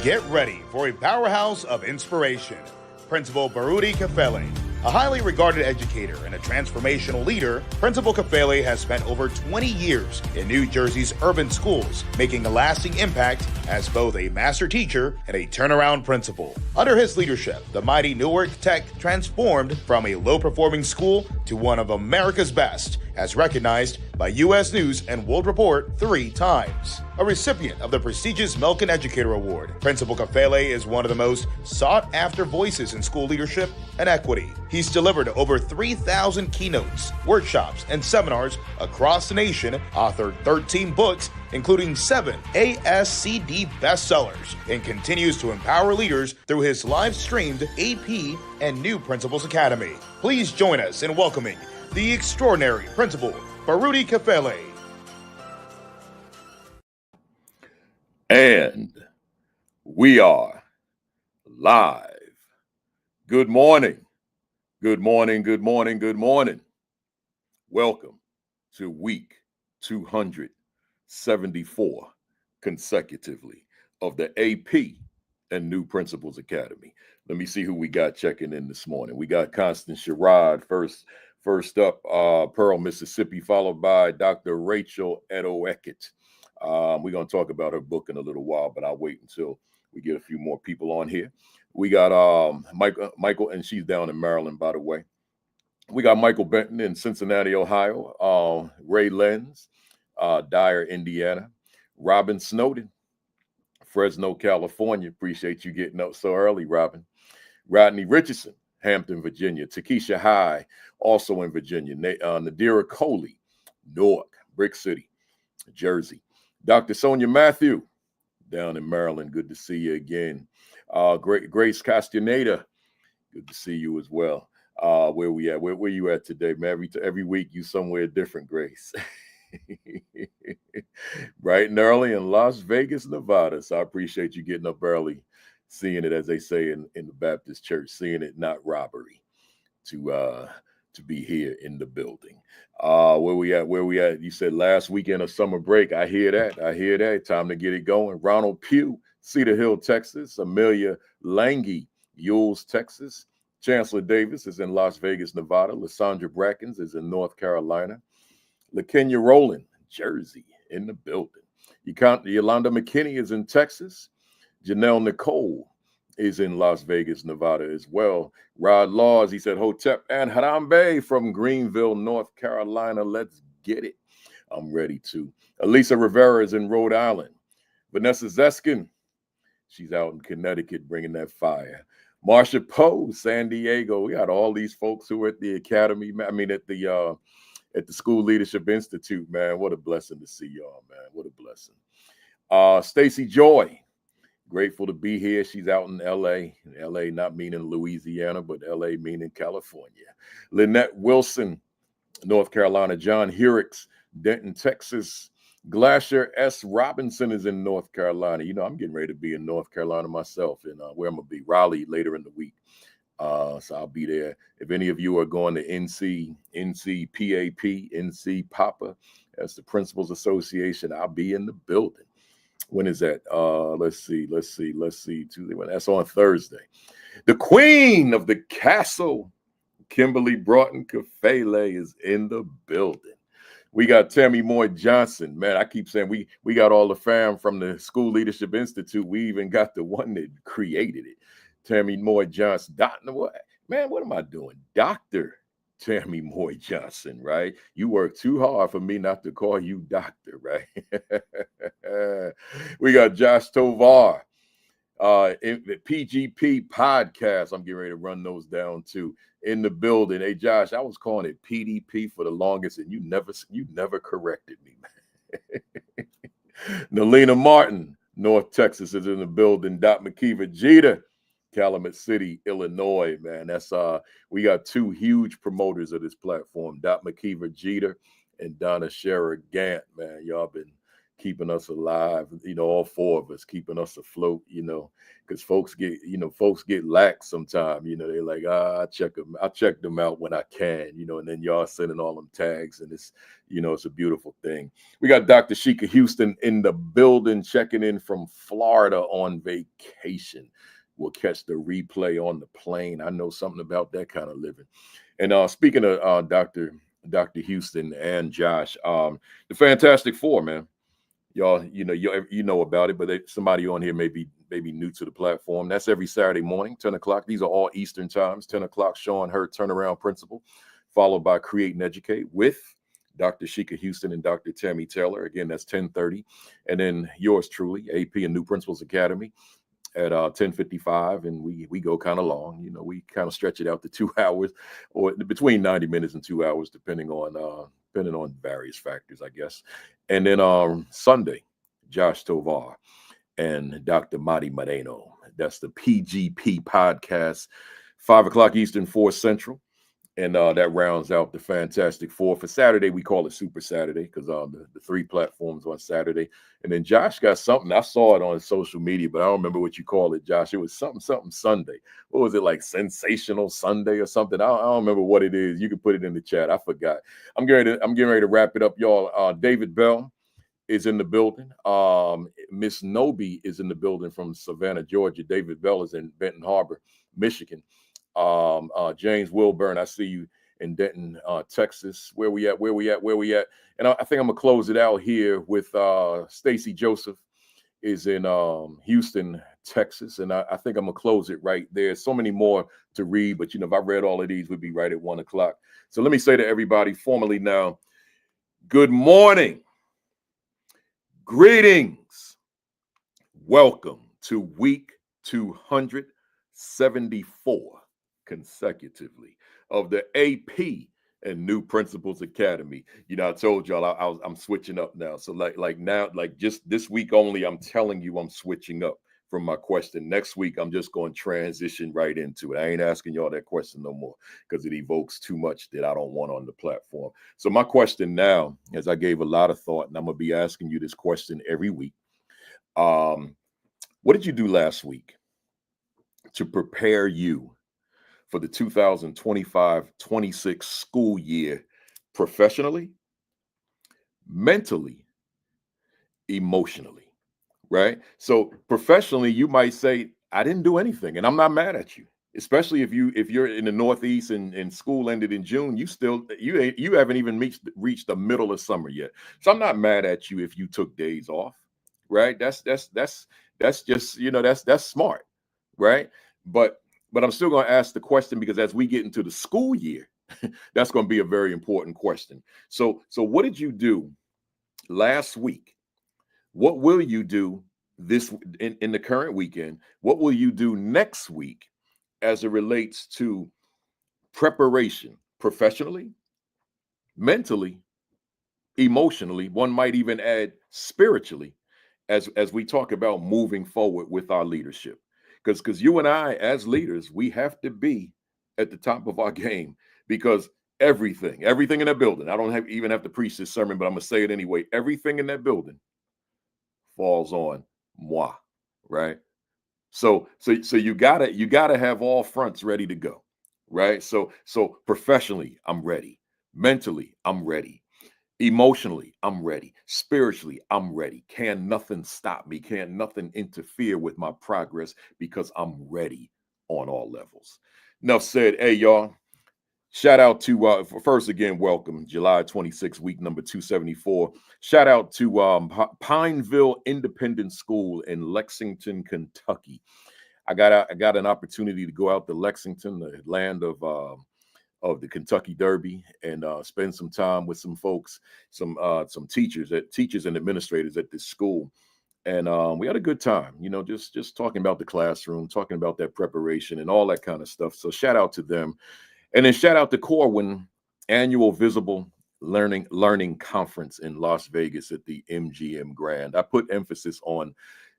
Get ready for a powerhouse of inspiration. Principal Baruti Kafele. A highly regarded educator and a transformational leader, Principal Kafele has spent over 20 years in New Jersey's urban schools, making a lasting impact as both a master teacher and a turnaround principal. Under his leadership, the mighty Newark Tech transformed from a low-performing school to one of America's best, as recognized by U.S. News and World Report 3 times. A recipient of the prestigious Milken Educator Award, Principal Kafele is one of the most sought-after voices in school leadership and equity. He's delivered over 3,000 keynotes, workshops, and seminars across the nation, authored 13 books, including 7 ASCD bestsellers, and continues to empower leaders through his live-streamed AP and New Principals Academy. Please join us in welcoming the extraordinary Principal Baruti Kafele. And we are live. Good morning. Good morning. Good morning. Good morning. Welcome to week 274 consecutively of the AP and New Principals Academy. Let me see who we got checking in this morning. We got Constance Sherrod first up, Pearl, Mississippi, followed by Dr. Rachel Edo-Eckett. We're going to talk about her book in a little while, but I'll wait until we get a few more people on here. We got Michael, and she's down in Maryland, by the way. We got Michael Benton in Cincinnati, Ohio. Ray Lenz, Dyer, Indiana. Robin Snowden, Fresno, California. Appreciate you getting up so early, Robin. Rodney Richardson, Hampton, Virginia. Takesha High, also in Virginia. Nadira Coley, Newark, Brick City, Jersey. Dr. Sonia Matthew, down in Maryland. Good to see you again. Grace Castaneda, good to see you as well. Where we at? Where you at today, man? Every week you somewhere different, Grace. Bright and early in Las Vegas, Nevada. So I appreciate you getting up early, seeing it, as they say in the Baptist church, seeing it not robbery to be here in the building. Where we at? You said last weekend of summer break. I hear that. Time to get it going. Ronald Pugh, Cedar Hill, Texas. Amelia Lange, Yules, Texas. Chancellor Davis is in Las Vegas, Nevada. Lysandra Brackens is in North Carolina. LaKenya Rowland, Jersey, in the building. Yolanda McKinney is in Texas. Janelle Nicole is in Las Vegas, Nevada as well. Rod Laws, he said, Hotep and Harambe from Greenville, North Carolina. Let's get it. I'm ready to. Elisa Rivera is in Rhode Island. Vanessa Zeskin, she's out in Connecticut bringing that fire. Marsha Poe, San Diego. We got all these folks who are at the academy. I mean, at the School Leadership Institute, man. What a blessing to see y'all, man. What a blessing. Stacy Joy, grateful to be here. She's out in L.A. L.A. not meaning Louisiana, but L.A. meaning California. Lynette Wilson, North Carolina. John Hurricks, Denton, Texas. Glacier S. Robinson is in North Carolina. You know, I'm getting ready to be in North Carolina myself, and where I'm going to be, Raleigh, later in the week. So I'll be there. If any of you are going to NC Papa, that's the Principals Association, I'll be in the building. When is that? Let's see. Tuesday. That's on Thursday. The Queen of the Castle, Kimberly Broughton Kafele, is in the building. We got Tammy Moy Johnson. Man, I keep saying we got all the fam from the School Leadership Institute. We even got the one that created it. Tammy Moy Johnson. What am I doing? Dr. Tammy Moy Johnson, right? You work too hard for me not to call you doctor, right? We got Josh Tovar, in the PGP podcast. I'm getting ready to run those down too. In the building. Hey, Josh, I was calling it PDP for the longest, and you never corrected me, man. Nalina Martin, North Texas, is in the building. Dot McKeever Jeter, Calumet City, Illinois, man. That's we got 2 huge promoters of this platform, Dot McKeever Jeter and Donna Scherer Gant, man. Y'all been keeping us alive, all four of us, keeping us afloat, because folks get lax sometimes, they're like, I check them out when I can, and then y'all sending all them tags, and it's a beautiful thing. We got Dr. Sheikah Houston in the building, checking in from Florida on vacation. We'll catch the replay on the plane. I know something about that kind of living. And speaking of Dr. Houston and Josh, the Fantastic Four, man. Y'all, you know about it, but somebody on here may be new to the platform. That's every Saturday morning, 10 o'clock. These are all Eastern times, 10 o'clock, showing her turnaround principle, followed by Create and Educate with Dr. Sheikah Houston and Dr. Tammy Taylor. Again, that's 10:30. And then yours truly, AP and New Principals Academy at 10:55, and we go kind of long. We kind of stretch it out to 2 hours, or between 90 minutes and 2 hours, depending on various factors, I guess. And then Sunday, Josh Tovar and Dr. Madi Moreno. That's the PGP podcast, 5 o'clock Eastern, 4 Central. And that rounds out the Fantastic Four. For Saturday, we call it Super Saturday because the 3 platforms on Saturday. And then Josh got something. I saw it on social media, but I don't remember what you call it, Josh. It was something Sunday. What was it, like Sensational Sunday or something? I don't remember what it is. You can put it in the chat. I forgot. I'm getting ready to wrap it up, y'all. David Bell is in the building. Miss Nobi is in the building from Savannah, Georgia. David Bell is in Benton Harbor, Michigan. James Wilburn, I see you in Denton, Texas. Where we at? And I think I'm gonna close it out here with Stacy Joseph is in Houston, Texas, and I think I'm gonna close it right there. So many more to read, but if I read all of these, we'd be right at 1 o'clock. So let me say to everybody formally now, good morning, greetings, welcome to week 274 consecutively of the AP and New Principals Academy. I told y'all I'm switching up now. So like just this week only, I'm telling you I'm switching up from my question. Next week, I'm just going to transition right into it. I ain't asking y'all that question no more because it evokes too much that I don't want on the platform. So my question now, as I gave a lot of thought, and I'm going to be asking you this question every week. What did you do last week to prepare you for the 2025-26 school year professionally, mentally, emotionally, right? So professionally, you might say, I didn't do anything, and I'm not mad at you. Especially if you're in the Northeast and school ended in June, you haven't even reached the middle of summer yet. So I'm not mad at you if you took days off, right? That's just that's smart, right? But I'm still going to ask the question because as we get into the school year, that's going to be a very important question. So what did you do last week? What will you do in the current weekend? What will you do next week as it relates to preparation professionally, mentally, emotionally? One might even add spiritually as we talk about moving forward with our leadership. Because you and I, as leaders, we have to be at the top of our game because everything in that building, I don't even have to preach this sermon, but I'm going to say it anyway. Everything in that building falls on moi, right? So you gotta have all fronts ready to go, right? So professionally, I'm ready. Mentally, I'm ready. Emotionally, I'm ready. Spiritually, I'm ready. Can nothing stop me? Can nothing interfere with my progress because I'm ready on all levels. Enough said. Hey, y'all. Shout out to, first again, welcome, July 26, week number 274. Shout out to Pineville Independent School in Lexington, Kentucky. I got an opportunity to go out to Lexington, the land of the Kentucky Derby, and spend some time with some folks, some teachers and administrators at this school. And we had a good time, just talking about the classroom, talking about that preparation and all that kind of stuff. So shout out to them. And then shout out to Corwin Annual Visible Learning Conference in Las Vegas at the MGM Grand. I put emphasis on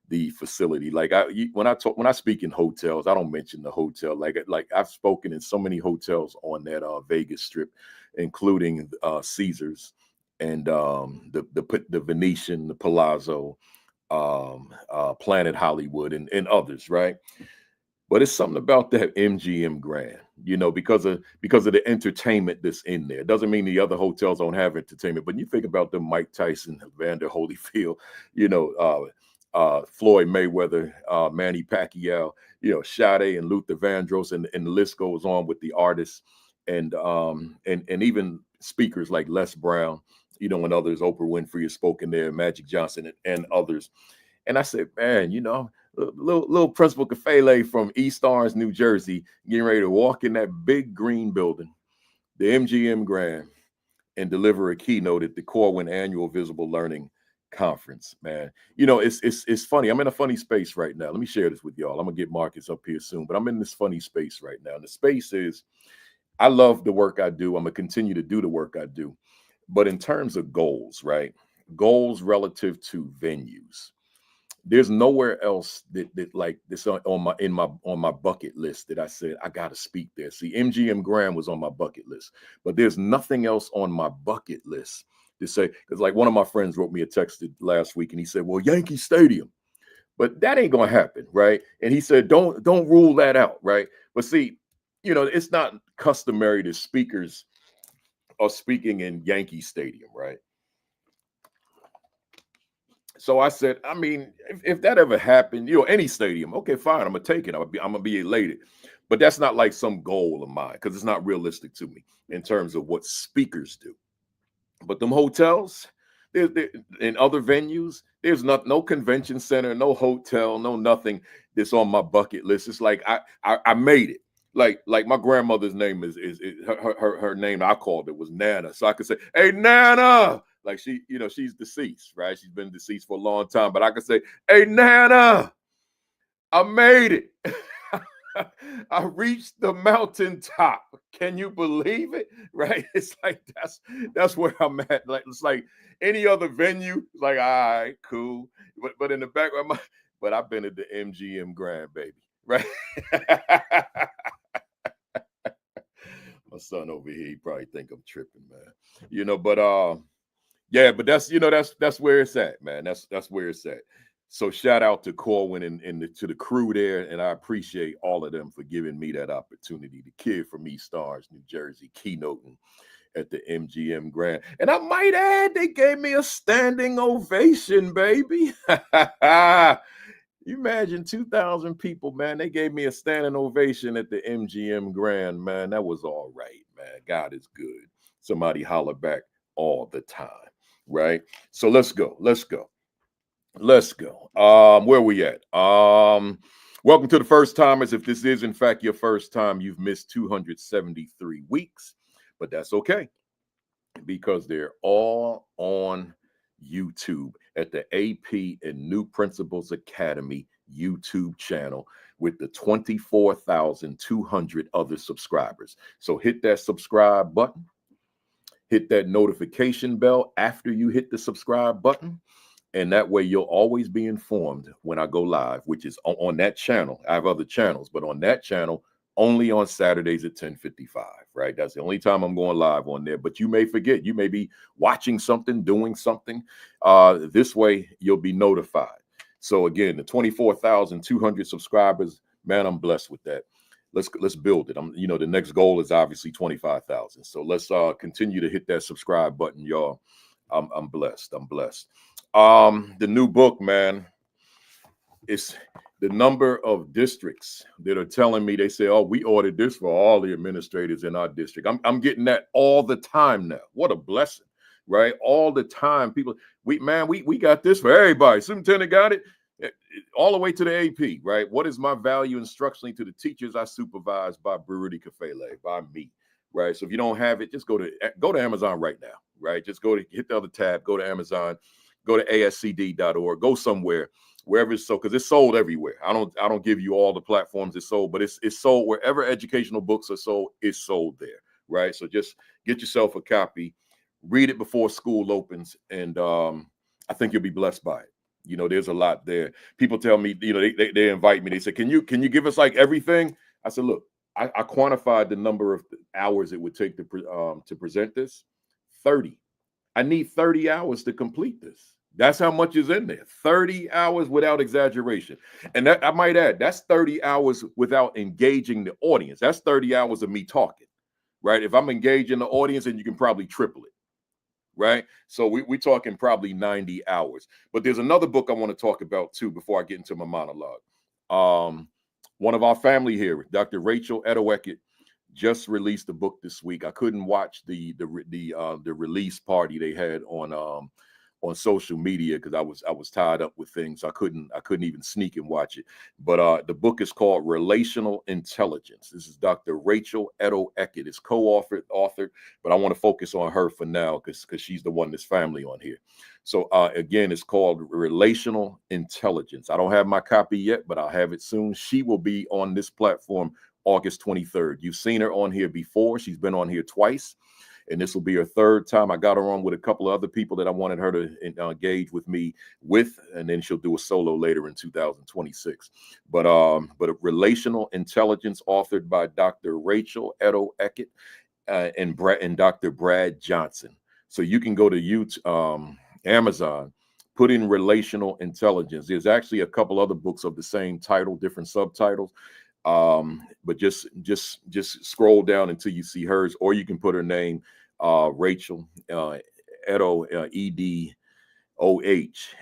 the facility. Like when I speak in hotels, I don't mention the hotel. Like I've spoken in so many hotels on that Vegas Strip, including Caesars and the Venetian, the Palazzo, Planet Hollywood, and others, right? But it's something about that MGM Grand, because of the entertainment that's in there. It doesn't mean the other hotels don't have entertainment, but you think about the Mike Tyson, Evander Holyfield, Floyd Mayweather, Manny Pacquiao, Sade and Luther Vandross, and the list goes on with the artists, and even speakers like Les Brown, and others. Oprah Winfrey has spoken there, Magic Johnson, and others. And I said, man, little Principal Kafele from East Orange, New Jersey, getting ready to walk in that big green building, the MGM Grand, and deliver a keynote at the Corwin Annual Visible Learning Conference, man. It's funny. I'm in a funny space right now. Let me share this with y'all. I'm gonna get Marcus up here soon, but I'm in this funny space right now. And the space is, I love the work I do. I'm gonna continue to do the work I do. But in terms of goals, right? Goals relative to venues. There's nowhere else that like this on my bucket list that I said I gotta speak there. See, MGM Grand was on my bucket list, but there's nothing else on my bucket list to say, because like one of my friends wrote me a text last week and he said, well, Yankee Stadium, but that ain't gonna happen, right? And he said, don't rule that out, right? But see, it's not customary that speakers are speaking in Yankee Stadium, right? So I said, I mean, if that ever happened, any stadium, okay, fine, I'm gonna take it. I'm gonna be elated. But that's not like some goal of mine, because it's not realistic to me in terms of what speakers do. But them hotels, in other venues, there's no convention center, no hotel, no nothing that's on my bucket list. It's like I made it. Like my grandmother's name is her name, I called it, was Nana. So I could say, hey, Nana. Like she's deceased, right? She's been deceased for a long time, but I could say, hey, Nana, I made it. I reached the mountaintop. Can you believe it? Right? It's like that's where I'm at. Like it's like any other venue. It's like, all right, cool. But in the background, but I've been at the MGM Grand, baby. Right? My son over here, he probably think I'm tripping, man. But yeah, but that's where it's at, man. That's where it's at. So shout out to Corwin and to the crew there, and I appreciate all of them for giving me that opportunity. The kid from East Orange, New Jersey, keynoting at the MGM Grand. And I might add, they gave me a standing ovation, baby. You imagine 2,000 people, man. They gave me a standing ovation at the MGM Grand, man. That was all right, man. God is good. Somebody holler back all the time, right? So let's go. Where are we at? Welcome to the first timers. If this is in fact your first time, you've missed 273 weeks, but that's okay, because they're all on YouTube at the AP and New Principals Academy YouTube channel with the 24,200 other subscribers. So hit that subscribe button, hit that notification bell after you hit the subscribe button, and that way you'll always be informed when I go live, which is on that channel. I have other channels, but on that channel, only on Saturdays at 10:55, right? That's the only time I'm going live on there. But you may forget. You may be watching something, doing something. This way, you'll be notified. So again, the 24,200 subscribers, man, I'm blessed with that. Let's build it. The next goal is obviously 25,000. So let's continue to hit that subscribe button, y'all. I'm blessed. The new book, man, it's the number of districts that are telling me, they say, oh, we ordered this for all the administrators in our district. I'm getting that all the time now. What a blessing, right? All the time. People, we got this for everybody. Superintendent got it all the way to the AP, right? What is my value instructionally to the teachers I supervise by Brewery Kafele, by me, right? So if you don't have it, just go to Amazon right now, right? Just hit the other tab, go to Amazon, go to ascd.org, go somewhere, wherever it's sold, because it's sold everywhere. I don't give you all the platforms it's sold, but it's sold wherever educational books are sold. It's sold there, right? So just get yourself a copy, read it before school opens, and I think you'll be blessed by it. There's a lot there. People tell me, they invite me. They say, can you give us like everything? I said, look, I quantified the number of hours it would take to present this, 30. I need 30 hours to complete this. That's how much is in there. 30 hours without exaggeration. And that, I might add, that's 30 hours without engaging the audience. That's 30 hours of me talking, right? If I'm engaging the audience, and you can probably triple it, right? So we're talking probably 90 hours. But there's another book I want to talk about too before I get into my monologue. One of our family here, Dr. Rachel Edoweckett, just released a book this week. I couldn't watch the release party they had on social media because I was tied up with things. I couldn't even sneak and watch it. But the book is called Relational Intelligence. This is Dr. Rachel Edoweckett. It's co-authored, but I want to focus on her for now because she's the one that's family on here. So again, it's called Relational Intelligence. I don't have my copy yet, but I'll have it soon. She will be on this platform August 23rd. You've seen her on here before. She's been on here twice, and this will be her third time. I got her on with a couple of other people that I wanted her to engage with me with, and then she'll do a solo later in 2026. But a Relational Intelligence, authored by Dr. Rachel Edoweckett and Dr. Brad Johnson. So you can go to YouTube, Amazon, put in Relational Intelligence. There's actually a couple other books of the same title, different subtitles. But just scroll down until you see hers, or you can put her name, Rachel Edo, EDOH,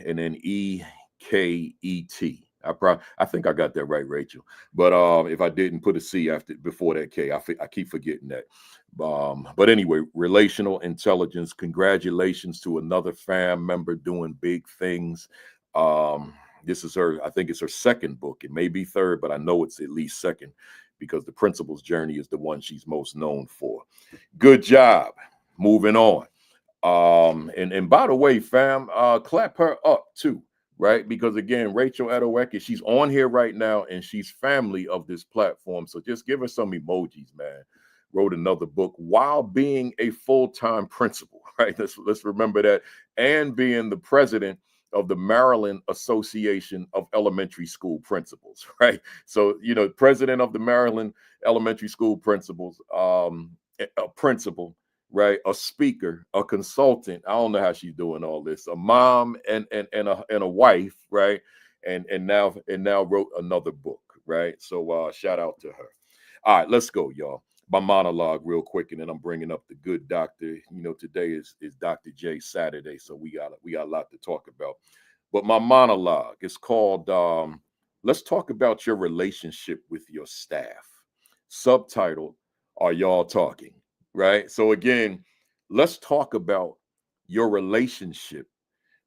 and then EKET. I think I got that right, Rachel. But if I didn't, put a C before that K. I keep forgetting that. But anyway, Relational Intelligence. Congratulations to another fam member doing big things. This is her, I think it's her second book. It may be third, but I know it's at least second because The Principal's Journey is the one she's most known for. Good job. Moving on. And by the way, fam, clap her up too, right? Because again, Rachel Edoweckett, she's on here right now and she's family of this platform. So just give her some emojis, man. Wrote another book while being a full-time principal, right? Let's remember that. And being the president of the Maryland Association of Elementary School Principals, right? So, you know, president of the Maryland Elementary School Principals, a principal, right? A speaker, a consultant. I don't know how she's doing all this. A mom and a wife, right? And now wrote another book, right? So shout out to her. All right, let's go, y'all. My monologue real quick, and then I'm bringing up the good doctor. You know, today is Dr. J Saturday, so we got a lot to talk about. But my monologue is called Let's Talk About Your Relationship with Your Staff. Subtitled, Are Y'all Talking? Right? So again, let's talk about your relationship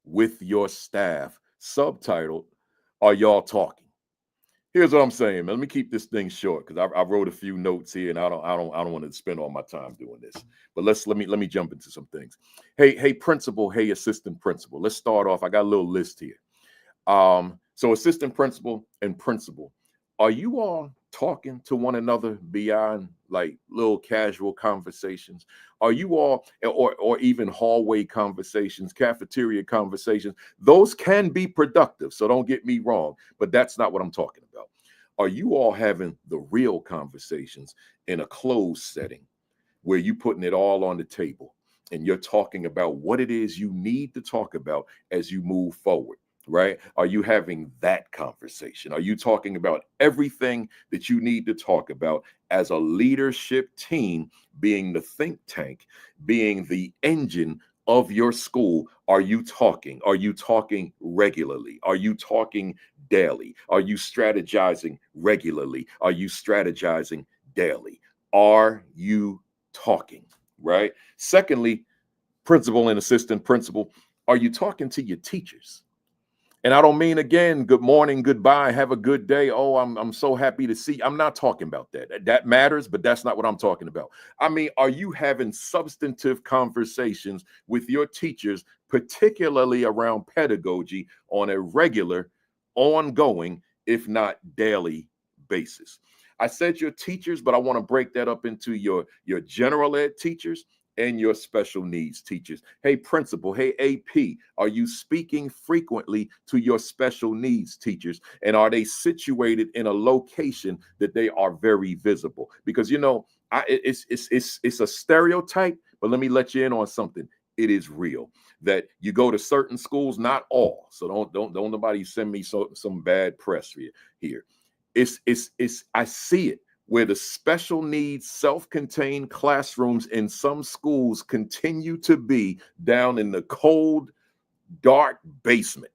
with your staff. Subtitled, Are Y'all Talking? Here's what I'm saying, man. Let me keep this thing short because I wrote a few notes here, and I don't want to spend all my time doing this. But let me jump into some things. Hey, principal. Hey, assistant principal. Let's start off. I got a little list here. So assistant principal and principal, are you all talking to one another beyond like little casual conversations? Are you all, or even hallway conversations, cafeteria conversations? Those can be productive, so don't get me wrong, but that's not what I'm talking about. Are you all having the real conversations in a closed setting where you putting it all on the table and you're talking about what it is you need to talk about as you move forward? Right? Are you having that conversation? Are you talking about everything that you need to talk about as a leadership team, being the think tank, being the engine of your school? Are you talking? Are you talking regularly? Are you talking daily? Are you strategizing regularly? Are you strategizing daily? Are you talking? Right? Secondly, principal and assistant principal, are you talking to your teachers? And I don't mean, again, good morning, goodbye, have a good day. Oh, I'm so happy to see. I'm not talking about that. That matters, but that's not what I'm talking about. I mean, are you having substantive conversations with your teachers, particularly around pedagogy, on a regular, ongoing, if not daily basis? I said your teachers, but I want to break that up into your general ed teachers and your special needs teachers. Hey, principal, hey, AP, are you speaking frequently to your special needs teachers? And are they situated in a location that they are very visible? Because, you know, it's a stereotype, but let me let you in on something. it is real. That you go to certain schools, not all. So don't nobody send me some bad press for you here. It's I see it where the special needs self-contained classrooms in some schools continue to be down in the cold, dark basement,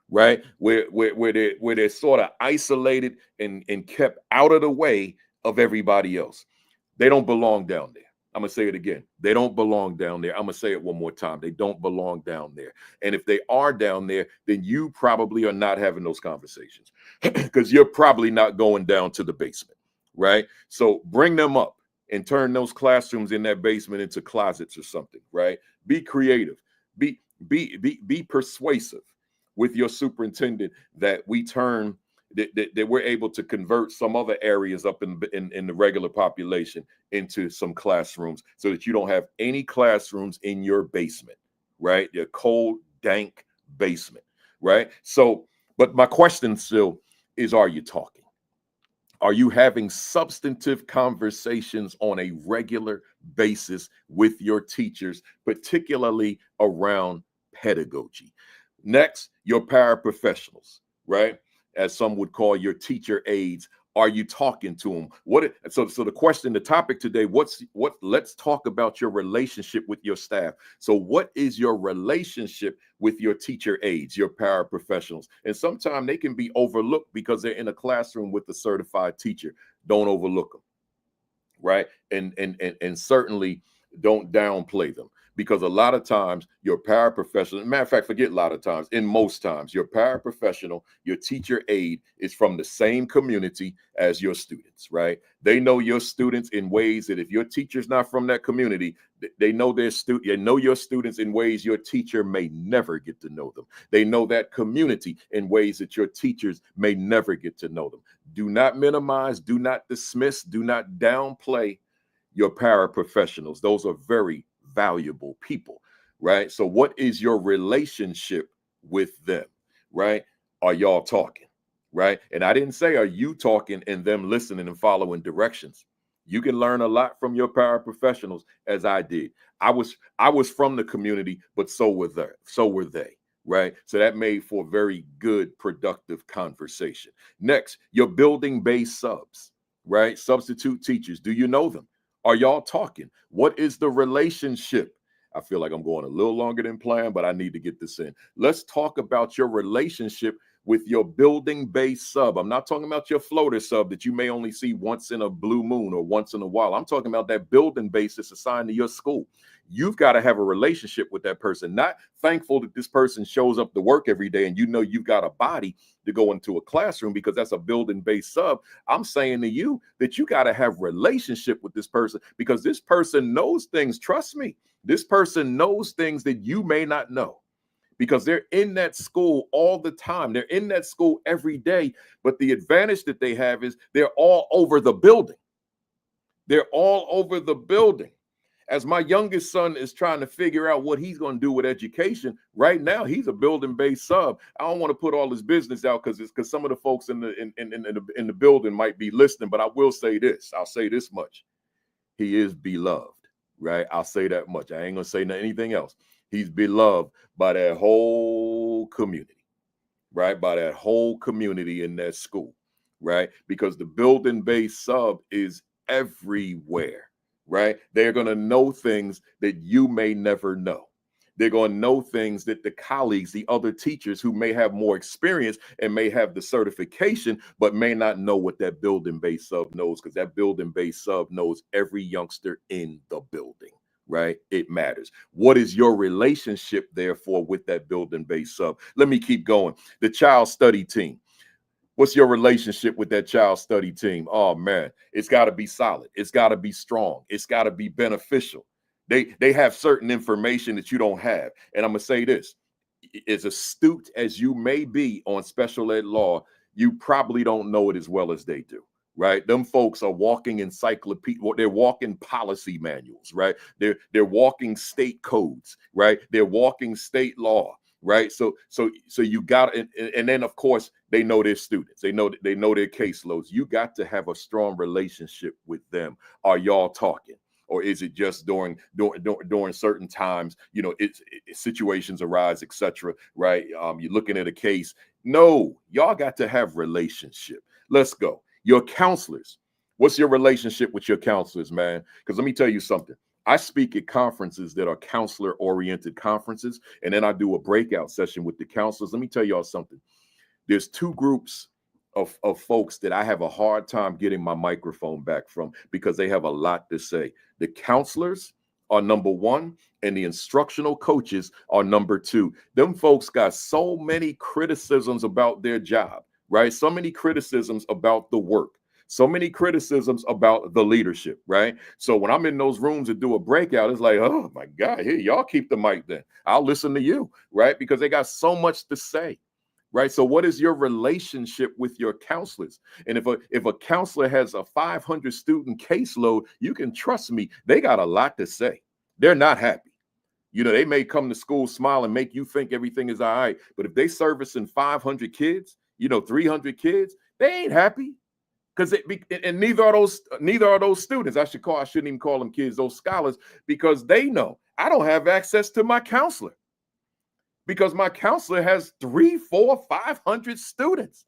right? Where they're sort of isolated and kept out of the way of everybody else. They don't belong down there. I'm going to say it again. They don't belong down there. I'm going to say it one more time. They don't belong down there. And if they are down there, then you probably are not having those conversations because you're probably not going down to the basement, right? So bring them up and turn those classrooms in that basement into closets or something, right? Be creative. Be persuasive with your superintendent that we turn that we're able to convert some other areas up in the regular population into some classrooms so that you don't have any classrooms in your basement, right? Your cold, dank basement, right? So, but my question still is, are you talking? Are you having substantive conversations on a regular basis with your teachers, particularly around pedagogy? Next, your paraprofessionals, right? As some would call your teacher aides. Are you talking to them? So the question, the topic today, let's talk about your relationship with your staff. So what is your relationship with your teacher aides, your paraprofessionals? And sometimes they can be overlooked because they're in a classroom with a certified teacher. Don't overlook them, right? And certainly don't downplay them. Because a lot of times your paraprofessional, matter of fact, forget a lot of times, in most times, your paraprofessional, your teacher aide is from the same community as your students, right? They know your students in ways that if your teacher's not from that community, they know your students in ways your teacher may never get to know them. They know that community in ways that your teachers may never get to know them. Do not minimize, do not dismiss, do not downplay your paraprofessionals. Those are very valuable people, right? So what is your relationship with them, right? Are y'all talking, right? And I didn't say are you talking and them listening and following directions. You can learn a lot from your paraprofessionals, as I did. I was from the community, but so were they, right? So that made for very good, productive conversation. Next, your building-based subs, right? Substitute teachers. Do you know them? Are y'all talking? What is the relationship? I feel like I'm going a little longer than planned, but I need to get this in. Let's talk about your relationship with your building-based sub. I'm not talking about your floater sub that you may only see once in a blue moon or once in a while. I'm talking about that building base that's assigned to your school. You've got to have a relationship with that person, not thankful that this person shows up to work every day and you know you've got a body to go into a classroom because that's a building-based sub. I'm saying to you that you got to have relationship with this person because this person knows things. Trust me, this person knows things that you may not know because they're in that school all the time. They're in that school every day. But the advantage that they have is they're all over the building. They're all over the building. As my youngest son is trying to figure out what he's going to do with education, right now he's a building-based sub. I don't want to put all his business out because some of the folks in the building might be listening, but I will say this. I'll say this much. He is beloved, right? I'll say that much. I ain't going to say anything else. He's beloved by that whole community, right? By that whole community in that school, right? Because the building-based sub is everywhere. Right? They're going to know things that you may never know. They're going to know things that the colleagues, the other teachers who may have more experience and may have the certification, but may not know what that building-based sub knows because that building-based sub knows every youngster in the building, right? It matters. What is your relationship, therefore, with that building-based sub? Let me keep going. The child study team. What's your relationship with that child study team? Oh man, it's got to be solid. It's got to be strong. It's got to be beneficial. They have certain information that you don't have. And I'm gonna say this: as astute as you may be on special ed law, you probably don't know it as well as they do. Right? Them folks are walking encyclopedia. They're walking policy manuals. Right? They're walking state codes. Right? They're walking state law. Right. So you got and then, of course, they know their students. They know their caseloads. You got to have a strong relationship with them. Are y'all talking? Or is it just during certain times, it's situations arise, etc. Right? You're looking at a case. No, y'all got to have relationship. Let's go. Your counselors. What's your relationship with your counselors, man? Because let me tell you something. I speak at conferences that are counselor-oriented conferences, and then I do a breakout session with the counselors. Let me tell y'all something. There's two groups of folks that I have a hard time getting my microphone back from because they have a lot to say. The counselors are number one, and the instructional coaches are number two. Them folks got so many criticisms about their job, right? So many criticisms about the work. So many criticisms about the leadership, right? So when I'm in those rooms to do a breakout, it's like, oh my God, here, y'all keep the mic then. I'll listen to you, right? Because they got so much to say. Right. So what is your relationship with your counselors? And if a counselor has a 500 student caseload, you can trust me, they got a lot to say. They're not happy. They may come to school, smile, and make you think everything is all right. But if they servicing 500 kids, 300 kids, they ain't happy. And neither are those students. I shouldn't even call them kids, those scholars, because they know I don't have access to my counselor. Because my counselor has 300, 400, 500 students.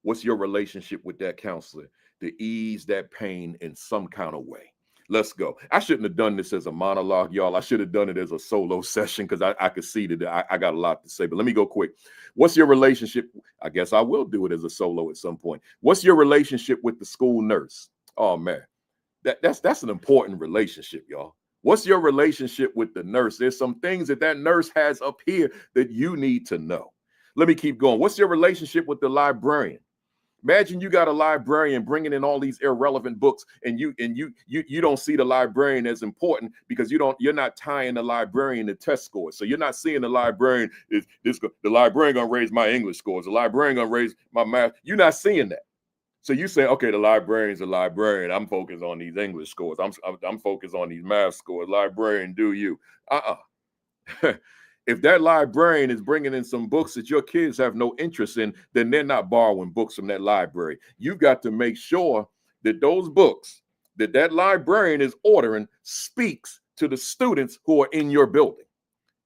What's your relationship with that counselor to ease that pain in some kind of way? Let's go. I shouldn't have done this as a monologue, y'all. I should have done it as a solo session because I could see that I got a lot to say. But let me go quick. What's your relationship? I guess I will do it as a solo at some point. What's your relationship with the school nurse? Oh, man, that's an important relationship, y'all. What's your relationship with the nurse? There's some things that nurse has up here that you need to know. Let me keep going. What's your relationship with the librarian? Imagine you got a librarian bringing in all these irrelevant books, and you don't see the librarian as important because you're not tying the librarian to test scores. So you're not seeing the librarian the librarian gonna raise my English scores, the librarian gonna raise my math. You're not seeing that. So you say, okay, the librarian's a librarian. I'm focused on these English scores. I'm focused on these math scores. Librarian, do you? If that librarian is bringing in some books that your kids have no interest in, then they're not borrowing books from that library. You've got to make sure that those books that librarian is ordering speaks to the students who are in your building,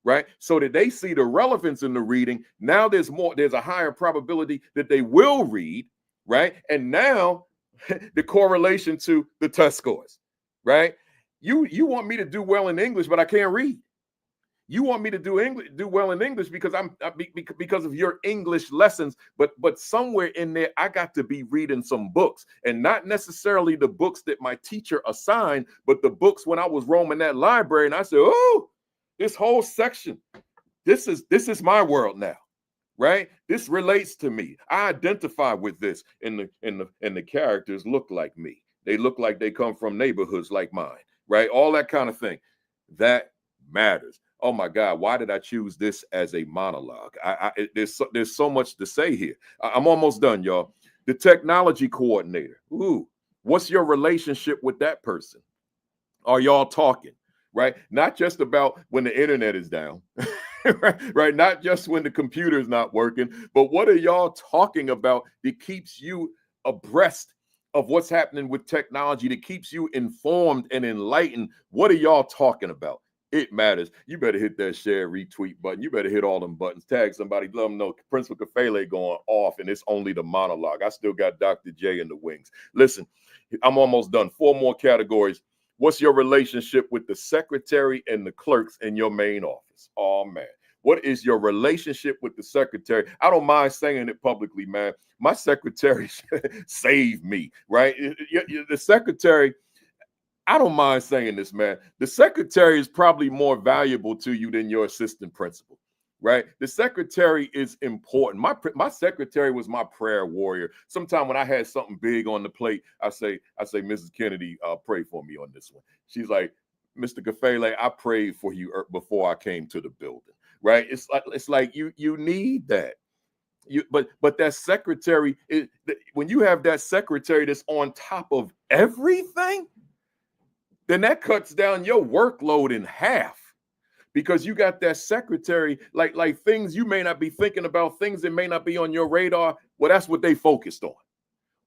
right? So that they see the relevance in the reading. Now there's a higher probability that they will read. Right. And now the correlation to the test scores. Right. You want me to do well in English, but I can't read. You want me to do well in English because because of your English lessons. But somewhere in there, I got to be reading some books, and not necessarily the books that my teacher assigned, but the books when I was roaming that library. And I said, oh, this whole section, this is my world now. Right? This relates to me. I identify with this, and the characters look like me. They look like they come from neighborhoods like mine, right? All that kind of thing. That matters. Oh my God, why did I choose this as a monologue? There's so much to say here. I'm almost done, y'all. The technology coordinator. Ooh, what's your relationship with that person? Are y'all talking? Right? Not just about when the internet is down. Right? Not just when the computer is not working, but what are y'all talking about that keeps you abreast of what's happening with technology, that keeps you informed and enlightened? What are y'all talking about? It matters. You better hit that share, retweet button. You better hit all them buttons. Tag somebody, let them know Principal Kafele going off, and it's only the monologue. I still got Dr. J in the wings. Listen, I'm almost done. 4 more categories. What's your relationship with the secretary and the clerks in your main office? Oh, man. What is your relationship with the secretary? I don't mind saying it publicly, man. My secretary saved me, right? The secretary, I don't mind saying this, man. The secretary is probably more valuable to you than your assistant principal, right? The secretary is important. My secretary was my prayer warrior. Sometime when I had something big on the plate, I say, Mrs. Kennedy, pray for me on this one. She's like, Mr. Kafele, I prayed for you before I came to the building, right? It's like you need that. But that secretary, when you have that secretary that's on top of everything, then that cuts down your workload in half, because you got that secretary, like things you may not be thinking about, things that may not be on your radar. Well, that's what they focused on.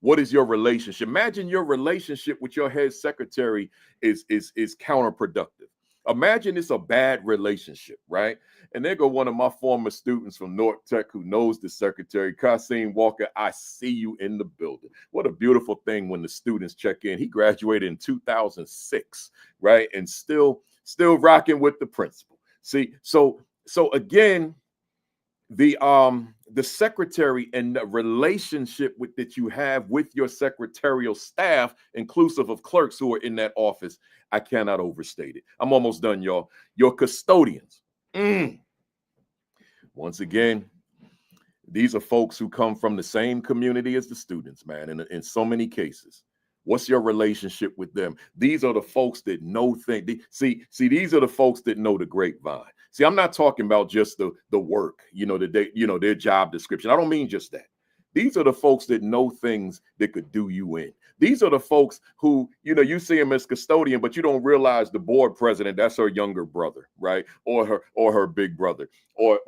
What is your relationship? Imagine your relationship with your head secretary is counterproductive. Imagine it's a bad relationship, right? And there go one of my former students from North Tech who knows the secretary, Kasim Walker. I see you in the building. What a beautiful thing when the students check in. He graduated in 2006, right? And still rocking with the principal. See, so again, the secretary and the relationship that you have with your secretarial staff, inclusive of clerks who are in that office, I cannot overstate it. I'm almost done, y'all. Your custodians. Once again, these are folks who come from the same community as the students, man, in so many cases. What's your relationship with them? These are the folks that know things. See, these are the folks that know the grapevine. See, I'm not talking about just the work, their job description. I don't mean just that. These are the folks that know things that could do you in. These are the folks who, you see them as custodian, but you don't realize the board president, that's her younger brother, right? Or her big brother, or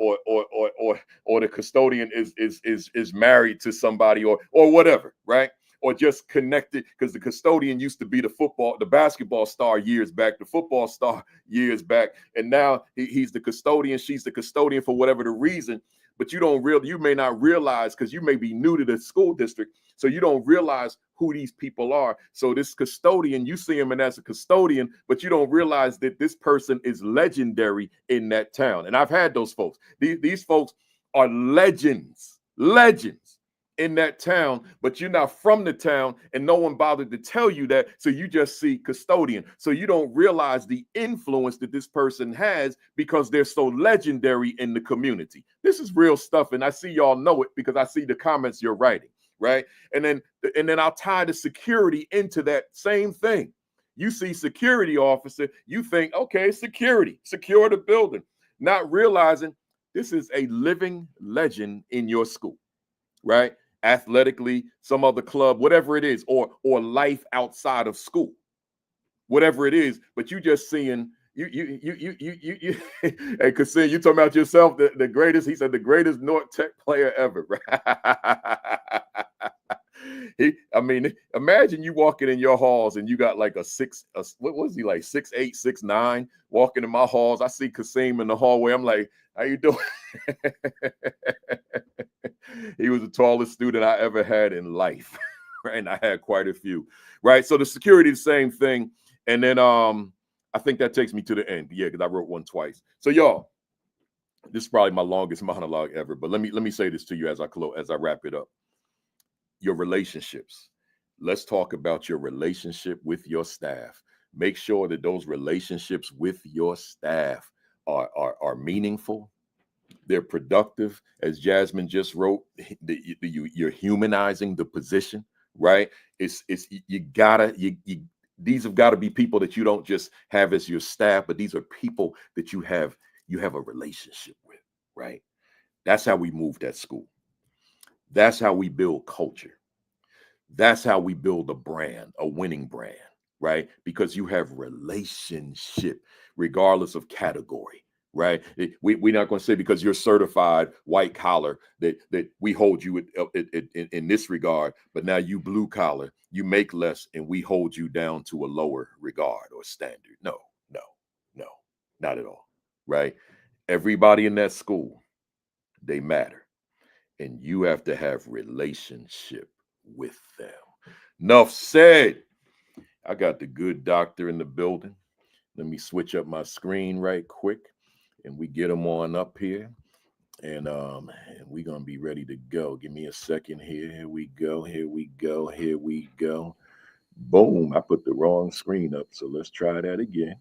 the custodian is married to somebody or whatever, right? Or just connected because the custodian used to be the basketball star years back, the football star years back, and now he's the custodian, she's the custodian for whatever the reason. But you may not realize, because you may be new to the school district, so you don't realize who these people are. So this custodian, you see him as a custodian, but you don't realize that this person is legendary in that town. And I've had those folks. These folks are legends in that town, but you're not from the town and no one bothered to tell you that. So you just see custodian. So you don't realize the influence that this person has because they're so legendary in the community. This is real stuff. And I see y'all know it because I see the comments you're writing, right? And then I'll tie the security into that same thing. You see security officer, you think, okay, security, secure the building, not realizing this is a living legend in your school, right? Athletically, some other club, whatever it is, or life outside of school, whatever it is. But you just seeing hey, Kasim, you talking about yourself, the greatest. He said the greatest North Tech player ever. Imagine you walking in your halls and you got like what was he, like 6'8", 6'9", walking in my halls. I see Kasim in the hallway. I'm like, how you doing? He was the tallest student I ever had in life, right? And I had quite a few, right? So the security, the same thing. And then I think that takes me to the end. Yeah, because I wrote one twice. So y'all, this is probably my longest monologue ever. But let me say this to you as I wrap it up. Your relationships. Let's talk about your relationship with your staff. Make sure that those relationships with your staff are meaningful. They're productive. As Jasmine just wrote, you're humanizing the position, right? These have got to be people that you don't just have as your staff, but these are people that you have a relationship with, right? That's how we moved at school. That's how we build culture. That's how we build a brand, a winning brand, right? Because you have relationship, regardless of category, right? We're not going to say because you're certified white collar that we hold you in this regard, but now you blue collar, you make less, and we hold you down to a lower regard or standard. No, not at all, right? Everybody in that school, they matter. And you have to have relationship with them. Enough said. I got the good doctor in the building. Let me switch up my screen right quick, and we get them on up here. And we're gonna be ready to go. Give me a second here. Here we go. Boom! I put the wrong screen up, so let's try that again.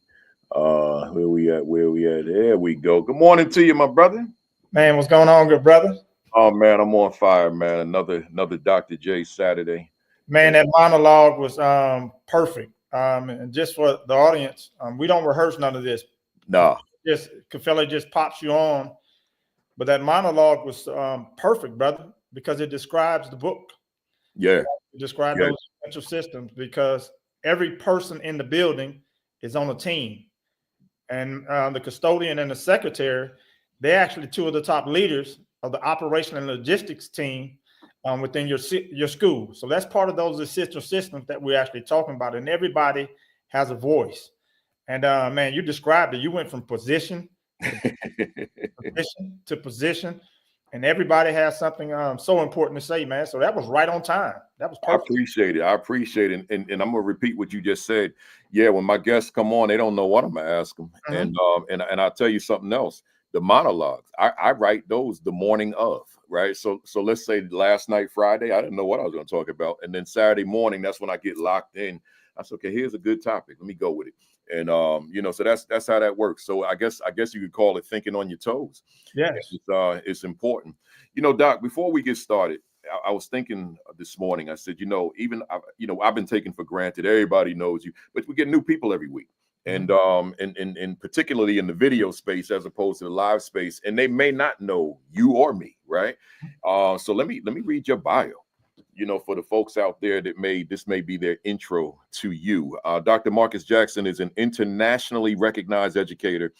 Where we at? There we go. Good morning to you, my brother. Man, what's going on, good brother? Oh man, I'm on fire, man. Another Dr. J Saturday. Man, that monologue was perfect. And just for the audience, we don't rehearse none of this. Nah. Just Kafeli just pops you on. But that monologue was perfect, brother, because it describes the book. Yeah. It describes those essential systems, because every person in the building is on a team. And the custodian and the secretary, they're actually two of the top leaders of the operation and logistics team within your school. So that's part of those essential systems that we're actually talking about. And everybody has a voice. And man, you described it. You went from position to position, and everybody has something so important to say, man. So that was right on time. That was perfect. I appreciate it. And I'm gonna repeat what you just said. Yeah, when my guests come on, they don't know what I'm gonna ask them. And I'll tell you something else. The monologues, I write those the morning of, right? So let's say last night, Friday, I didn't know what I was gonna talk about. And then Saturday morning, that's when I get locked in. I said, okay, here's a good topic. Let me go with it. And so that's how that works. So I guess you could call it thinking on your toes. Yes. It's important. Doc, before we get started, I was thinking this morning, I said, I've been taken for granted. Everybody knows you, but we get new people every week. And particularly in the video space as opposed to the live space, and they may not know you or me, right? So let me read your bio. For the folks out there that this may be their intro to you. Dr. Marcus Jackson is an internationally recognized educator,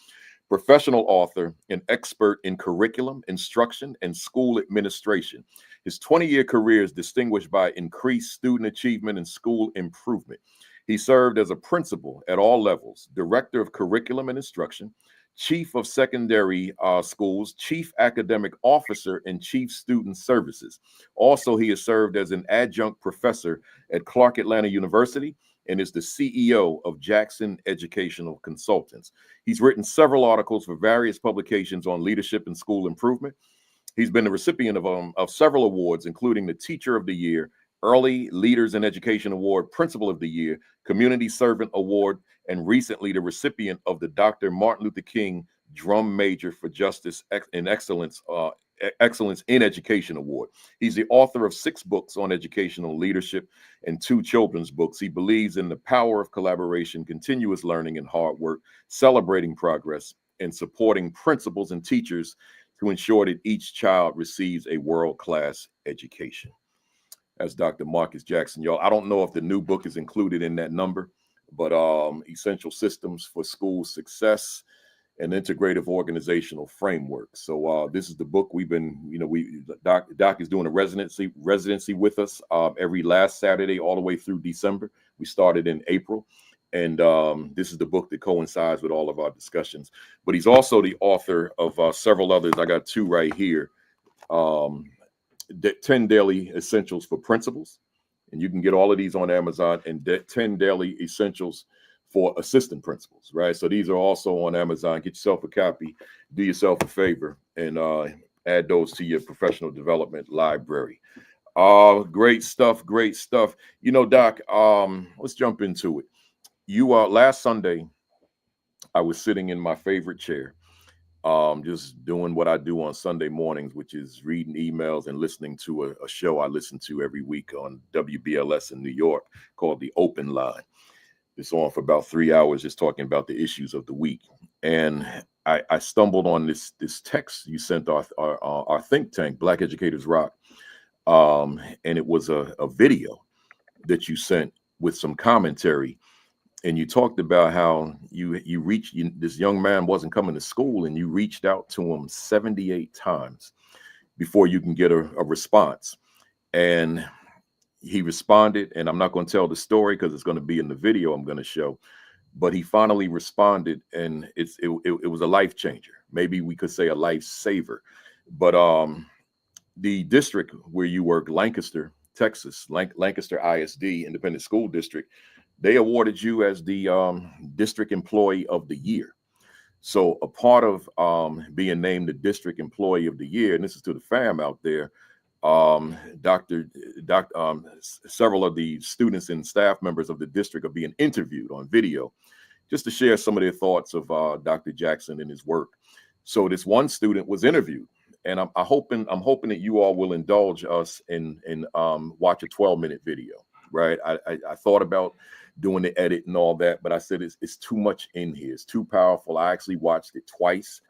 professional author, and expert in curriculum, instruction, and school administration. His 20-year career is distinguished by increased student achievement and school improvement. He served as a principal at all levels, director of curriculum and instruction, chief of secondary schools, chief academic officer, and chief student services. Also, he has served as an adjunct professor at Clark Atlanta University and is the CEO of Jackson Educational Consultants. He's written several articles for various publications on leadership and school improvement. He's been the recipient of several awards, including the Teacher of the Year, Early Leaders in Education Award, Principal of the Year, Community Servant Award, and recently the recipient of the Dr. Martin Luther King Drum Major for Justice and Excellence in Education Award. He's the author of 6 books on educational leadership and 2 children's books. He believes in the power of collaboration, continuous learning, and hard work, celebrating progress, and supporting principals and teachers to ensure that each child receives a world-class education. That's Dr. Marcus Jackson, y'all. I don't know if the new book is included in that number, but Essential Systems for School Success and Integrative Organizational Framework. So this is the book we've been, Doc is doing a residency with us every last Saturday all the way through December. We started in April. And this is the book that coincides with all of our discussions. But he's also the author of several others. I got 2 right here. 10 Daily Essentials for Principals. And you can get all of these on Amazon, and 10 Daily Essentials for Assistant Principals, right? So these are also on Amazon. Get yourself a copy, do yourself a favor, and add those to your professional development library. Great stuff. Doc, let's jump into it. Last Sunday, I was sitting in my favorite chair, just doing what I do on Sunday mornings, which is reading emails and listening to a show I listen to every week on WBLS in New York called The Open Line. It's on for about 3 hours, just talking about the issues of the week. And I stumbled on this text you sent our think tank, Black Educators Rock, and it was a video that you sent with some commentary. And you talked about how you reached, this young man wasn't coming to school, and you reached out to him 78 times before you can get a response. And he responded, and I'm not going to tell the story because it's going to be in the video I'm going to show. But he finally responded, and it was a life changer. Maybe we could say a lifesaver. But the district where you work, Lancaster, Texas, Lancaster ISD, Independent School District, they awarded you as the District Employee of the Year. So a part of being named the District Employee of the Year, and this is to the fam out there, several of the students and staff members of the district are being interviewed on video just to share some of their thoughts of Dr. Jackson and his work. So this one student was interviewed, and I'm hoping that you all will indulge us and watch a 12-minute video. Right. I thought about doing the edit and all that, but I said it's too much in here. It's too powerful. I actually watched it twice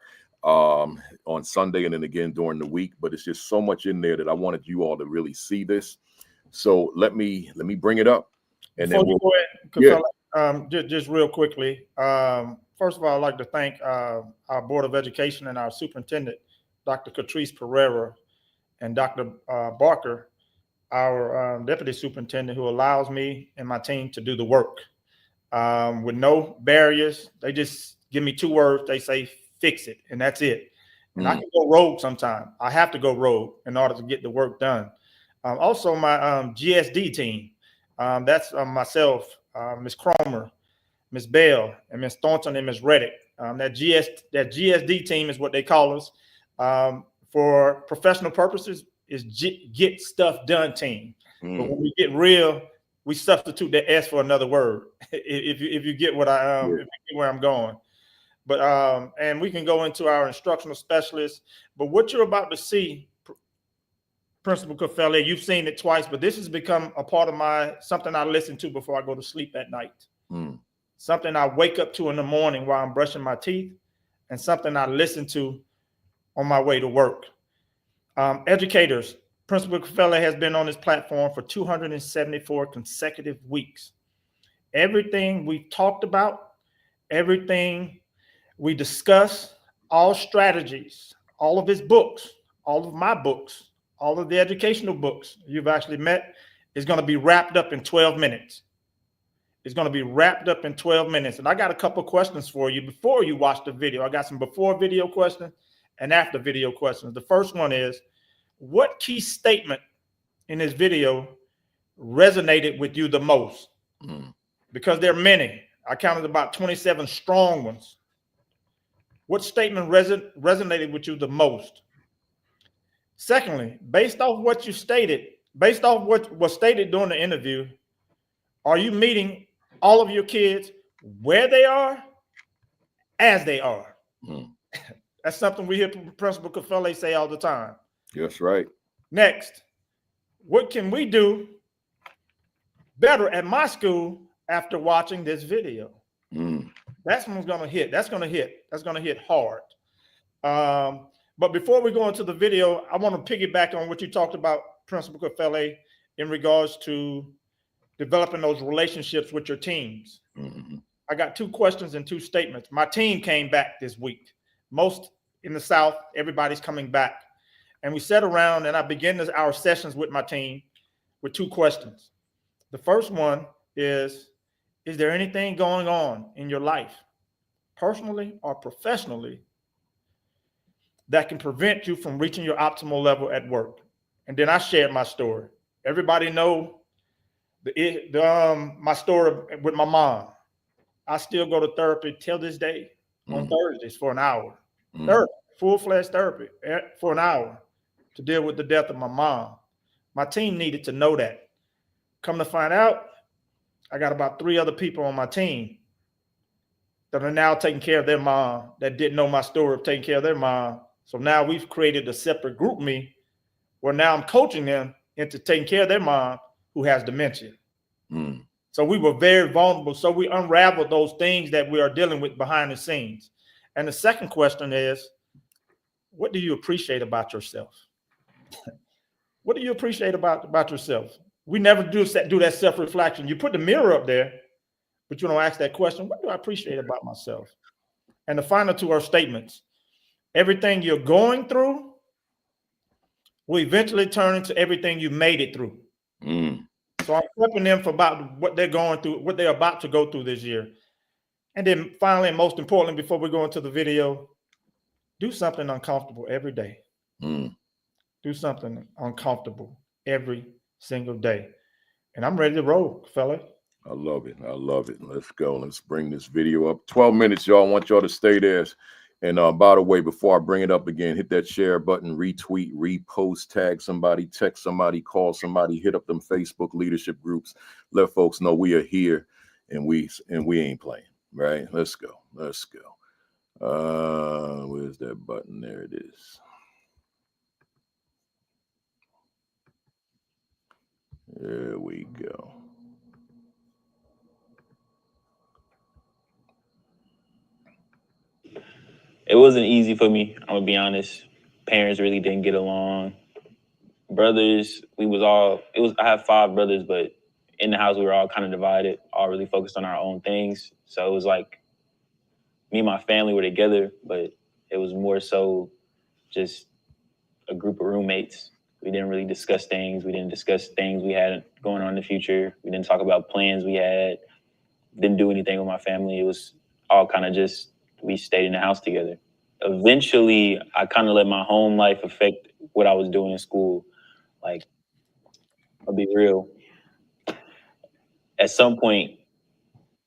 on Sunday and then again during the week, but it's just so much in there that I wanted you all to really see this. So let me bring it up. And before then you go ahead, just real quickly. First of all, I'd like to thank our Board of Education and our superintendent, Dr. Catrice Pereira and Dr. Barker, our deputy superintendent, who allows me and my team to do the work with no barriers. They just give me 2 words. They say, fix it, and that's it. And I can go rogue sometimes. I have to go rogue in order to get the work done. Also, my GSD team, that's myself, Ms. Cromer, Ms. Bell, and Ms. Thornton, and Ms. Reddick. That GSD team is what they call us. For professional purposes, is get stuff done team. But when we get real, we substitute that S for another word. if you get what if you get where I'm going. But and we can go into our instructional specialists. But what you're about to see, Principal Caffelli, you've seen it twice, but this has become a part of something I listen to before I go to sleep at night. Something I wake up to in the morning while I'm brushing my teeth, and something I listen to on my way to work. Educators, Principal Caffelli has been on this platform for 274 consecutive weeks. Everything we talked about, everything we discuss, all strategies, all of his books, all of my books, all of the educational books you've actually met is going to be wrapped up in 12 minutes. It's going to be wrapped up in 12 minutes. And I got a couple questions for you before you watch the video. I got some before video questions and after video questions. The first one is, what key statement in this video resonated with you the most? Because there are many. I counted about 27 strong ones. What statement resonated with you the most? Secondly, based off what you stated, based off what was stated during the interview, are you meeting all of your kids where they are, as they are? That's something we hear Principal Caffelli say all the time. That's right. Next, what can we do better at my school after watching this video? That's one's gonna hit. That's gonna hit. That's gonna hit hard. But before we go into the video, I want to piggyback on what you talked about, Principal Caffelli, in regards to developing those relationships with your teams. I got 2 questions and 2 statements. My team came back this week. Most in the South, everybody's coming back. And we sat around and I began our sessions with my team with 2 questions. The first one is there anything going on in your life, personally or professionally, that can prevent you from reaching your optimal level at work? And then I shared my story. Everybody know my story with my mom. I still go to therapy till this day on Thursdays for an hour. Therapy, full-fledged therapy for an hour to deal with the death of my mom. My team needed to know that. Come to find out, I got about 3 other people on my team that are now taking care of their mom, that didn't know my story of taking care of their mom. So now we've created a separate group me where now I'm coaching them into taking care of their mom who has dementia. So we were very vulnerable. So we unraveled those things that we are dealing with behind the scenes. And the second question is, what do you appreciate about yourself? What do you appreciate about yourself? We never do that self-reflection. You put the mirror up there, but you don't ask that question, what do I appreciate about myself? And the final 2 are statements. Everything you're going through will eventually turn into everything you made it through. So I'm prepping them for about what they're going through, what they're about to go through this year. And then finally, and most importantly, before we go into the video, do something uncomfortable every day. Do something uncomfortable every single day. And I'm ready to roll, fella. I love it. I love it. Let's go. Let's bring this video up. 12 minutes, y'all. I want y'all to stay there. And by the way, before I bring it up again, hit that share button, retweet, repost, tag somebody, text somebody, call somebody, hit up them Facebook leadership groups. Let folks know we are here and we ain't playing, right? Let's go. Let's go. Where's that button? There it is. There we go. It wasn't easy for me, I'm gonna be honest. Parents really didn't get along. Brothers, I have 5 brothers, but in the house we were all kind of divided, all really focused on our own things. So it was like me and my family were together, but it was more so just a group of roommates. We didn't really discuss things. We didn't discuss things we had going on in the future. We didn't talk about plans we had. Didn't do anything with my family. It was all kind of just, we stayed in the house together. Eventually, I kind of let my home life affect what I was doing in school. Like, I'll be real. At some point,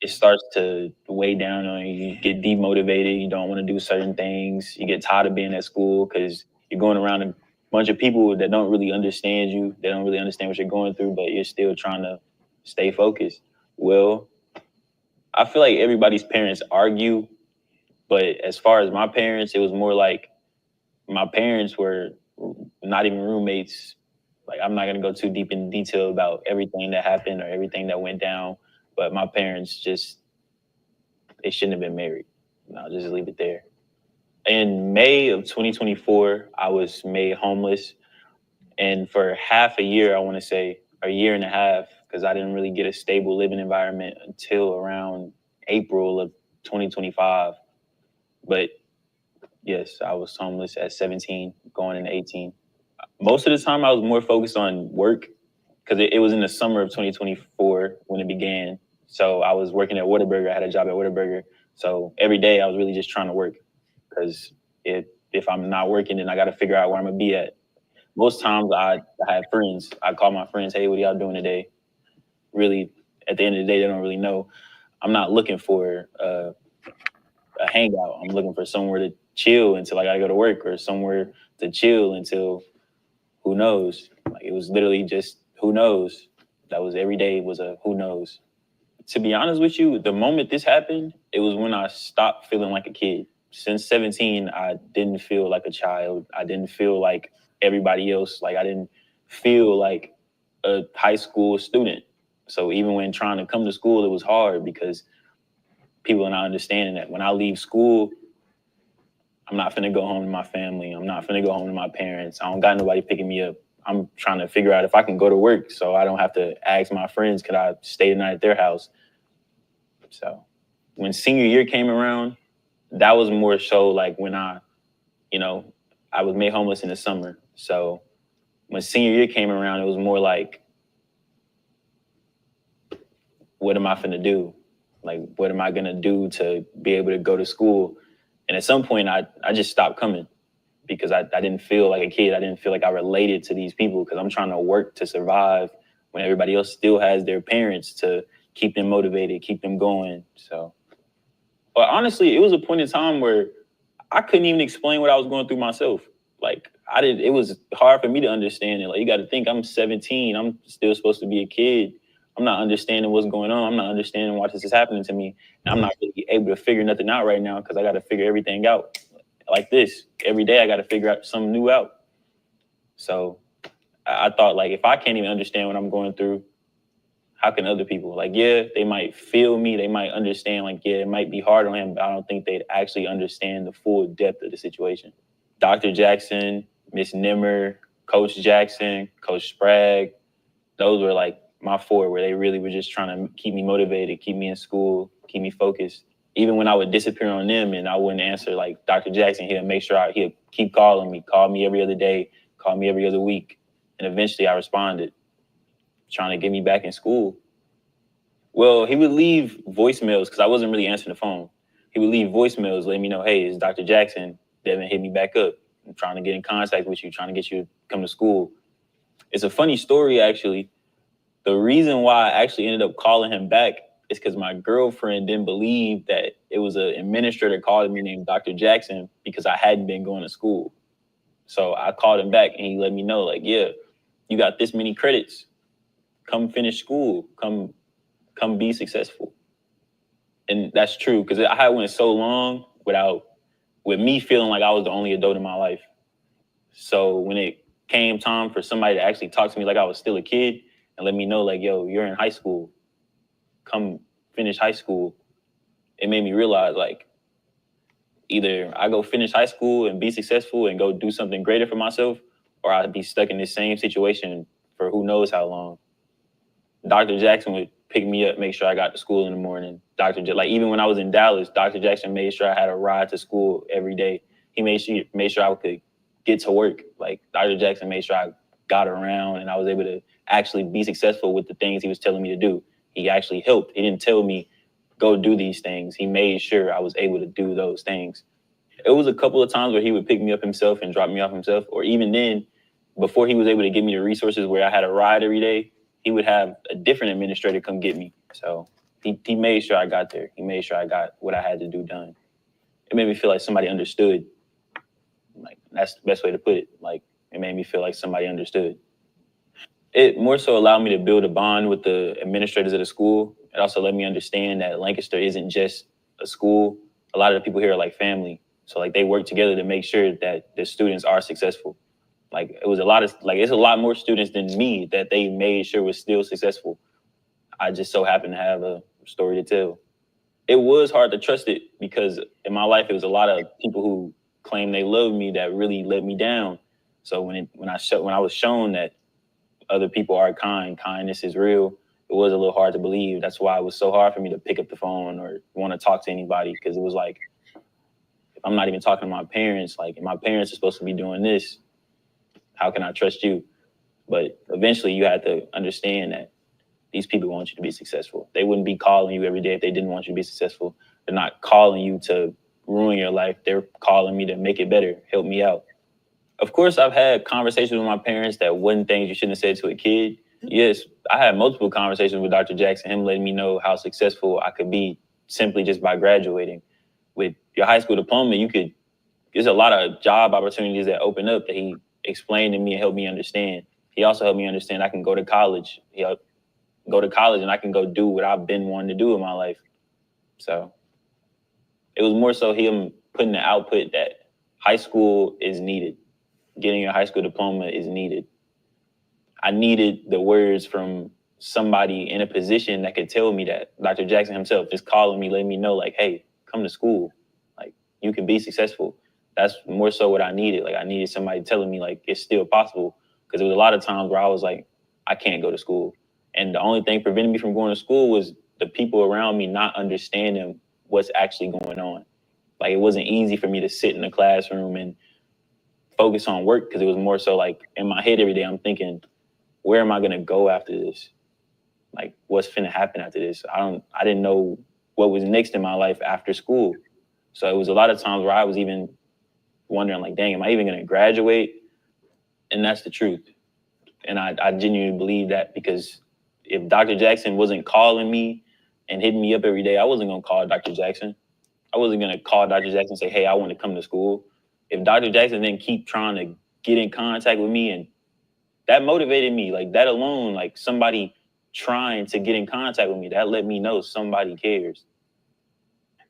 it starts to weigh down on you. You get demotivated. You don't want to do certain things. You get tired of being at school because you're going around a bunch of people that don't really understand you. They don't really understand what you're going through, but you're still trying to stay focused. Well, I feel like everybody's parents argue, but as far as my parents, it was more like my parents were not even roommates. Like, I'm not going to go too deep in detail about everything that happened or everything that went down, but my parents just, they shouldn't have been married. And I'll just leave it there. In May of 2024, I was made homeless. And for half a year, I want to say, a year and a half, because I didn't really get a stable living environment until around April of 2025. But yes, I was homeless at 17, going into 18. Most of the time, I was more focused on work because it was in the summer of 2024 when it began. So I was working at Whataburger. I had a job at Whataburger. So every day I was really just trying to work because if I'm not working, then I got to figure out where I'm going to be at. Most times I had friends. I call my friends, hey, what are y'all doing today? Really, at the end of the day, they don't really know. I'm not looking for a hangout. I'm looking for somewhere to chill until I got to go to work, or somewhere to chill until who knows. Like, it was literally just who knows. That was every day was a who knows. To be honest with you, the moment this happened, it was when I stopped feeling like a kid. Since 17, I didn't feel like a child. I didn't feel like everybody else. Like, I didn't feel like a high school student. So even when trying to come to school, it was hard because people are not understanding that when I leave school, I'm not finna go home to my family. I'm not finna go home to my parents. I don't got nobody picking me up. I'm trying to figure out if I can go to work so I don't have to ask my friends, could I stay the night at their house? So when senior year came around, that was more so like when I was made homeless in the summer. So when senior year came around, it was more like, what am I finna do? Like, what am I gonna do to be able to go to school? And at some point, I just stopped coming because I didn't feel like a kid. I didn't feel like I related to these people because I'm trying to work to survive when everybody else still has their parents to keep them motivated, keep them going. So, but honestly, it was a point in time where I couldn't even explain what I was going through myself. Like, it was hard for me to understand it. Like, you got to think, I'm 17. I'm still supposed to be a kid. I'm not understanding what's going on. I'm not understanding why this is happening to me. And I'm not really able to figure nothing out right now because I got to figure everything out. Like this, every day I got to figure out something new out. So I thought, like, if I can't even understand what I'm going through, how can other people? Like, yeah, they might feel me. They might understand, like, yeah, it might be hard on him, but I don't think they'd actually understand the full depth of the situation. Dr. Jackson, Miss Nimmer, Coach Jackson, Coach Sprague, those were like my four where they really were just trying to keep me motivated, keep me in school, keep me focused. Even when I would disappear on them and I wouldn't answer, like Dr. Jackson, he'll make sure he'll keep calling me, call me every other day, call me every other week. And eventually I responded, trying to get me back in school. Well, he would leave voicemails because I wasn't really answering the phone. He would leave voicemails letting me know, hey, it's Dr. Jackson. Devin hit me back up. I'm trying to get in contact with you, trying to get you to come to school. It's a funny story, actually. The reason why I actually ended up calling him back is because my girlfriend didn't believe that it was an administrator calling me named Dr. Jackson because I hadn't been going to school. So I called him back and he let me know, like, yeah, you got this many credits. Come finish school. Come be successful. And that's true because I had went so long with me feeling like I was the only adult in my life. So when it came time for somebody to actually talk to me like I was still a kid and let me know, like, yo, you're in high school, come finish high school, it made me realize, like, either I go finish high school and be successful and go do something greater for myself, or I'd be stuck in this same situation for who knows how long. Dr. Jackson would pick me up, make sure I got to school in the morning. Like, even when I was in Dallas, Dr. Jackson made sure I had a ride to school every day. He made sure I could get to work. Like, Dr. Jackson made sure I got around and I was able to actually be successful with the things he was telling me to do. He actually helped. He didn't tell me, go do these things. He made sure I was able to do those things. It was a couple of times where he would pick me up himself and drop me off himself. Or even then, before he was able to give me the resources where I had a ride every day, he would have a different administrator come get me. So he made sure I got there. He made sure I got what I had to do done. It made me feel like somebody understood. Like, that's the best way to put it. Like, it made me feel like somebody understood. It more so allowed me to build a bond with the administrators of the school. It also let me understand that Lancaster isn't just a school. A lot of the people here are like family. So like they work together to make sure that the students are successful. Like it was a lot of, like it's a lot more students than me that they made sure was still successful. I just so happened to have a story to tell. It was hard to trust it because in my life, it was a lot of people who claim they loved me that really let me down. So when I was shown that other people are kind, kindness is real, it was a little hard to believe. That's why it was so hard for me to pick up the phone or want to talk to anybody, because it was like, if I'm not even talking to my parents, like if my parents are supposed to be doing this, how can I trust you? But eventually you had to understand that these people want you to be successful. They wouldn't be calling you every day if they didn't want you to be successful. They're not calling you to ruin your life. They're calling me to make it better, help me out. Of course, I've had conversations with my parents that wasn't things you shouldn't have said to a kid. Yes, I had multiple conversations with Dr. Jackson, him letting me know how successful I could be simply just by graduating. With your high school diploma, there's a lot of job opportunities that open up that he explained to me and helped me understand. He also helped me understand I can go to college. Go to college and I can go do what I've been wanting to do in my life. So it was more so him putting the output that high school is needed. Getting your high school diploma is needed. I needed the words from somebody in a position that could tell me that. Dr. Jackson himself just calling me, letting me know like, hey, come to school. Like you can be successful. That's more so what I needed. Like I needed somebody telling me like, it's still possible. Because there was a lot of times where I was like, I can't go to school. And the only thing preventing me from going to school was the people around me not understanding what's actually going on. Like it wasn't easy for me to sit in the classroom and focus on work, because it was more so like in my head every day, I'm thinking, where am I going to go after this? Like what's finna happen after this? I didn't know what was next in my life after school. So it was a lot of times where I was even wondering like, dang, am I even going to graduate? And that's the truth. And I genuinely believe that, because if Dr. Jackson wasn't calling me and hitting me up every day, I wasn't going to call Dr. Jackson. I wasn't going to call Dr. Jackson and say, hey, I want to come to school. If Dr. Jackson didn't keep trying to get in contact with me, and that motivated me, like that alone, like somebody trying to get in contact with me, that let me know somebody cares.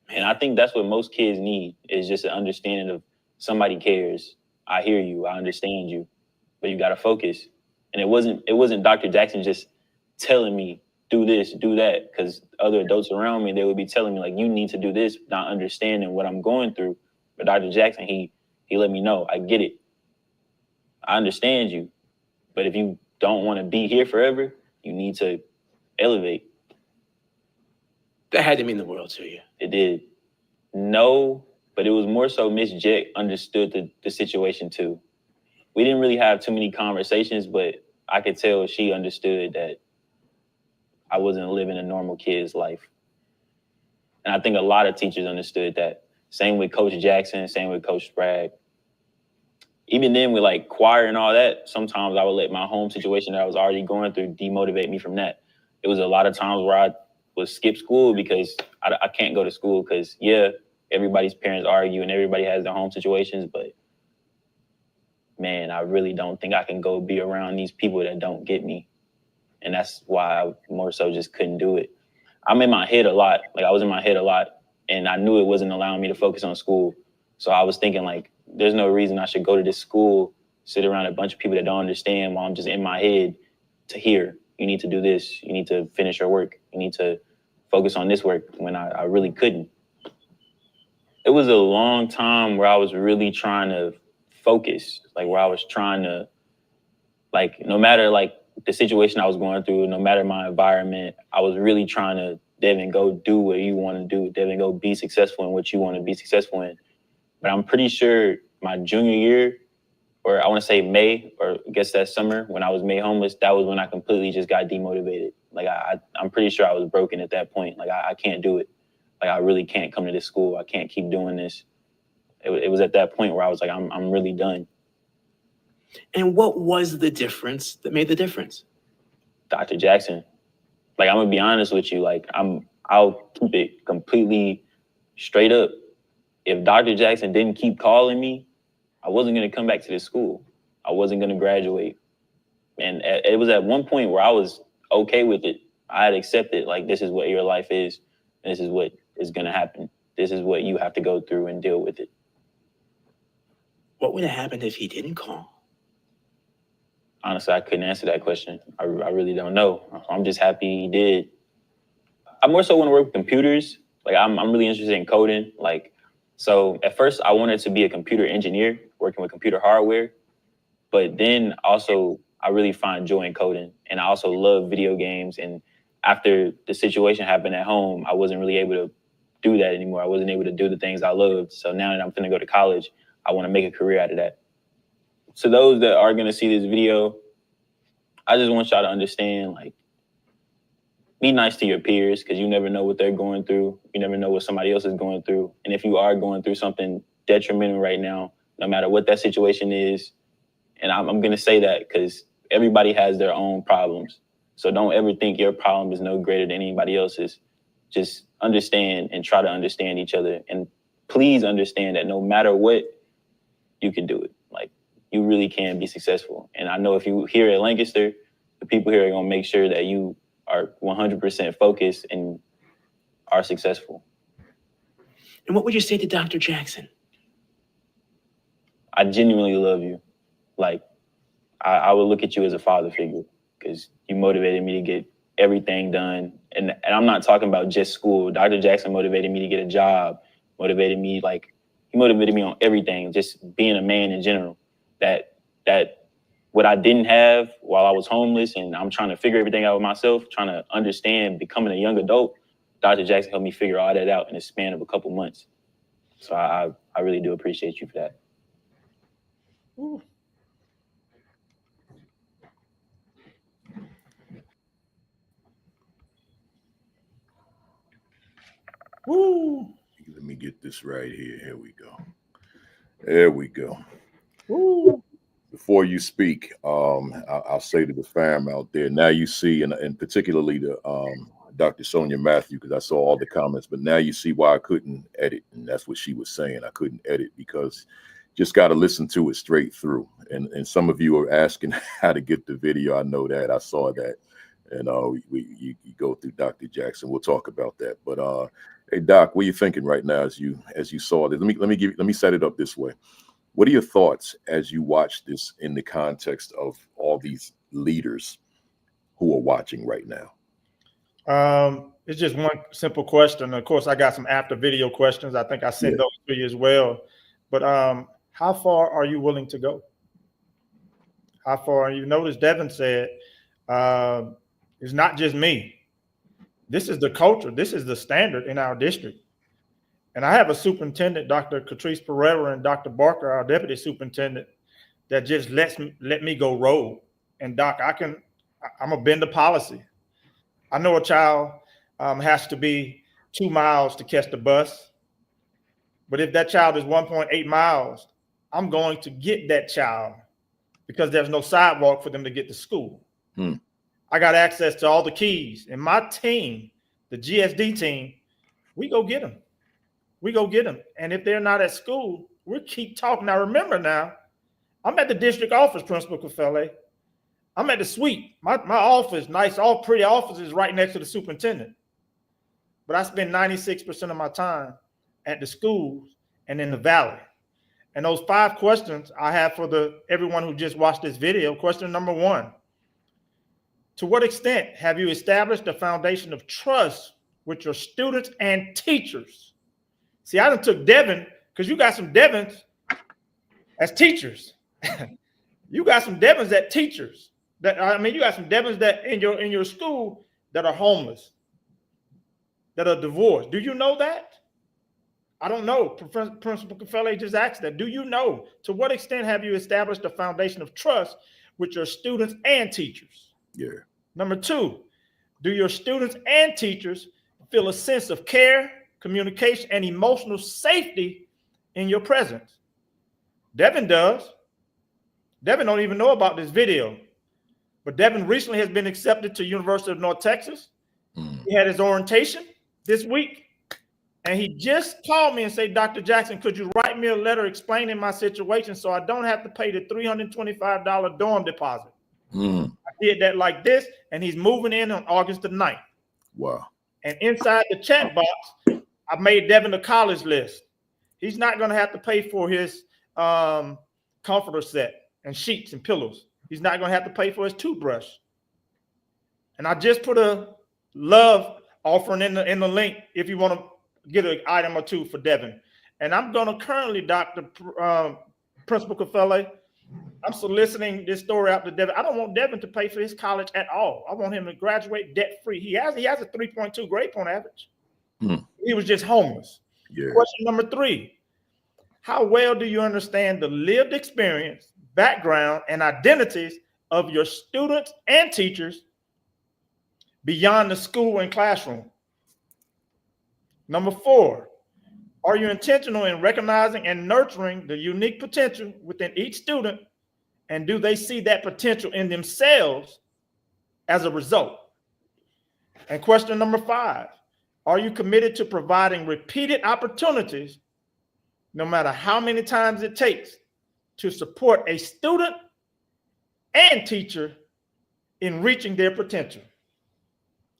And I think that's what most kids need, is just an understanding of somebody cares. I hear you. I understand you, but you got to focus. And it wasn't Dr. Jackson just telling me, do this, do that, because other adults around me, they would be telling me like, you need to do this, not understanding what I'm going through. But Dr. Jackson, he let me know, I get it. I understand you. But if you don't want to be here forever, you need to elevate. That had to mean the world to you. It did. No, but it was more so Miss Jet understood the situation too. We didn't really have too many conversations, but I could tell she understood that I wasn't living a normal kid's life. And I think a lot of teachers understood that. Same with Coach Jackson, same with Coach Sprague. Even then with like choir and all that, sometimes I would let my home situation that I was already going through demotivate me from that. It was a lot of times where I would skip school because I can't go to school because, yeah, everybody's parents argue and everybody has their home situations, but man, I really don't think I can go be around these people that don't get me. And that's why I more so just couldn't do it. I'm in my head a lot. Like I was in my head a lot, and I knew it wasn't allowing me to focus on school. So I was thinking like, there's no reason I should go to this school, sit around a bunch of people that don't understand while I'm just in my head to hear, you need to do this. You need to finish your work. You need to focus on this work, when I really couldn't. It was a long time where I was really trying to focus, like where I was trying to, like, no matter like the situation I was going through, no matter my environment, I was really trying to, Devin, go do what you want to do. Devin, go be successful in what you want to be successful in. But I'm pretty sure my junior year, or I want to say May, or I guess that summer when I was made homeless, that was when I completely just got demotivated. Like I'm pretty sure I was broken at that point. Like I can't do it. Like I really can't come to this school. I can't keep doing this. It was at that point where I was like, I'm really done. And what was the difference that made the difference? Dr. Jackson. Like I'm gonna be honest with you. Like I'll keep it completely straight up. If Dr. Jackson didn't keep calling me, I wasn't gonna come back to this school. I wasn't gonna graduate. And it was at one point where I was okay with it. I had accepted, like, this is what your life is. And this is what is gonna happen. This is what you have to go through and deal with it. What would have happened if he didn't call? Honestly, I couldn't answer that question. I really don't know. I'm just happy he did. I more so want to work with computers. Like I'm really interested in coding. Like, so at first I wanted to be a computer engineer, working with computer hardware. But then also I really find joy in coding. And I also love video games. And after the situation happened at home, I wasn't really able to do that anymore. I wasn't able to do the things I loved. So now that I'm going to go to college, I want to make a career out of that. To those that are going to see this video, I just want y'all to understand, like, be nice to your peers, because you never know what they're going through. You never know what somebody else is going through. And if you are going through something detrimental right now, no matter what that situation is, and I'm going to say that because everybody has their own problems. So don't ever think your problem is no greater than anybody else's. Just understand and try to understand each other. And please understand that no matter what, you can do it. Like, you really can be successful. And I know if you here at Lancaster, the people here are going to make sure that you are 100% focused and are successful. And what would you say to Dr. Jackson? I genuinely love you. Like, I would look at you as a father figure, because you motivated me to get everything done. And I'm not talking about just school. Dr. Jackson motivated me to get a job, motivated me, like, he motivated me on everything, just being a man in general. That what I didn't have while I was homeless and I'm trying to figure everything out with myself, trying to understand becoming a young adult, Dr. Jackson helped me figure all that out in a span of a couple months. So I really do appreciate you for that. Ooh. Woo. Let me get this right here. Here we go. There we go. Woo. Before you speak, I'll say to the fam out there, now you see, and particularly to Dr. Sonia Matthew, because I saw all the comments, but now you see why I couldn't edit. And that's what she was saying. I couldn't edit because just got to listen to it straight through. And some of you are asking how to get the video. I know that. I saw that. And you go through Dr. Jackson. We'll talk about that. But hey, Doc, what are you thinking right now as you saw this? Let me set it up this way. What are your thoughts as you watch this in the context of all these leaders who are watching right now? It's just one simple question. Of course, I got some after video questions. I think I sent those to you as well. But how far are you willing to go? How far? You notice Devin said, it's not just me. This is the culture. This is the standard in our district. And I have a superintendent, Dr. Catrice Pereira, and Dr. Barker, our deputy superintendent, that just let me go rogue. And Doc, I'm a bend the policy. I know a child has to be 2 miles to catch the bus. But if that child is 1.8 miles, I'm going to get that child because there's no sidewalk for them to get to school. I got access to all the keys. And my team, the GSD team, we go get them. We go get them. And if they're not at school, we'll keep talking. Now, remember now, I'm at the district office, Principal Kafele. I'm at the suite. My office, nice, all pretty office is right next to the superintendent. But I spend 96% of my time at the schools and in the valley. And those 5 questions I have for everyone who just watched this video. Question number 1. To what extent have you established a foundation of trust with your students and teachers? See, I done took Devin, because you got some Devins as teachers. You got some Devins that teachers. You got some Devins that in your school that are homeless, that are divorced. Do you know that? I don't know. Principal Kafele just asked that. Do you know? To what extent have you established a foundation of trust with your students and teachers? Yeah. Number 2, do your students and teachers feel a sense of care, communication, and emotional safety in your presence? Devin does. Devin don't even know about this video, but Devin recently has been accepted to University of North Texas. He had his orientation this week, and he just called me and said, Dr. Jackson, could you write me a letter explaining my situation so I don't have to pay the $325 dorm deposit? I did that like this, and he's moving in on August the 9th. Wow. And inside the chat box, I made Devin the college list. He's not going to have to pay for his comforter set and sheets and pillows. He's not going to have to pay for his toothbrush. And I just put a love offering in the link if you want to get an item or two for Devin. And I'm going to currently, Principal Kafele, I'm soliciting this story out to Devin. I don't want Devin to pay for his college at all. I want him to graduate debt-free. He has a 3.2 grade point average. He was just homeless. Yeah. Question number 3, how well do you understand the lived experience, background, and identities of your students and teachers beyond the school and classroom? Number 4, are you intentional in recognizing and nurturing the unique potential within each student, and do they see that potential in themselves as a result? And question number 5, are you committed to providing repeated opportunities, no matter how many times it takes, to support a student and teacher in reaching their potential?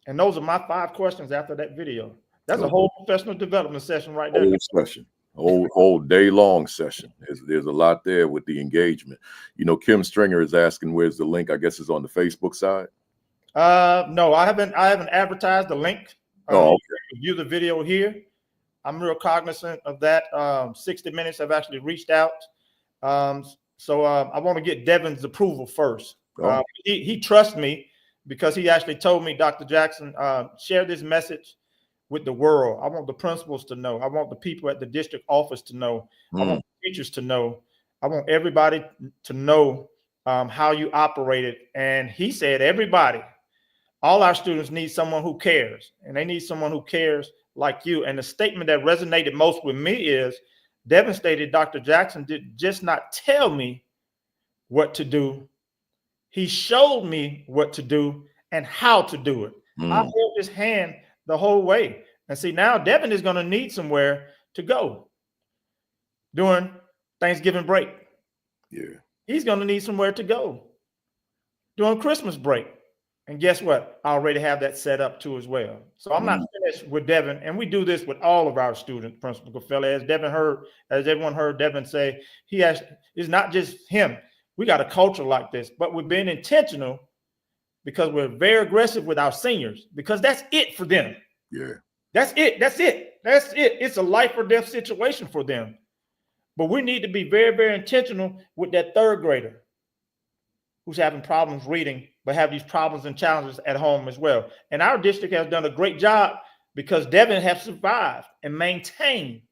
And those are my 5 questions after that video. That's a whole professional development session right there. Whole session, whole day long session. There's a lot there with the engagement. You know, Kim Stringer is asking where's the link. I guess it's on the Facebook side. No, I haven't advertised the link. Oh, okay. View the video here. I'm real cognizant of that. 60 Minutes have actually reached out. So I want to get Devin's approval first. Oh. He trusts me because he actually told me, Dr. Jackson, share this message with the world. I want the principals to know. I want the people at the district office to know. I want the teachers to know. I want everybody to know how you operated. And he said, everybody, all our students need someone who cares, and they need someone who cares like you. And the statement that resonated most with me is Devin stated, Dr. Jackson did just not tell me what to do. He showed me what to do and how to do it. I held his hand the whole way. And see, now Devin is going to need somewhere to go during Thanksgiving break. Yeah. He's going to need somewhere to go during Christmas break. And guess what? I already have that set up too as well. So I'm not finished with Devin. And we do this with all of our students, Principal Kafele. As everyone heard Devin say, it's not just him. We got a culture like this, but we're being intentional because we're very aggressive with our seniors, because that's it for them. Yeah. That's it. That's it. That's it. It's a life or death situation for them. But we need to be very, very intentional with that 3rd grader who's having problems reading, but have these problems and challenges at home as well. And our district has done a great job because Devin has survived and maintained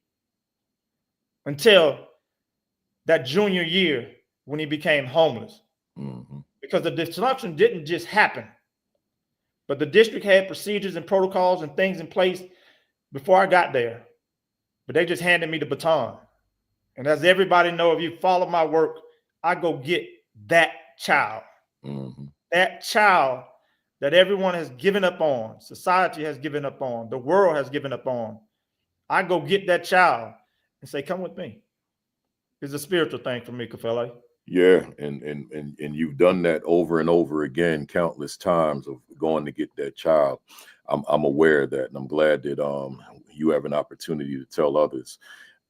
until that junior year when he became homeless. Because the dysfunction didn't just happen, but the district had procedures and protocols and things in place before I got there, but they just handed me the baton. And as everybody know, if you follow my work, I go get that child, that child that everyone has given up on, society has given up on, the world has given up on. I go get that child and say, come with me. It's a spiritual thing for me, Kafele. Yeah, and you've done that over and over again, countless times, of going to get that child. I'm aware of that, and I'm glad that you have an opportunity to tell others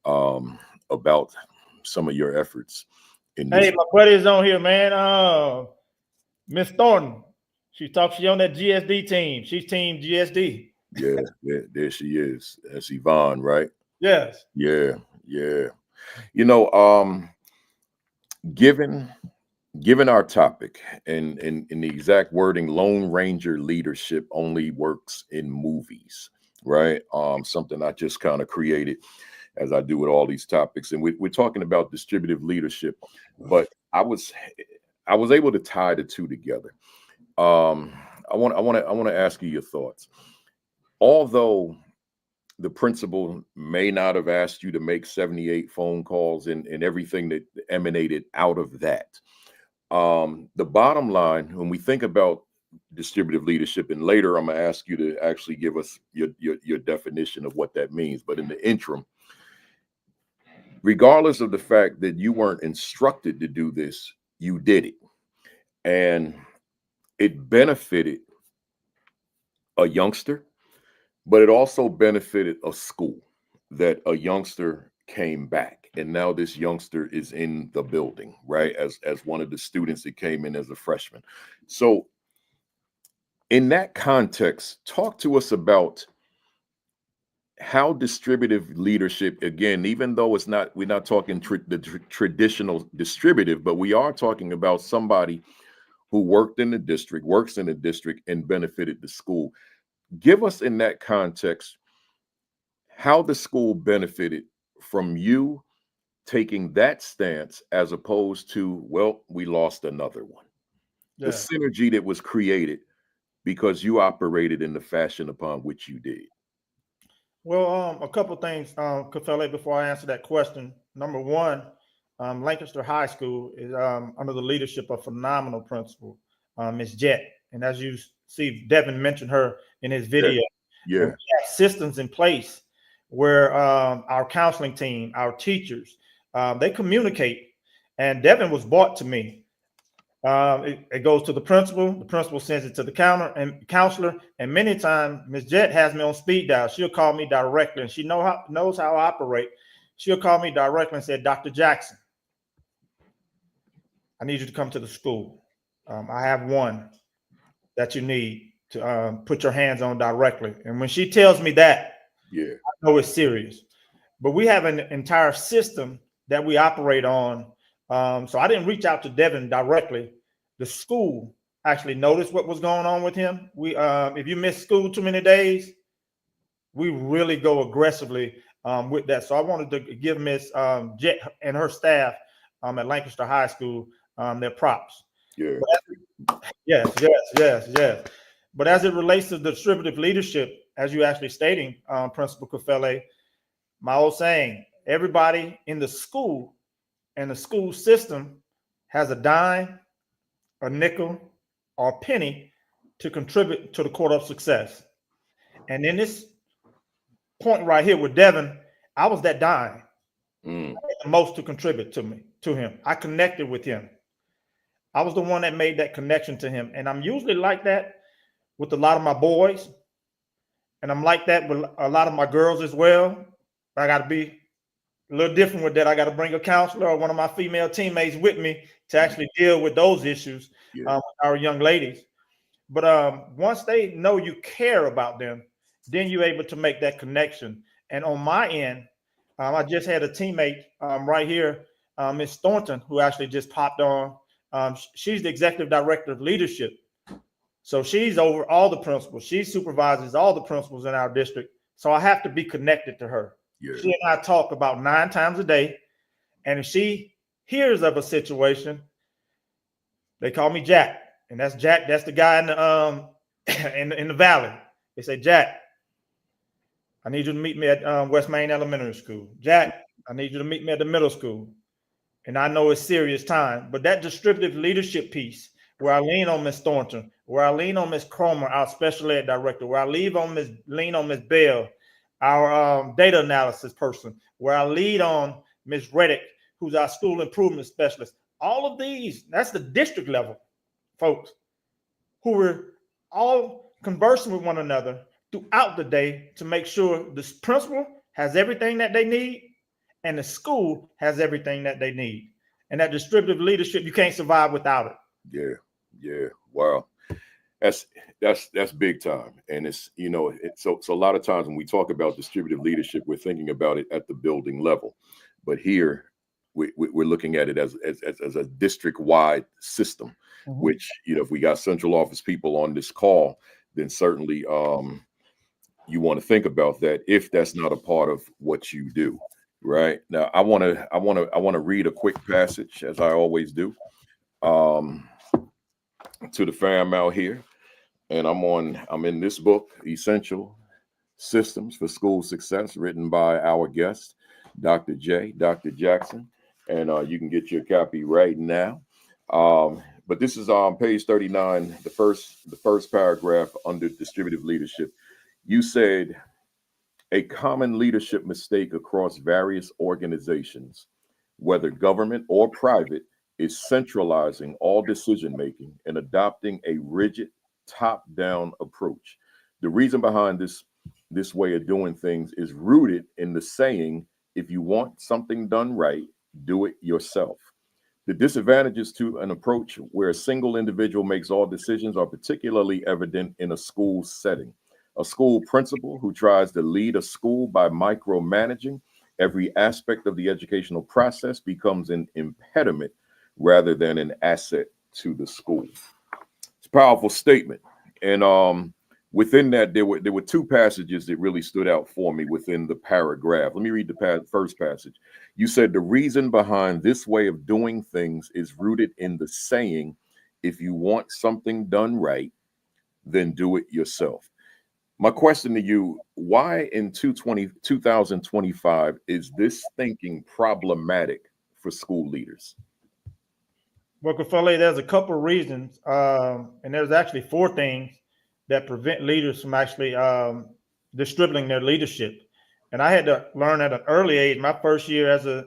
about some of your efforts. Hey, my buddy's on here, man. Miss Thornton, she's on that GSD team. She's team GSD. Yeah, there she is. That's Yvonne, right? Yes. Yeah. You know, given our topic and the exact wording, Lone Ranger leadership only works in movies, right? Something I just kind of created. as I do with all these topics. And we're talking about distributive leadership, but I was able to tie the two together. I want to ask you your thoughts. Although the principal may not have asked you to make 78 phone calls and everything that emanated out of that, the bottom line, when we think about distributive leadership, and later I'm going to ask you to actually give us your definition of what that means, but in the interim, regardless of the fact that you weren't instructed to do this, you did it, and it benefited a youngster, but it also benefited a school, that a youngster came back, and now this youngster is in the building, right, as one of the students that came in as a freshman. So in that context, talk to us about how distributive leadership, again, even though we're not talking the traditional distributive, but we are talking about somebody who works in the district, and benefited the school. Give us, in that context, how the school benefited from you taking that stance, as opposed to, well, we lost another one. Yeah. The synergy that was created because you operated in the fashion upon which you did. Well, a couple of things, Kafele, before I answer that question. Number one, Lancaster High School is under the leadership of phenomenal principal, Ms. Jett. And as you see, Devin mentioned her in his video. Yeah. And we have systems in place where our counseling team, our teachers, they communicate. And Devin was brought to me. It goes to the principal sends it to the counselor, and many times Ms. Jett has me on speed dial. She'll call me directly, and she knows how I operate. She'll call me directly and say, Dr. Jackson, I need you to come to the school. I have one that you need to put your hands on directly. And when she tells me that, yeah, I know it's serious. But we have an entire system that we operate on. So I didn't reach out to Devin directly. The school actually noticed what was going on with him. We, if you miss school too many days, we really go aggressively with that. So I wanted to give Miss Jett and her staff at Lancaster High School their props. Yeah. Yes. But as it relates to distributive leadership, as you actually stating, Principal Kafele, my old saying, everybody in the school and the school system has a dime, a nickel, or a penny to contribute to the quarter of success. And in this point right here with Devin, I was that dime. I had the most to contribute to him. I connected with him. I was the one that made that connection to him. And I'm usually like that with a lot of my boys. And I'm like that with a lot of my girls as well. But I got to be a little different with that. I got to bring a counselor or one of my female teammates with me to actually deal with those issues with our young ladies. But once they know you care about them, then you're able to make that connection. And on my end, I just had a teammate right here, Ms. Thornton, who actually just popped on. She's the executive director of leadership. So she's over all the principals. She supervises all the principals in our district. So I have to be connected to her. Yeah. She and I talk about 9 times a day. And if she hears of a situation, they call me Jack. And that's Jack. That's the guy in the in the valley. They say, Jack, I need you to meet me at West Main Elementary School. Jack, I need you to meet me at the middle school. And I know it's serious time, but that distributive leadership piece, where I lean on Ms. Thornton, where I lean on Ms. Cromer, our special ed director, where I lean on Ms. Bell, our data analysis person, where I lead on Ms. Reddick, who's our school improvement specialist. All of these, that's the district level folks who were all conversing with one another throughout the day to make sure this principal has everything that they need and the school has everything that they need. And that distributive leadership, you can't survive without it. Yeah. Wow. That's big time. And it's, so a lot of times when we talk about distributive leadership, we're thinking about it at the building level. But here we're looking at it as a district-wide system, which, if we got central office people on this call, then certainly you want to think about that if that's not a part of what you do. Right. Now I want to read a quick passage, as I always do, um, to the fam out here. And I'm in this book, Essential Systems for School Success, written by our guest, Dr. Jackson. And you can get your copy right now. But this is on page 39, the first paragraph under distributive leadership. You said, a common leadership mistake across various organizations, whether government or private, is centralizing all decision making and adopting a rigid top-down approach. The reason behind this way of doing things is rooted in the saying, if you want something done right, do it yourself. The disadvantages to an approach where a single individual makes all decisions are particularly evident in a school setting. A school principal who tries to lead a school by micromanaging every aspect of the educational process becomes an impediment rather than an asset to the school. It's a powerful statement. And within that, there were two passages that really stood out for me within the paragraph. Let me read the first passage. You said the reason behind this way of doing things is rooted in the saying, if you want something done right, then do it yourself. My question to you, why in 2025 is this thinking problematic for school leaders? Well, Kafele, there's a couple of reasons, and there's actually 4 things that prevent leaders from actually distributing their leadership. And I had to learn at an early age. My first year as a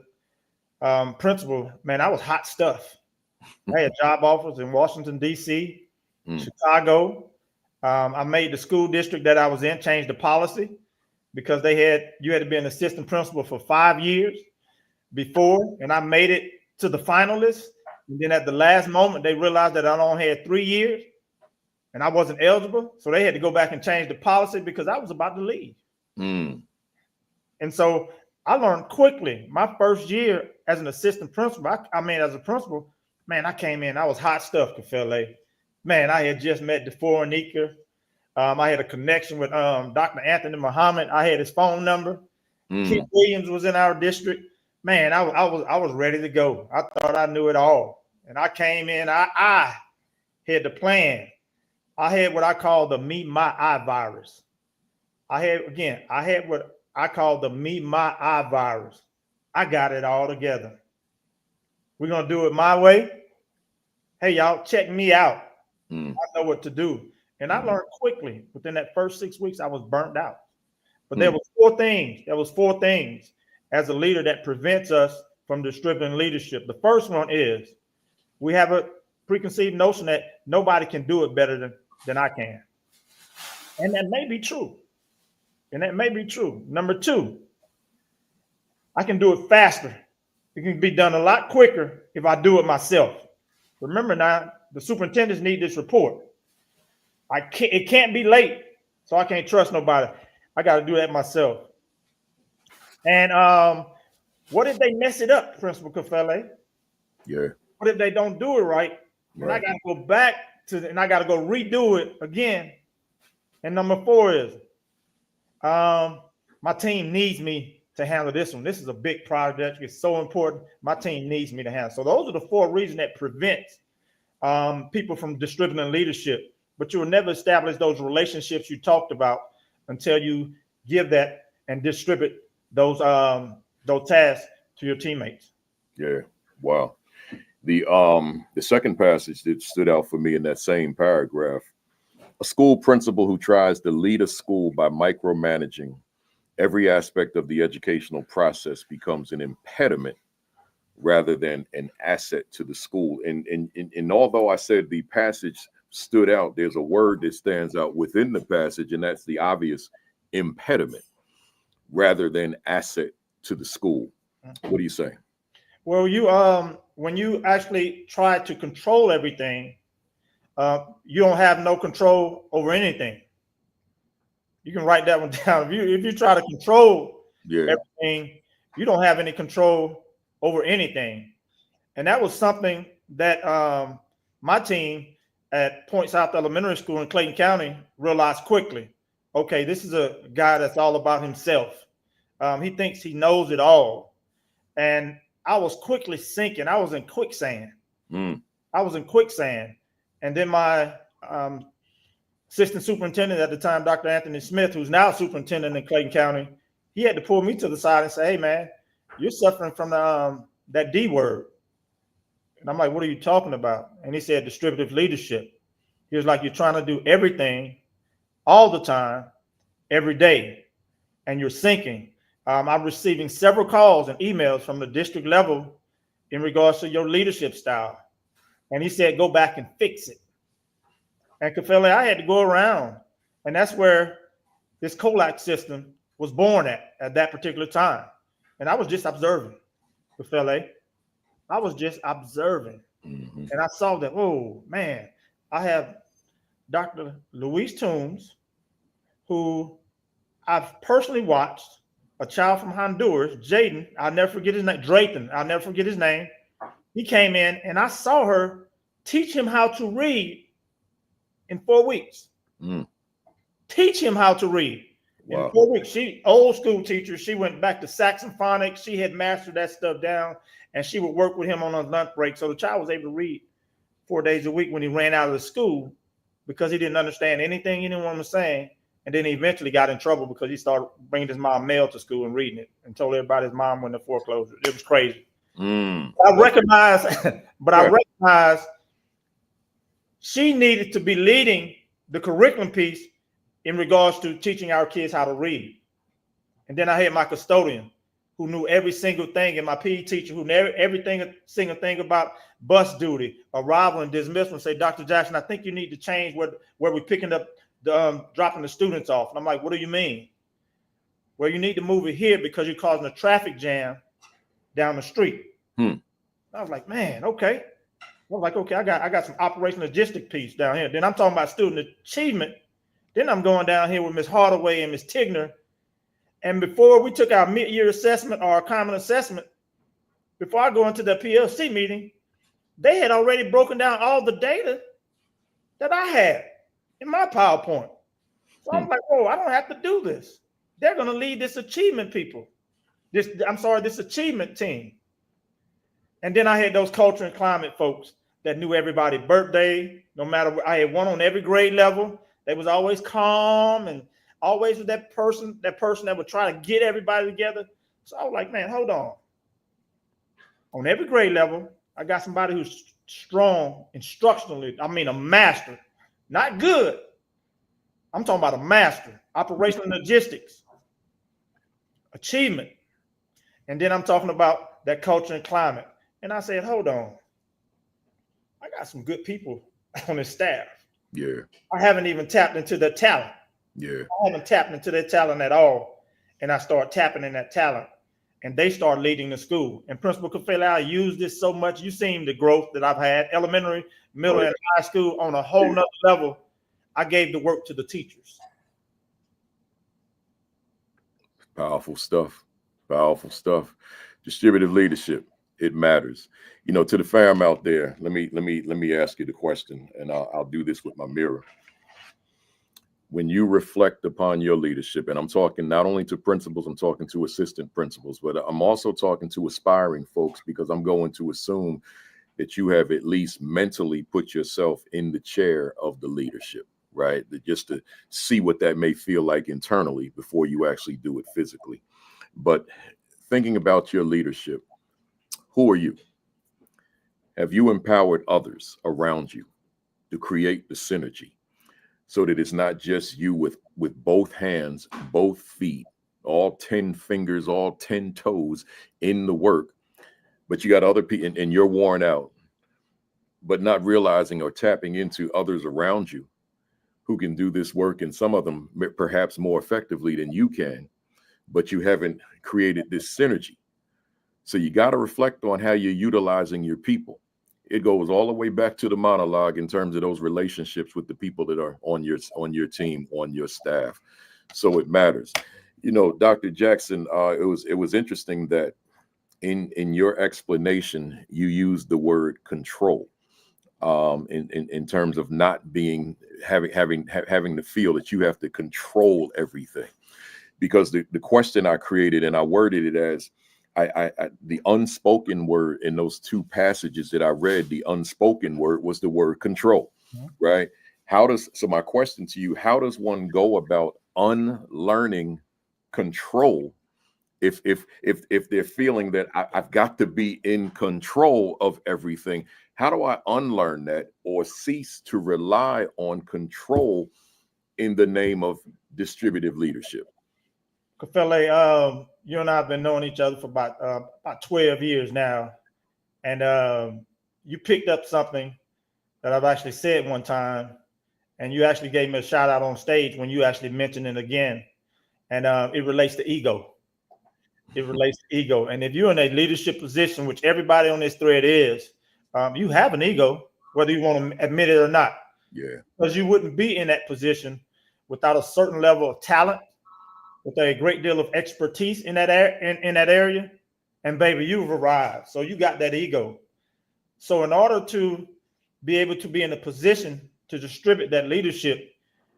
principal, man, I was hot stuff. I had job offers in Washington, D.C., Chicago. I made the school district that I was in change the policy because you had to be an assistant principal for 5 years before, and I made it to the finalists. And then at the last moment, they realized that I only had 3 years and I wasn't eligible. So they had to go back and change the policy because I was about to leave. And so I learned quickly. My first year as an assistant principal, as a principal, man, I came in, I was hot stuff, Kafele. Man, I had just met DeFore and Nika. I had a connection with Dr. Anthony Muhammad. I had his phone number. Kent Williams was in our district. Man, I was ready to go. I thought I knew it all. And I came in, I had the plan. I had what I call the me, my, I virus. I had what I call the me, my, I virus. I got it all together. We're going to do it my way. Hey, y'all, check me out. I know what to do. And I learned quickly. Within that first 6 weeks, I was burnt out. But there was 4 things. There was 4 things as a leader that prevents us from distributing leadership. The first one is we have a preconceived notion that nobody can do it better than I can. And that may be true. Number 2, I can do it faster. It can be done a lot quicker if I do it myself. Remember now, the superintendents need this report. It can't be late, so I can't trust nobody. I got to do that myself. And what if they mess it up, Principal Kafele? Yeah. What if they don't do it right? And I got to go back and I got to go redo it again. And number 4 is my team needs me to handle this one. This is a big project. It's so important. My team needs me to handle. So those are the 4 reasons that prevents people from distributing leadership. But you will never establish those relationships you talked about until you give that and distribute those tasks to your teammates. Yeah. Wow. The second passage that stood out for me in that same paragraph, a school principal who tries to lead a school by micromanaging every aspect of the educational process becomes an impediment rather than an asset to the school. And although I said the passage stood out, there's a word that stands out within the passage, and that's the obvious impediment rather than asset to the school. What do you say? Well, when you actually try to control everything, you don't have no control over anything. You can write that one down. If you try to control everything, you don't have any control over anything. And that was something that my team at Point South Elementary School in Clayton County realized quickly. Okay, this is a guy that's all about himself. He thinks he knows it all. And I was quickly sinking. I was in quicksand. I was in quicksand. And then my assistant superintendent at the time, Dr. Anthony Smith, who's now superintendent in Clayton County, he had to pull me to the side and say, hey, man, you're suffering from that D word. And I'm like, what are you talking about? And he said, distributive leadership. He was like, you're trying to do everything all the time, every day, and you're sinking. I'm receiving several calls and emails from the district level in regards to your leadership style. And he said, go back and fix it. And Kafele, I had to go around. And that's where this COLAC system was born at that particular time. And I was just observing, Kafele. I was just observing. And I saw that, oh, man, I have Dr. Luis Toombs, who I've personally watched, a child from Honduras, Jaden, I'll never forget his name, Drayton, I'll never forget his name. He came in and I saw her teach him how to read in 4 weeks. Teach him how to read. Wow. In 4 weeks. She, old school teacher, she went back to Saxon phonics. She had mastered that stuff down, and she would work with him on a lunch break. So the child was able to read 4 days a week when he ran out of the school because he didn't understand anything anyone was saying. And then he eventually got in trouble because he started bringing his mom mail to school and reading it and told everybody his mom went to foreclosure. It was crazy. I recognize, but I recognize she needed to be leading the curriculum piece in regards to teaching our kids how to read. And then I had my custodian who knew every single thing, and my PE teacher who knew every single thing about bus duty, arrival and dismissal, and say, Dr. Jackson, I think you need to change where we're picking up dropping the students off. And I'm like, what do you mean? Well, you need to move it here because you're causing a traffic jam down the street. I was like, man, okay. I was like, okay, I got some operational logistic piece down here. Then I'm talking about student achievement. Then I'm going down here with Ms. Hardaway and Ms. Tigner. And before we took our mid-year assessment or our common assessment, before I go into the PLC meeting, they had already broken down all the data that I had in my PowerPoint. So I'm like, oh, I don't have to do this. They're going to lead this achievement people. This achievement team. And then I had those culture and climate folks that knew everybody's birthday, no matter what. I had one on every grade level. They was always calm and always with that person that would try to get everybody together. So I was like, man, hold on. On every grade level, I got somebody who's strong instructionally. I mean, a master, not good. I'm talking about a master, operational logistics, achievement. And then I'm talking about that culture and climate. And I said, hold on. I got some good people on this staff. Yeah. I haven't even tapped into their talent. Yeah. I haven't tapped into their talent at all. And I start tapping in that talent. And they start leading the school. And Principal Kafele, I use this so much. You've seen the growth that I've had, elementary, middle, and high school on a whole nother level. I gave the work to the teachers. Powerful stuff. Powerful stuff. Distributive leadership. It matters. You know, to the fam out there, let me ask you the question, and I'll do this with my mirror. When you reflect upon your leadership, and I'm talking not only to principals, I'm talking to assistant principals, but I'm also talking to aspiring folks, because I'm going to assume that you have at least mentally put yourself in the chair of the leadership, right? Just to see what that may feel like internally before you actually do it physically. But thinking about your leadership, who are you? Have you empowered others around you to create the synergy so that it's not just you with both hands, both feet, all 10 fingers, all 10 toes in the work, but you got other people and you're worn out, but not realizing or tapping into others around you who can do this work, and some of them perhaps more effectively than you can, but you haven't created this synergy. So you got to reflect on how you're utilizing your people. It goes all the way back to the monologue in terms of those relationships with the people that are on your team, on your staff. So it matters. You know, Dr. Jackson, it was interesting that in your explanation, you used the word control in terms of not having to feel that you have to control everything. because the question I created, and I worded it as the unspoken word in those two passages that I read, the unspoken word was the word control, right? So my question to you, how does one go about unlearning control if they're feeling that I've got to be in control of everything? How do I unlearn that or cease to rely on control in the name of distributive leadership? Kafele, you and I have been knowing each other for about 12 years now. And you picked up something that I've actually said one time, and you actually gave me a shout out on stage when you actually mentioned it again. And it relates to ego. It relates to ego. And if you're in a leadership position, which everybody on this thread is, you have an ego, whether you want to admit it or not. Yeah. Because you wouldn't be in that position without a certain level of talent, with a great deal of expertise in that area. And baby, you've arrived. So you got that ego. So in order to be able to be in a position to distribute that leadership,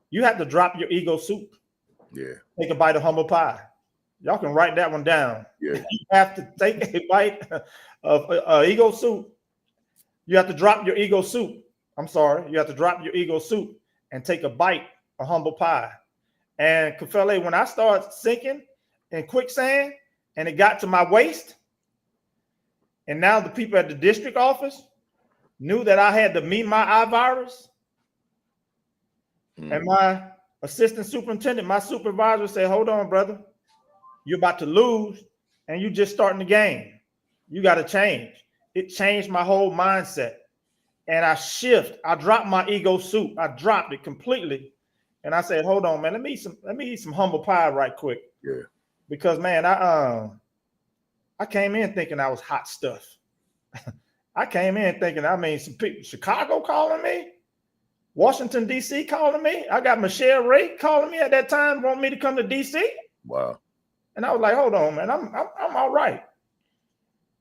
you have to drop your ego soup. Yeah. Take a bite of humble pie. Y'all can write that one down. Yeah. You have to take a bite of ego soup. You have to drop your ego soup. I'm sorry. You have to drop your ego soup and take a bite of humble pie. And Kafele, when I started sinking in quicksand and it got to my waist, and now the people at the district office knew that I had the my virus, and my assistant superintendent, my supervisor said, hold on, brother, you're about to lose and you just starting the game. You got to change. It changed my whole mindset. And I dropped my ego soup. I dropped it completely. And I said, hold on, man, let me eat some humble pie right quick. Yeah. Because man, I came in thinking I was hot stuff. I came in thinking, some people, Chicago calling me, Washington, D.C. calling me. I got Michelle Ray calling me at that time, wanting me to come to D.C. Wow. And I was like, hold on, man, I'm all right.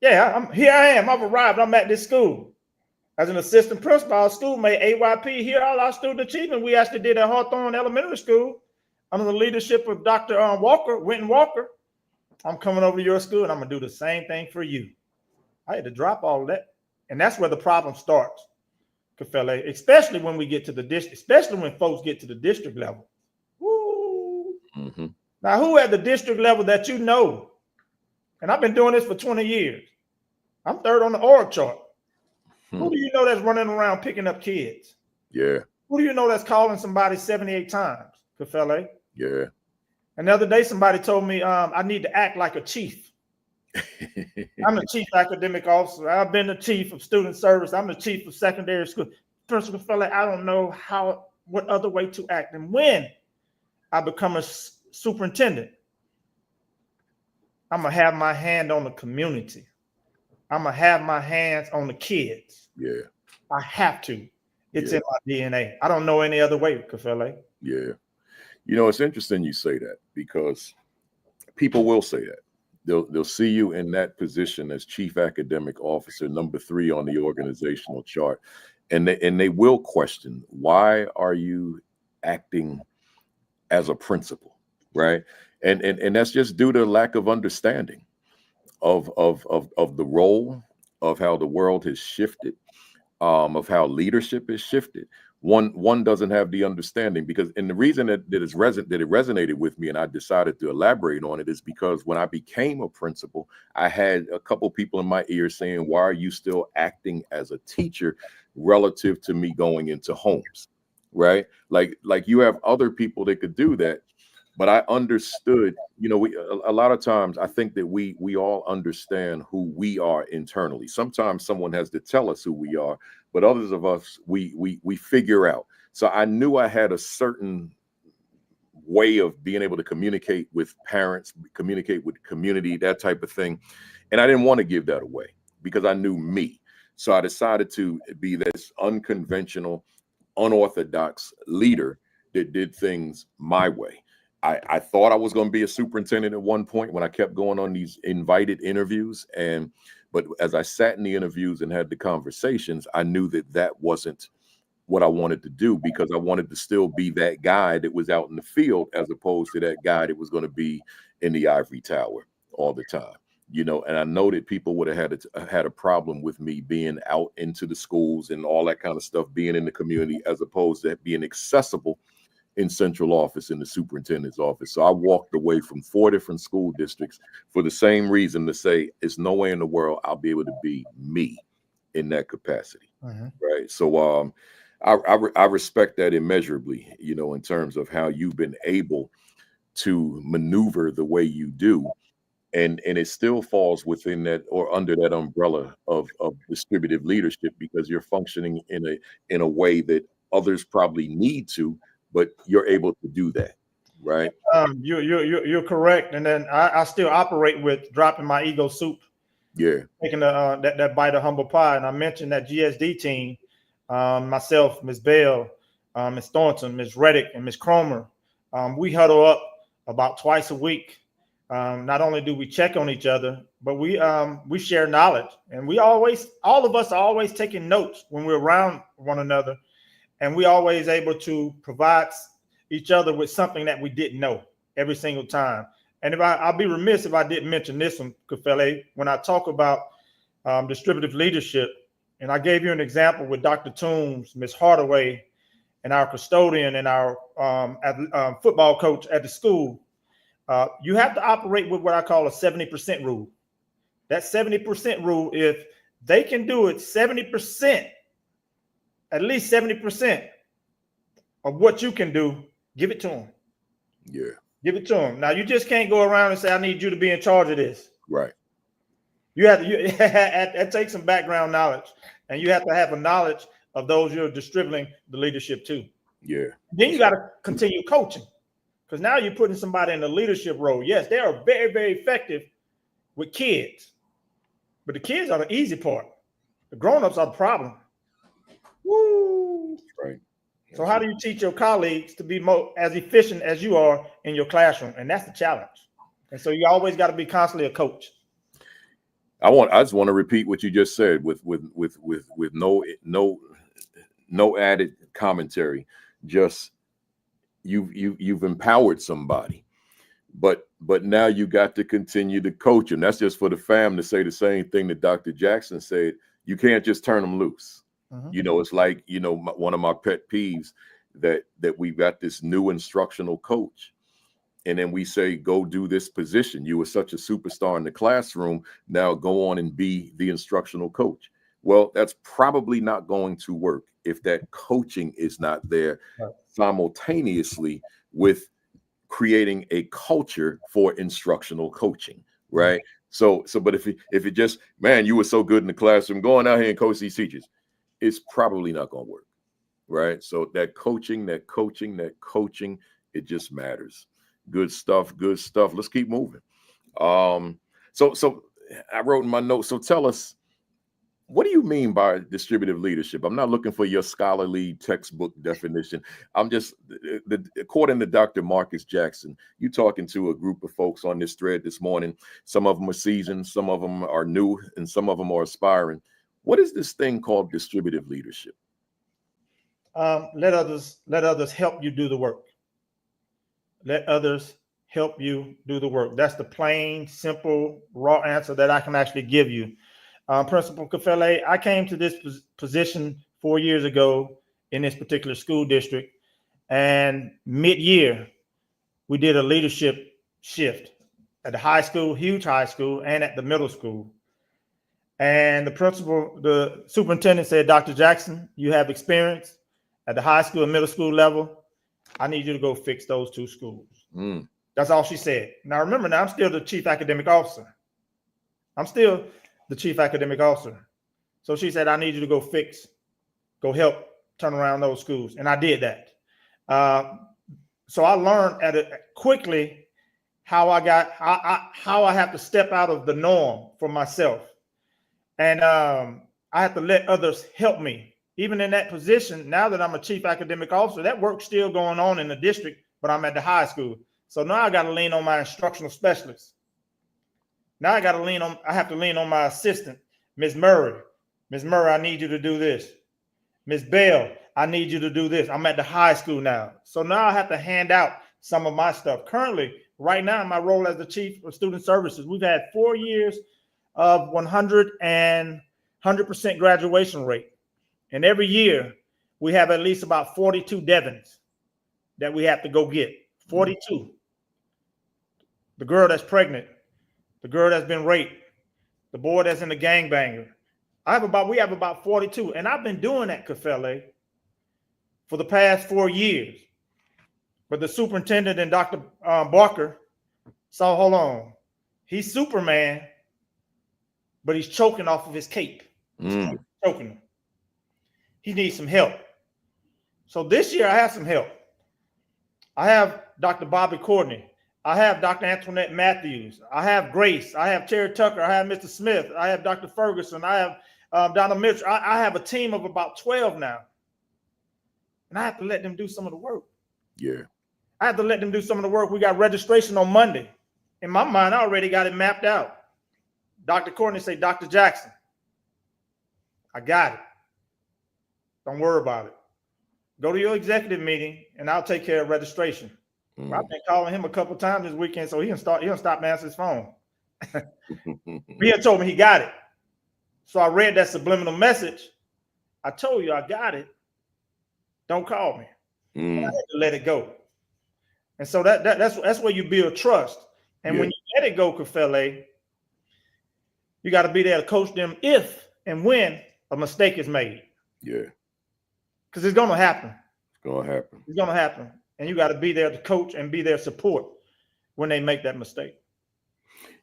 Yeah, here I am. I've arrived. I'm at this school. As an assistant principal, our schoolmate, AYP, here all our student achievement. We actually did at Hawthorne Elementary School under the leadership of Dr. Winton Walker. I'm coming over to your school and I'm gonna do the same thing for you. I had to drop all of that. And that's where the problem starts, Kafele, especially when we get to the district, especially when folks get to the district level. Woo. Mm-hmm. Now, who at the district level that you know? And I've been doing this for 20 years. I'm third on the org chart. Who do you know that's running around picking up kids? Yeah. Who do you know that's calling somebody 78 times, Kafele? Yeah. And the other day, somebody told me I need to act like a chief. I'm the chief academic officer. I've been the chief of student service. I'm the chief of secondary school. Principal Kafele, I don't know what other way to act. And when I become a superintendent, I'm going to have my hand on the community. I'm going to have my hands on the kids. Yeah. I have to. It's in my DNA. I don't know any other way, Kafele. Yeah. You know, it's interesting you say that because people will say that. They'll see you in that position as chief academic officer, number 3 on the organizational chart. And they will question, why are you acting as a principal, right? And that's just due to lack of understanding of the role, of how the world has shifted, of how leadership has shifted. One doesn't have the understanding, because, and the reason that it resonated with me and I decided to elaborate on it is because when I became a principal, I had a couple people in my ear saying, why are you still acting as a teacher relative to me going into homes, right? Like you have other people that could do that. But I understood, you know, a lot of times I think that we all understand who we are internally. Sometimes someone has to tell us who we are, but others of us, we figure out. So I knew I had a certain way of being able to communicate with parents, communicate with the community, that type of thing. And I didn't want to give that away because I knew me. So I decided to be this unconventional, unorthodox leader that did things my way. I thought I was going to be a superintendent at one point when I kept going on these invited interviews. But as I sat in the interviews and had the conversations, I knew that wasn't what I wanted to do, because I wanted to still be that guy that was out in the field as opposed to that guy that was going to be in the ivory tower all the time. You know, and I know that people would have had a problem with me being out into the schools and all that kind of stuff, being in the community, as opposed to being accessible in central office, in the superintendent's office. So I walked away from 4 different school districts for the same reason, to say, there's no way in the world I'll be able to be me in that capacity. Right. So I respect that immeasurably, you know, in terms of how you've been able to maneuver the way you do. And it still falls within that, or under that umbrella of distributive leadership, because you're functioning in a way that others probably need to, but you're able to do that, right? You're correct. And then I still operate with dropping my ego soup. Yeah. Taking that bite of humble pie. And I mentioned that GSD team, myself, Ms. Bell, Ms. Thornton, Ms. Reddick, and Ms. Cromer. We huddle up about twice a week. Not only do we check on each other, but we share knowledge, and all of us are always taking notes when we're around one another, and we always able to provide each other with something that we didn't know every single time. And I'll be remiss if I didn't mention this one, Kafele, when I talk about distributive leadership, and I gave you an example with Dr. Toombs, Ms. Hardaway, and our custodian and our football coach at the school. You have to operate with what I call a 70% rule. That 70% rule, if they can do it 70%, at least 70% of what you can do, give it to them. Yeah. Give it to them. Now, you just can't go around and say, I need you to be in charge of this. Right. You have to, that takes some background knowledge, and you have to have a knowledge of those you're distributing the leadership to. Yeah. Then you got to continue coaching, because now you're putting somebody in a leadership role. Yes, they are very, very effective with kids, but the kids are the easy part. The grown-ups are the problem. Woo! Right. So how do you teach your colleagues to be as efficient as you are in your classroom? And that's the challenge. And so you always got to be constantly a coach. I just want to repeat what you just said with no added commentary. Just you've empowered somebody, but now you got to continue to coach them. That's just for the fam to say the same thing that Dr. Jackson said. You can't just turn them loose. You know, it's like, you know, one of my pet peeves that we've got this new instructional coach, and then we say, go do this position. You were such a superstar in the classroom. Now go on and be the instructional coach. Well, that's probably not going to work if that coaching is not there simultaneously with creating a culture for instructional coaching, right? So, but if it just, man, you were so good in the classroom, going out here and coach these teachers, it's probably not going to work, right? So that coaching, it just matters. Good stuff. Let's keep moving. So I wrote in my notes. So tell us, what do you mean by distributive leadership? I'm not looking for your scholarly textbook definition. I'm just, according to Dr. Marcus Jackson, you talking to a group of folks on this thread this morning. Some of them are seasoned, some of them are new, and some of them are aspiring. What is this thing called distributive leadership? Let others help you do the work. Let others help you do the work. That's the plain, simple, raw answer that I can actually give you. Principal Kafele, I came to this position 4 years ago in this particular school district, and mid-year, we did a leadership shift at the high school, huge high school, and at the middle school. And the superintendent said, Dr. Jackson, you have experience at the high school and middle school level. I need you to go fix those 2 schools. That's all she said. Now, remember, I'm still the chief academic officer. So she said, I need you to go help turn around those schools. And I did that. So I learned quickly how I have to step out of the norm for myself. And I have to let others help me. Even in that position, now that I'm a chief academic officer, that work's still going on in the district, but I'm at the high school. So now I got to lean on my instructional specialists. Now I have to lean on my assistant, Ms. Murray. Ms. Murray, I need you to do this. Ms. Bell, I need you to do this. I'm at the high school now. So now I have to hand out some of my stuff. Currently, right now, my role as the chief of student services, we've had 4 years of 100% graduation rate. And every year we have at least about 42 Devons that we have to go get. 42. The girl that's pregnant, the girl that's been raped, the boy that's in the gangbanger. We have about 42. And I've been doing that, Kafele, for the past 4 years. But the superintendent and Dr. Barker saw, hold on, he's Superman, but he's choking off of his cape. He's choking him. He needs some help. So this year I have some help. I have Dr. Bobby Courtney. I have Dr. Antoinette Matthews. I have Grace. I have Terry Tucker. I have Mr. Smith. I have Dr. Ferguson. I have Donna Mitchell. I have a team of about 12 now. And I have to let them do some of the work. Yeah. I have to let them do some of the work. We got registration on Monday. In my mind, I already got it mapped out. Dr. Courtney say, Dr. Jackson, I got it. Don't worry about it. Go to your executive meeting and I'll take care of registration. Well, I've been calling him a couple times this weekend, so he'll stop answering his phone. He had told me he got it. So I read that subliminal message. I told you I got it. Don't call me. I had to let it go. And so that's where you build trust. And when you let it go, Kafele, you got to be there to coach them if and when a mistake is made. Yeah. Because it's going to happen. It's going to happen. It's going to happen. And you got to be there to coach and be their support when they make that mistake.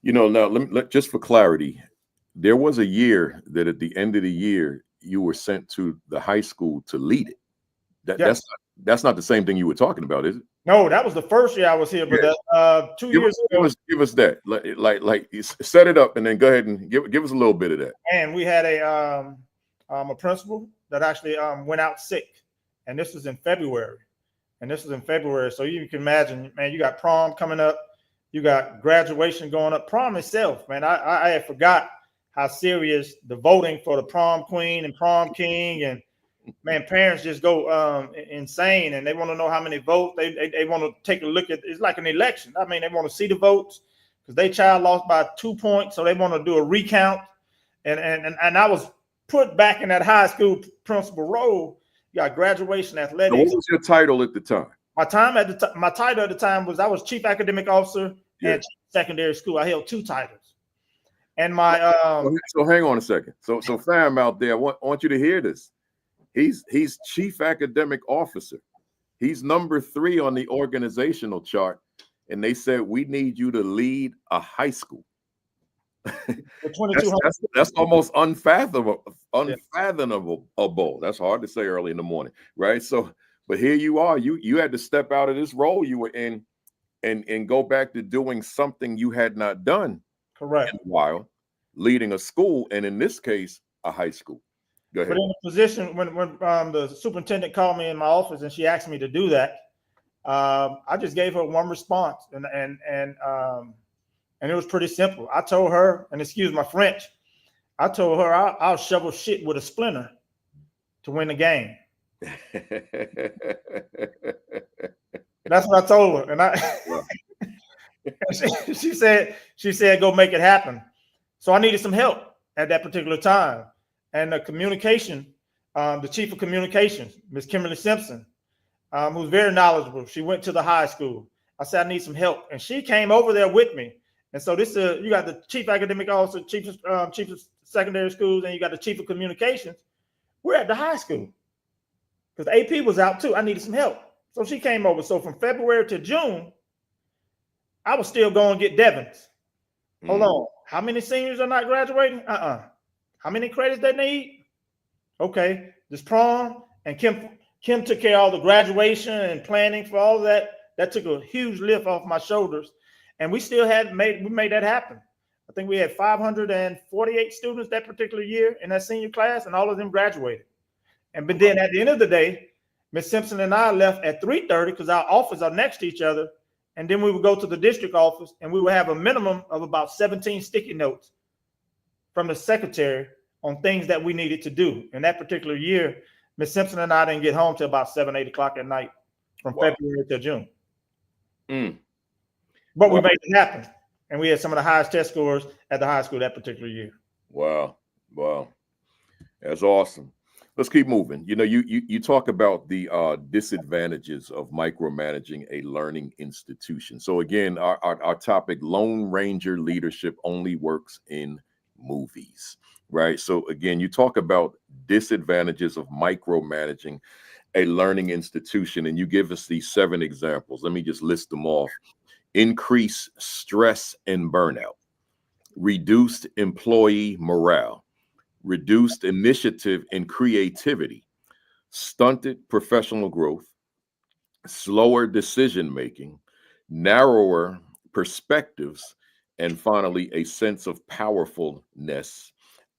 You know, now just for clarity, there was a year that at the end of the year, you were sent to the high school to lead it. That's not the same thing you were talking about, is it? No, that was the first year I was here, but 2 years ago. Give us that. Like set it up and then go ahead and give us a little bit of that. And we had a principal that actually went out sick. And this was in February. So you can imagine, man, you got prom coming up. You got graduation going up. Prom itself, man, I had forgot how serious the voting for the prom queen and prom king, and man, parents just go insane, and they want to know how many votes. They want to take a look at. It's like an election. I mean, they want to see the votes because their child lost by 2 points, so they want to do a recount. And I was put back in that high school principal role. You got graduation athletics. So what was your title at the time? My title at the time was I was chief academic officer and chief secondary school. I held 2 titles. And my so hang on a second. So fam out there, I want you to hear this. He's chief academic officer. He's number 3 on the organizational chart, and they said we need you to lead a high school. That's almost unfathomable. That's hard to say early in the morning, right? So, but here you are. You had to step out of this role you were in, and go back to doing something you had not done. Correct. In a while, leading a school, and in this case, a high school. Go ahead. But in a position when the superintendent called me in my office and she asked me to do that, I just gave her one response, and it was pretty simple. I told her, and excuse my French, I told her I'll shovel shit with a splinter to win the game. That's what I told her, and she said, go make it happen. So I needed some help at that particular time. And the communication, the chief of communications, Miss Kimberly Simpson, who's very knowledgeable. She went to the high school. I said, I need some help. And she came over there with me. And so this you got the chief academic officer, chief of secondary schools, and you got the chief of communications. We're at the high school because AP was out too. I needed some help. So she came over. So from February to June, I was still going to get Devons. Hold on. How many seniors are not graduating? How many credits they need? Okay. This prom, and Kim took care of all the graduation and planning for all of that. That took a huge lift off my shoulders. And we still made that happen. I think we had 548 students that particular year in that senior class, and all of them graduated. But then at the end of the day, Ms. Simpson and I left at 3:30 because our offices are next to each other. And then we would go to the district office, and we would have a minimum of about 17 sticky notes from the secretary on things that we needed to do. In that particular year, Miss Simpson and I didn't get home till about 7, 8 o'clock at night from February till June. But we made it happen. And we had some of the highest test scores at the high school that particular year. Wow. That's awesome. Let's keep moving. You talk about the disadvantages of micromanaging a learning institution. So again, our topic, Lone Ranger leadership only works in movies, right? So again, you talk about disadvantages of micromanaging a learning institution, and you give us these 7 examples. Let me just list them off. Increase stress and burnout, reduced employee morale, reduced initiative and creativity, stunted professional growth, slower decision-making, narrower perspectives, and finally, a sense of powerfulness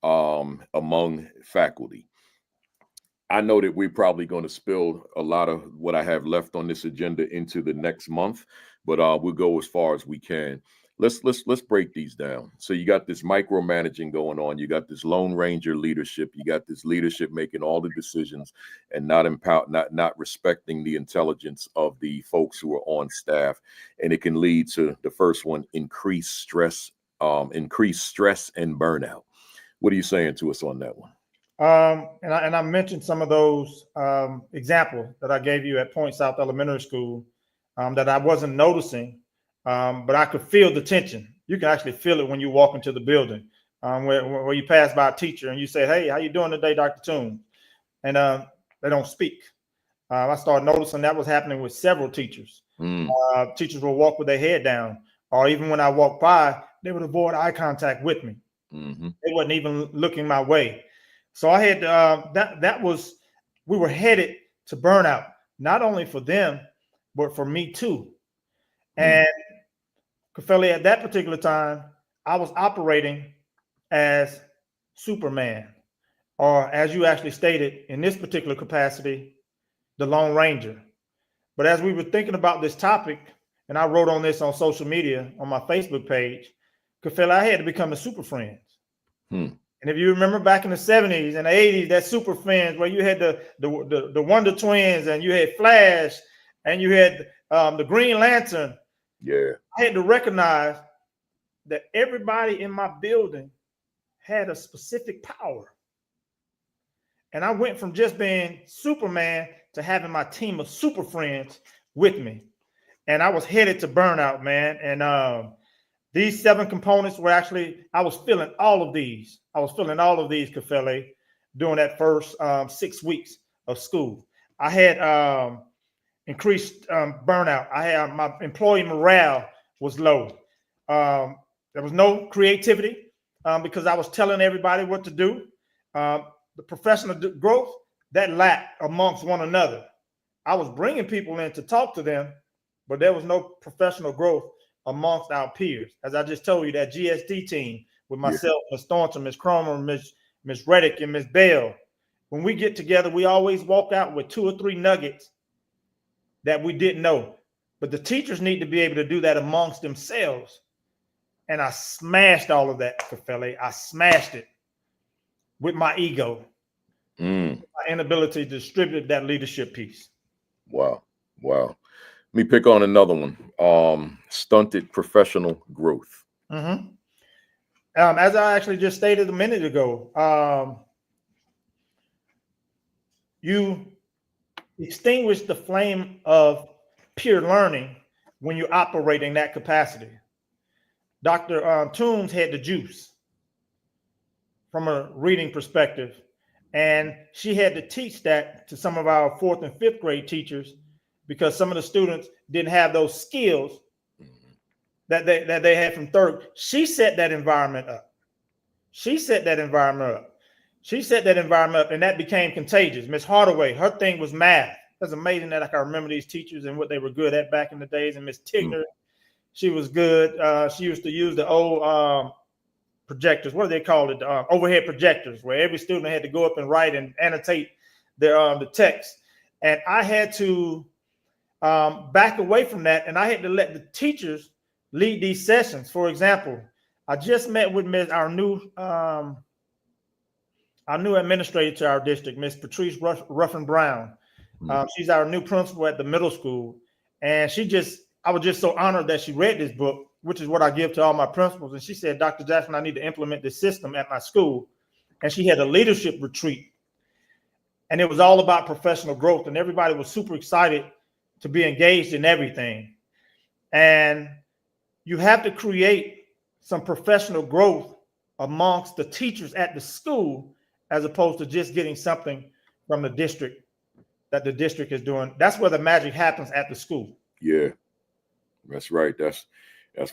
among faculty. I know that we're probably going to spill a lot of what I have left on this agenda into the next month, but we'll go as far as we can. Let's break these down. So you got this micromanaging going on. You got this Lone Ranger leadership. You got this leadership making all the decisions and not respecting the intelligence of the folks who are on staff. And it can lead to the first one, increased stress and burnout. What are you saying to us on that one? And I mentioned some of those examples that I gave you at Point South Elementary School that I wasn't noticing. But I could feel the tension. You can actually feel it when you walk into the building, where you pass by a teacher and you say, "Hey, how you doing today, Dr. Toombs?" And they don't speak. I started noticing that was happening with several teachers. Teachers will walk with their head down, or even when I walked by, they would avoid eye contact with me. They wasn't even looking my way. So I had we were headed to burnout, not only for them, but for me too. And Kafeli, at that particular time, I was operating as Superman, or as you actually stated in this particular capacity, the Lone Ranger. But as we were thinking about this topic, and I wrote on this on social media, on my Facebook page, Kafeli, I had to become the Super Friends. And if you remember back in the 70s and the 80s, that Super Friends, where you had the Wonder Twins, and you had Flash, and you had the Green Lantern. Yeah, I had to recognize that everybody in my building had a specific power. And I went from just being Superman to having my team of super friends with me. And I was headed to burnout, man. And these 7 components were actually, I was feeling all of these. Kafeli, during that first 6 weeks of school. I had increased burnout. I had my employee morale was low. There was no creativity because I was telling everybody what to do. The professional growth, that lacked amongst one another. I was bringing people in to talk to them, but there was no professional growth amongst our peers. As I just told you, that GSD team with myself, Ms. Thornton, Ms. Cromer, Ms. Reddick, and Ms. Bell, when we get together, we always walk out with 2 or 3 nuggets that we didn't know. But the teachers need to be able to do that amongst themselves. And I smashed all of that, Kafeli. I smashed it with my ego, my inability to distribute that leadership piece. Wow. Let me pick on another one. Stunted professional growth. As I actually just stated a minute ago, you extinguish the flame of pure learning when you operate in that capacity. Dr. Toombs had the juice from a reading perspective, and she had to teach that to some of our 4th and 5th grade teachers because some of the students didn't have those skills that they had from 3rd. She set that environment up. And that became contagious. Miss Hardaway, her thing was math. That's amazing that I can remember these teachers and what they were good at back in the days. And Miss Tigner, she was good. She used to use the old projectors. What do they call it? Overhead projectors, where every student had to go up and write and annotate the text. And I had to back away from that, and I had to let the teachers lead these sessions. For example, I just met with our new our new administrator to our district, Miss Patrice Ruffin Brown. She's our new principal at the middle school. And I was just so honored that she read this book, which is what I give to all my principals. And she said, Dr. Jackson, I need to implement this system at my school. And she had a leadership retreat. And it was all about professional growth. And everybody was super excited to be engaged in everything. And you have to create some professional growth amongst the teachers at the school, as opposed to just getting something from the district that the district is doing. That's where the magic happens, at the school. Yeah, that's right. That's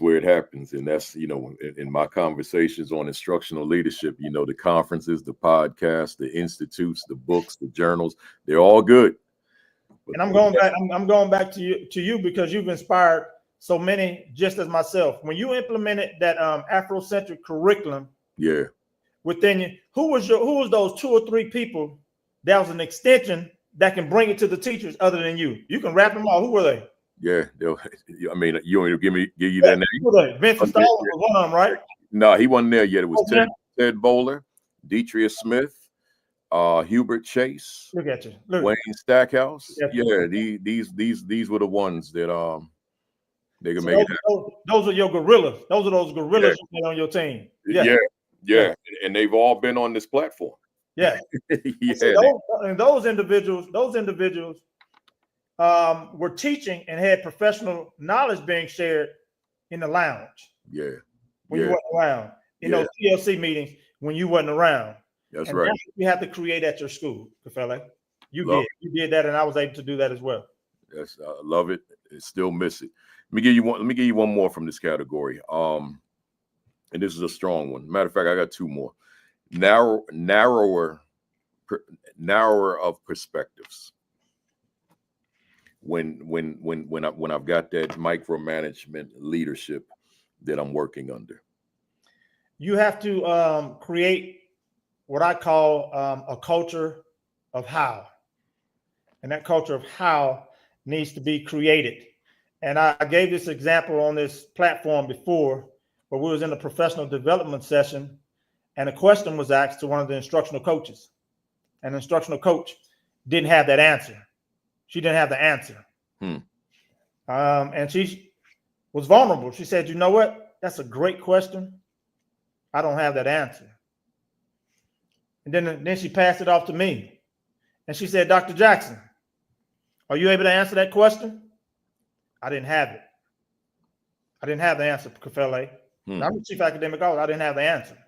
where it happens. And that's, in my conversations on instructional leadership, the conferences, the podcasts, the institutes, the books, the journals, they're all good. And I'm going back to you because you've inspired so many, just as myself. When you implemented that Afrocentric curriculum, yeah, within you, who was those 2 or 3 people that was an extension that can bring it to the teachers other than you? You can wrap them all. Who were they? Yeah, you want me to give you that name? Who were they? Vincent Stallman was one of them, right? No, he wasn't there yet. It was Ted Bowler, Deetria Smith, Hubert Chase. Look at you, Wayne Stackhouse. Yeah, these were the ones that they can make it happen. Those are your gorillas. Those are those gorillas you had on your team. Yeah. And they've all been on this platform. Yeah. Those individuals were teaching and had professional knowledge being shared in the lounge. Yeah. When you weren't around. In those TLC meetings when you wasn't around. That's right. That's what you have to create at your school, Kafele. You did that, and I was able to do that as well. Yes, I love it. It's still missing. Let me give you one more from this category. And this is a strong one. Matter of fact, I got 2 more. Narrower of perspectives. When I've got that micromanagement leadership that I'm working under, you have to create what I call a culture of how, and that culture of how needs to be created. And I gave this example on this platform before, where we was in a professional development session, and a question was asked to one of the instructional coaches. And the instructional coach didn't have that answer. She didn't have the answer. And she was vulnerable. She said, you know what? That's a great question. I don't have that answer. And then she passed it off to me. And she said, Dr. Jackson, are you able to answer that question? I didn't have it. I didn't have the answer, Kafele. I'm the chief academic officer. I didn't have the answer.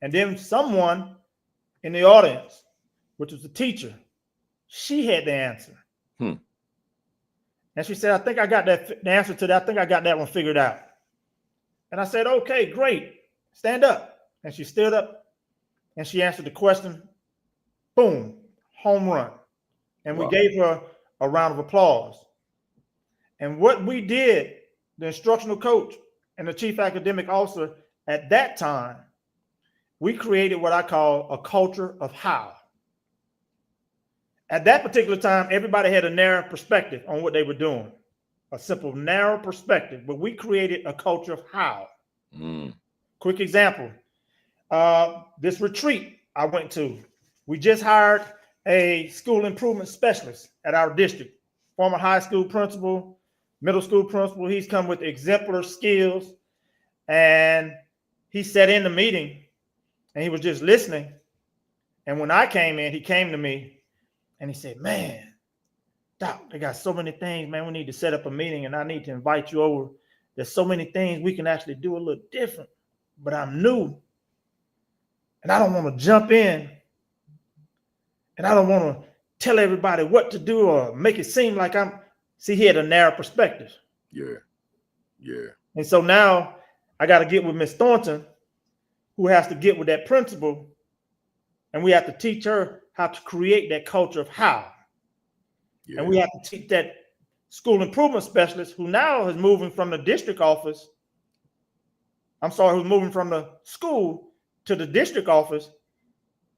And then someone in the audience, which was the teacher, she had the answer. And she said, I think I got the answer to that. I think I got that one figured out. And I said, okay, great. Stand up. And she stood up and she answered the question. Boom, home run. And we gave her a round of applause. And what we did, the instructional coach and the chief academic officer at that time, we created what I call a culture of how. At that particular time, everybody had a narrow perspective on what they were doing, a simple narrow perspective, but we created a culture of how. Quick example, this retreat I went to, we just hired a school improvement specialist at our district, former high school principal, middle school principal. He's come with exemplary skills, and he sat in the meeting and he was just listening. And when I came in, he came to me and he said, man, Doc, they got so many things, man. We need to set up a meeting and I need to invite you over. There's so many things we can actually do a little different, but I'm new and I don't want to jump in and I don't want to tell everybody what to do or make it seem like see, he had a narrow perspective. Yeah. And so now I got to get with Miss Thornton, who has to get with that principal, and we have to teach her how to create that culture of how. And we have to teach that school improvement specialist, who now is moving from the district office. Who's moving from the school to the district office.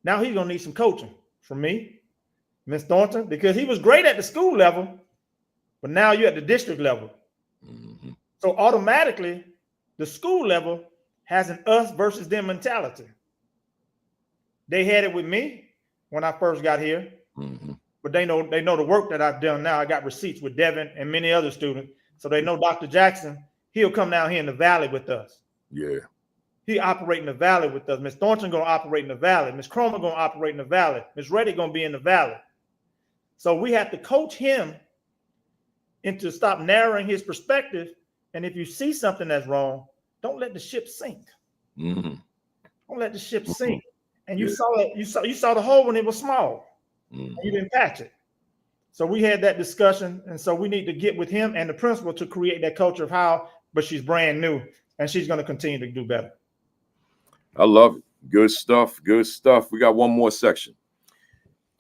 Now he's going to need some coaching from me, Miss Thornton, because he was great at the school level, but now you're at the district level. So automatically, the school level has an us versus them mentality. They had it with me when I first got here, Mm-hmm. but they know the work that I've done now. I got receipts with Devin and many other students. So they know Dr. Jackson, he'll come down here in the valley with us. Yeah. He operate in the valley with us. Miss Thornton gonna operate in the valley. Miss Cromer gonna operate in the valley. Miss Reddy gonna be in the valley. So we have to coach him into stop narrowing his perspective. And if you see something that's wrong, don't let the ship sink. Mm-hmm. Don't let the ship sink. And you Yeah. saw it. You saw the hole when it was small. Mm-hmm. You didn't patch it. So we had that discussion, and so we need to get with him and the principal to create that culture of how. But she's brand new, and she's going to continue to do better. I love it. Good stuff. Good stuff. We got one more section.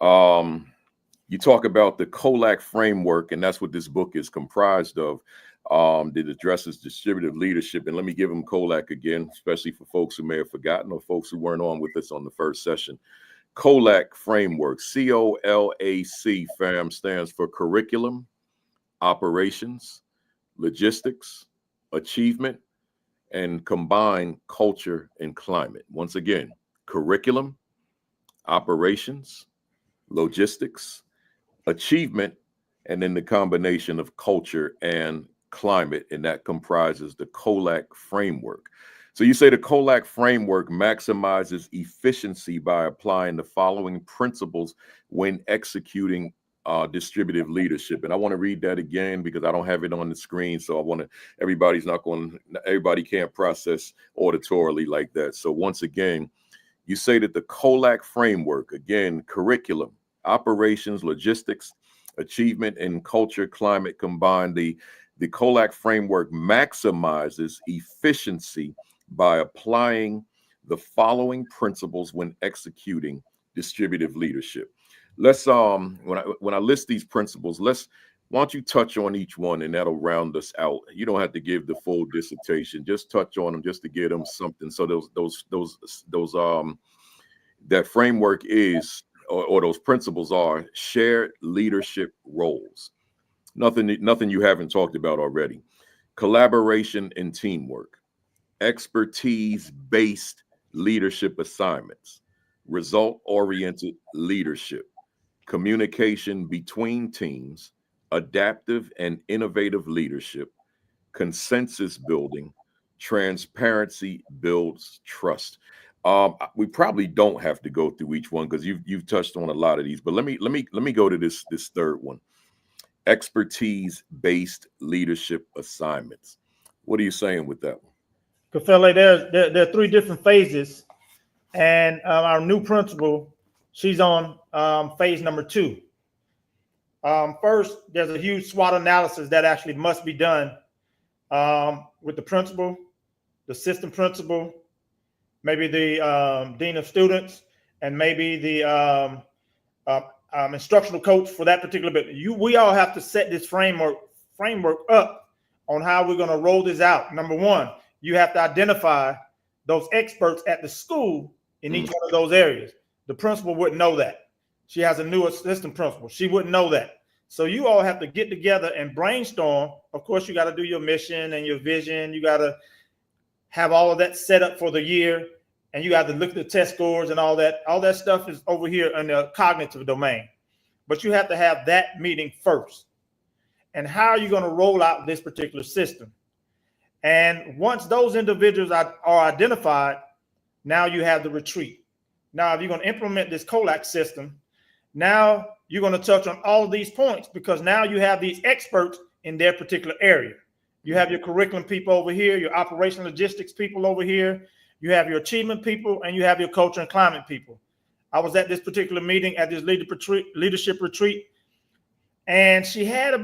You talk about the COLAC framework, and that's what this book is comprised of. That addresses distributive leadership. And let me give them COLAC again, especially for folks who may have forgotten or folks who weren't on with us on the first session. COLAC framework, COLAC, fam, stands for curriculum, operations, logistics, achievement, and combine culture and climate. Once again, curriculum, operations, logistics, achievement, and then the combination of culture and climate, and that comprises the COLAC framework. So you say the COLAC framework maximizes efficiency by applying the following principles when executing distributive leadership. And I want to read that again because I don't have it on the screen. So I want to, everybody can't process auditorily like that. So once again, you say that the COLAC framework, again, curriculum, operations, logistics, achievement, and culture, climate combined. The COLAC framework maximizes efficiency by applying the following principles when executing distributive leadership. Let's when I list these principles, why don't you touch on each one, and that'll round us out. You don't have to give the full dissertation, just touch on them just to get them something. So that framework is, or those principles are shared leadership roles. Nothing you haven't talked about already. Collaboration and teamwork, expertise-based leadership assignments, result-oriented leadership, communication between teams, adaptive and innovative leadership, consensus building, transparency builds trust. We probably don't have to go through each one because you've touched on a lot of these, but let me go to this third one. Expertise-based leadership assignments. What are you saying with that one? Kafele, there are three different phases, and our new principal, she's on phase number 2. First, there's a huge SWOT analysis that actually must be done with the principal, the assistant principal, maybe the dean of students, and maybe the instructional coach for that particular bit. We all have to set this framework up on how we're going to roll this out. Number one, you have to identify those experts at the school in each one of those areas. The principal wouldn't know that. She has a new assistant principal. She wouldn't know that. So you all have to get together and brainstorm. Of course, you got to do your mission and your vision. You got to have all of that set up for the year. And you got to look at the test scores and all that. All that stuff is over here in the cognitive domain. But you have to have that meeting first. And how are you going to roll out this particular system? And once those individuals are identified, now you have the retreat. Now, if you're going to implement this COLAC system, now you're going to touch on all of these points because now you have these experts in their particular area. You have your curriculum people over here, your operational logistics people over here. You have your achievement people, and you have your culture and climate people. I was at this particular meeting at this leadership retreat, and she had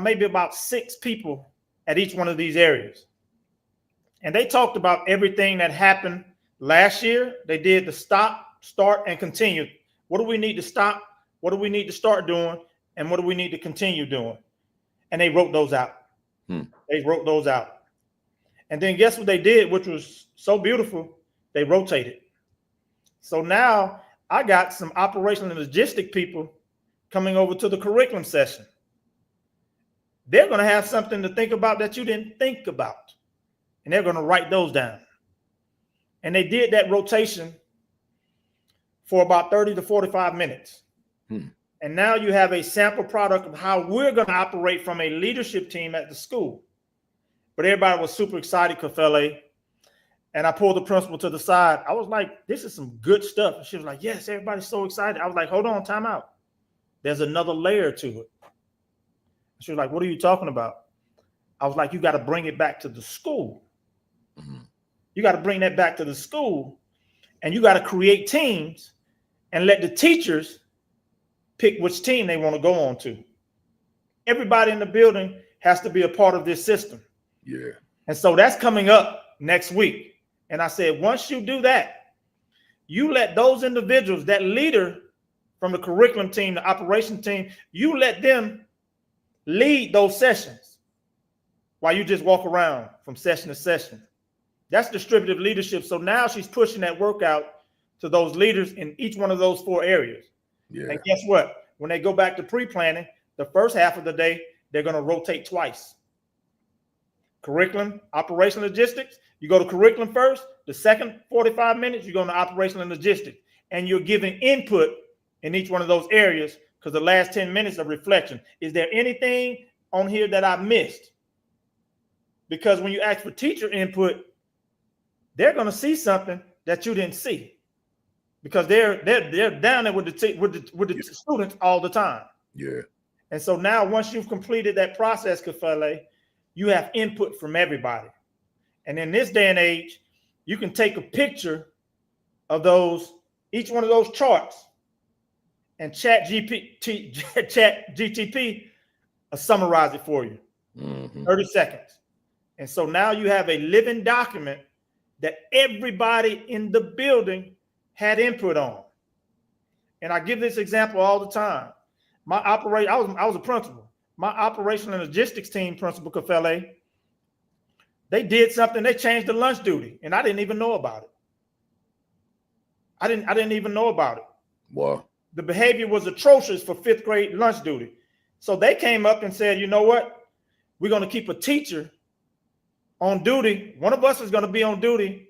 maybe about 6 people at each one of these areas. And they talked about everything that happened last year. They did the stop, start, and continue. What do we need to stop? What do we need to start doing? And what do we need to continue doing? And they wrote those out. They wrote those out. And then guess what they did, which was so beautiful? They rotated. So now I got some operational and logistic people coming over to the curriculum session. They're going to have something to think about that you didn't think about. And they're going to write those down. And they did that rotation for about 30 to 45 minutes. Hmm. And now you have a sample product of how we're going to operate from a leadership team at the school. But everybody was super excited, Kafele. And I pulled the principal to the side. I was like, this is some good stuff. And she was like, yes, everybody's so excited. I was like, hold on, time out. There's another layer to it. She was like, what are you talking about? I was like, you got to bring it back to the school. Mm-hmm. You got to bring that back to the school, and you got to create teams and let the teachers pick which team they want to go on to. Everybody in the building has to be a part of this system. Yeah. And so that's coming up next week. And I said, once you do that, you let those individuals, that leader from the curriculum team, the operation team, you let them lead those sessions while you just walk around from session to session. That's distributive leadership. So now she's pushing that work out to those leaders in each one of those 4 areas. Yeah. And guess what? When they go back to pre-planning, the first half of the day, they're going to rotate twice. Curriculum, operational logistics, you go to curriculum first. The second 45 minutes, you're going to operational and logistics. And you're giving input in each one of those areas, because the last 10 minutes of reflection. Is there anything on here that I missed? Because when you ask for teacher input, they're going to see something that you didn't see, because they're down there with the students all the time. Yeah. And so now, once you've completed that process, Kafele, you have input from everybody. And in this day and age, you can take a picture of each one of those charts, and Chat GTP will summarize it for you. Mm-hmm. 30 seconds. And so now you have a living document that everybody in the building had input on. And I give this example all the time. I was a principal. My operational and logistics team principal, Kafele, they did something. They changed the lunch duty, and I didn't even know about it. I didn't even know about it. Wow. The behavior was atrocious for 5th grade lunch duty. So they came up and said, you know what? We're going to keep a teacher on duty. One of us is going to be on duty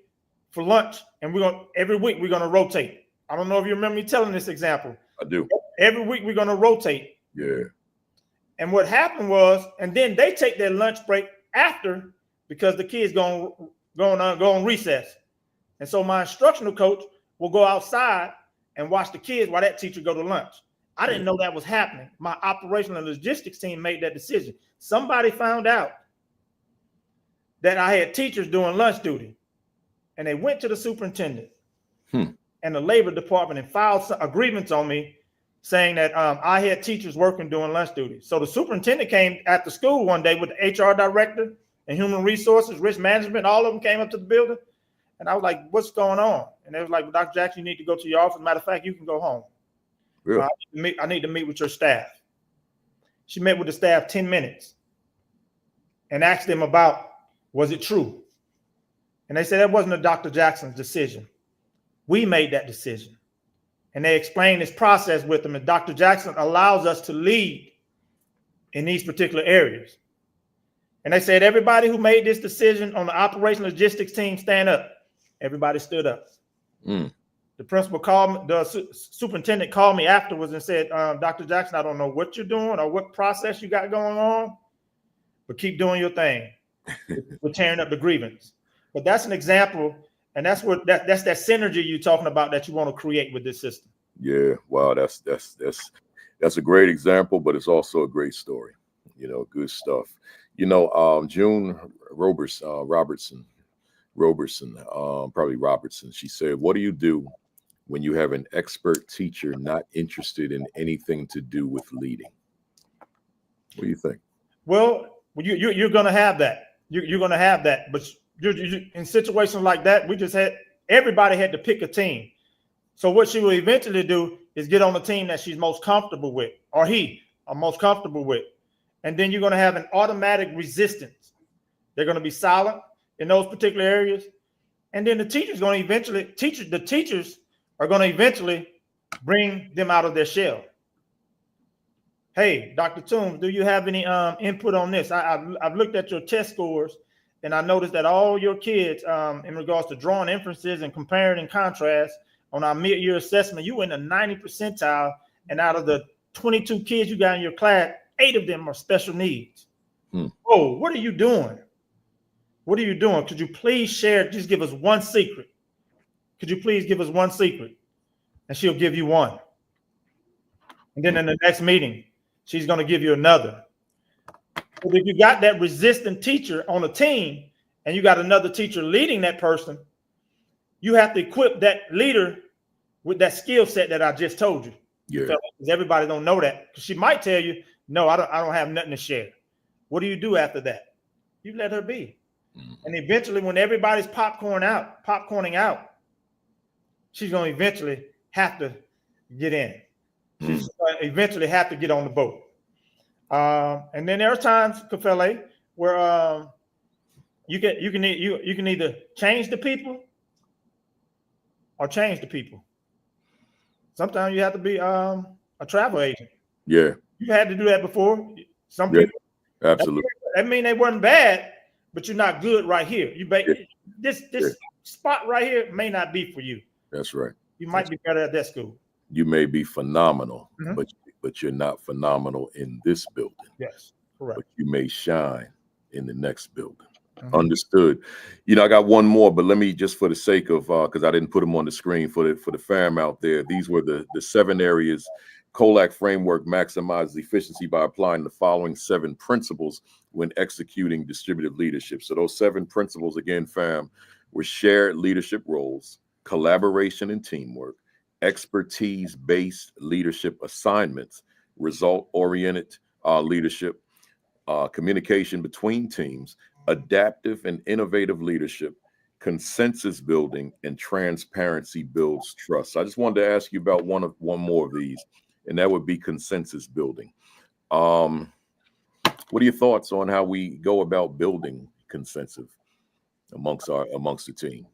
for lunch, and every week we're going to rotate. I don't know if you remember me telling this example. I do. Every week we're going to rotate. Yeah. And what happened was, and then they take their lunch break after, because the kids go on recess. And so my instructional coach will go outside and watch the kids while that teacher go to lunch. I didn't know that was happening. My operational and logistics team made that decision. Somebody found out that I had teachers doing lunch duty, and they went to the superintendent and the labor department and filed a grievance on me, saying that I had teachers working doing lunch duty. So the superintendent came at the school one day with the HR director and human resources, risk management. All of them came up to the building. And I was like, what's going on? And they was like, well, Dr. Jackson, you need to go to your office. Matter of fact, you can go home. Really? I need to meet with your staff. She met with the staff 10 minutes and asked them about, was it true? And they said that wasn't a Dr. Jackson's decision. We made that decision. And they explained this process with them. And Dr. Jackson allows us to lead in these particular areas. And they said, everybody who made this decision on the operational logistics team, stand up. Everybody stood up. The principal called me, the superintendent called me afterwards and said, Dr. Jackson, I don't know what you're doing or what process you got going on, but keep doing your thing. We're tearing up the grievance. But that's an example, and that's that synergy you're talking about that you want to create with this system. Yeah, wow, that's a great example, but it's also a great story. You know, good stuff. You know, June Robertson, she said, what do you do when you have an expert teacher not interested in anything to do with leading? What do you think? Well, you're going to have that. You're going to have that. But you're in situations like that, everybody had to pick a team. So what she will eventually do is get on the team that she's most comfortable with, or he are most comfortable with. And then you're going to have an automatic resistance. They're going to be silent in those particular areas. And then the teachers are going to eventually bring them out of their shell. Hey, Dr. Toombs, do you have any input on this? I've looked at your test scores, and I noticed that all your kids, in regards to drawing inferences and comparing and contrast, on our mid-year assessment, you in the 90th percentile, and out of the 22 kids you got in your class, 8 of them are special needs. Oh, what are you doing? What are you doing? Could you please share, just give us one secret? Could you please give us one secret? And she'll give you one. And then in the next meeting, she's going to give you another. But if you got that resistant teacher on a team and you got another teacher leading that person, you have to equip that leader with that skill set that I just told you. Yeah. Because everybody don't know that. Because she might tell you, no, I don't have nothing to share. What do you do after that? You let her be. And eventually, when everybody's popcorning out, she's going to eventually have to get in. She's going to eventually have to get on the boat. And then there are times, Kafele, where you can either change the people or change the people. Sometimes you have to be a travel agent. Yeah, you had to do that before. Some people, absolutely. That mean they weren't bad, but you're not good right here. This spot right here may not be for you. That's right. You might be better at that school. You may be phenomenal, but you're not phenomenal in this building. Yes, correct. But you may shine in the next building. Understood. I got one more, but let me, just for the sake of, because I didn't put them on the screen for the fam out there. These were the 7 areas. COLAC framework maximizes efficiency by applying the following 7 principles when executing distributive leadership. So those 7 principles, again, fam, were shared leadership roles, collaboration and teamwork, expertise-based leadership assignments, result-oriented leadership, communication between teams, adaptive and innovative leadership, consensus building, and transparency builds trust. So I just wanted to ask you about one more of these, and that would be consensus building. What are your thoughts on how we go about building consensus amongst the team?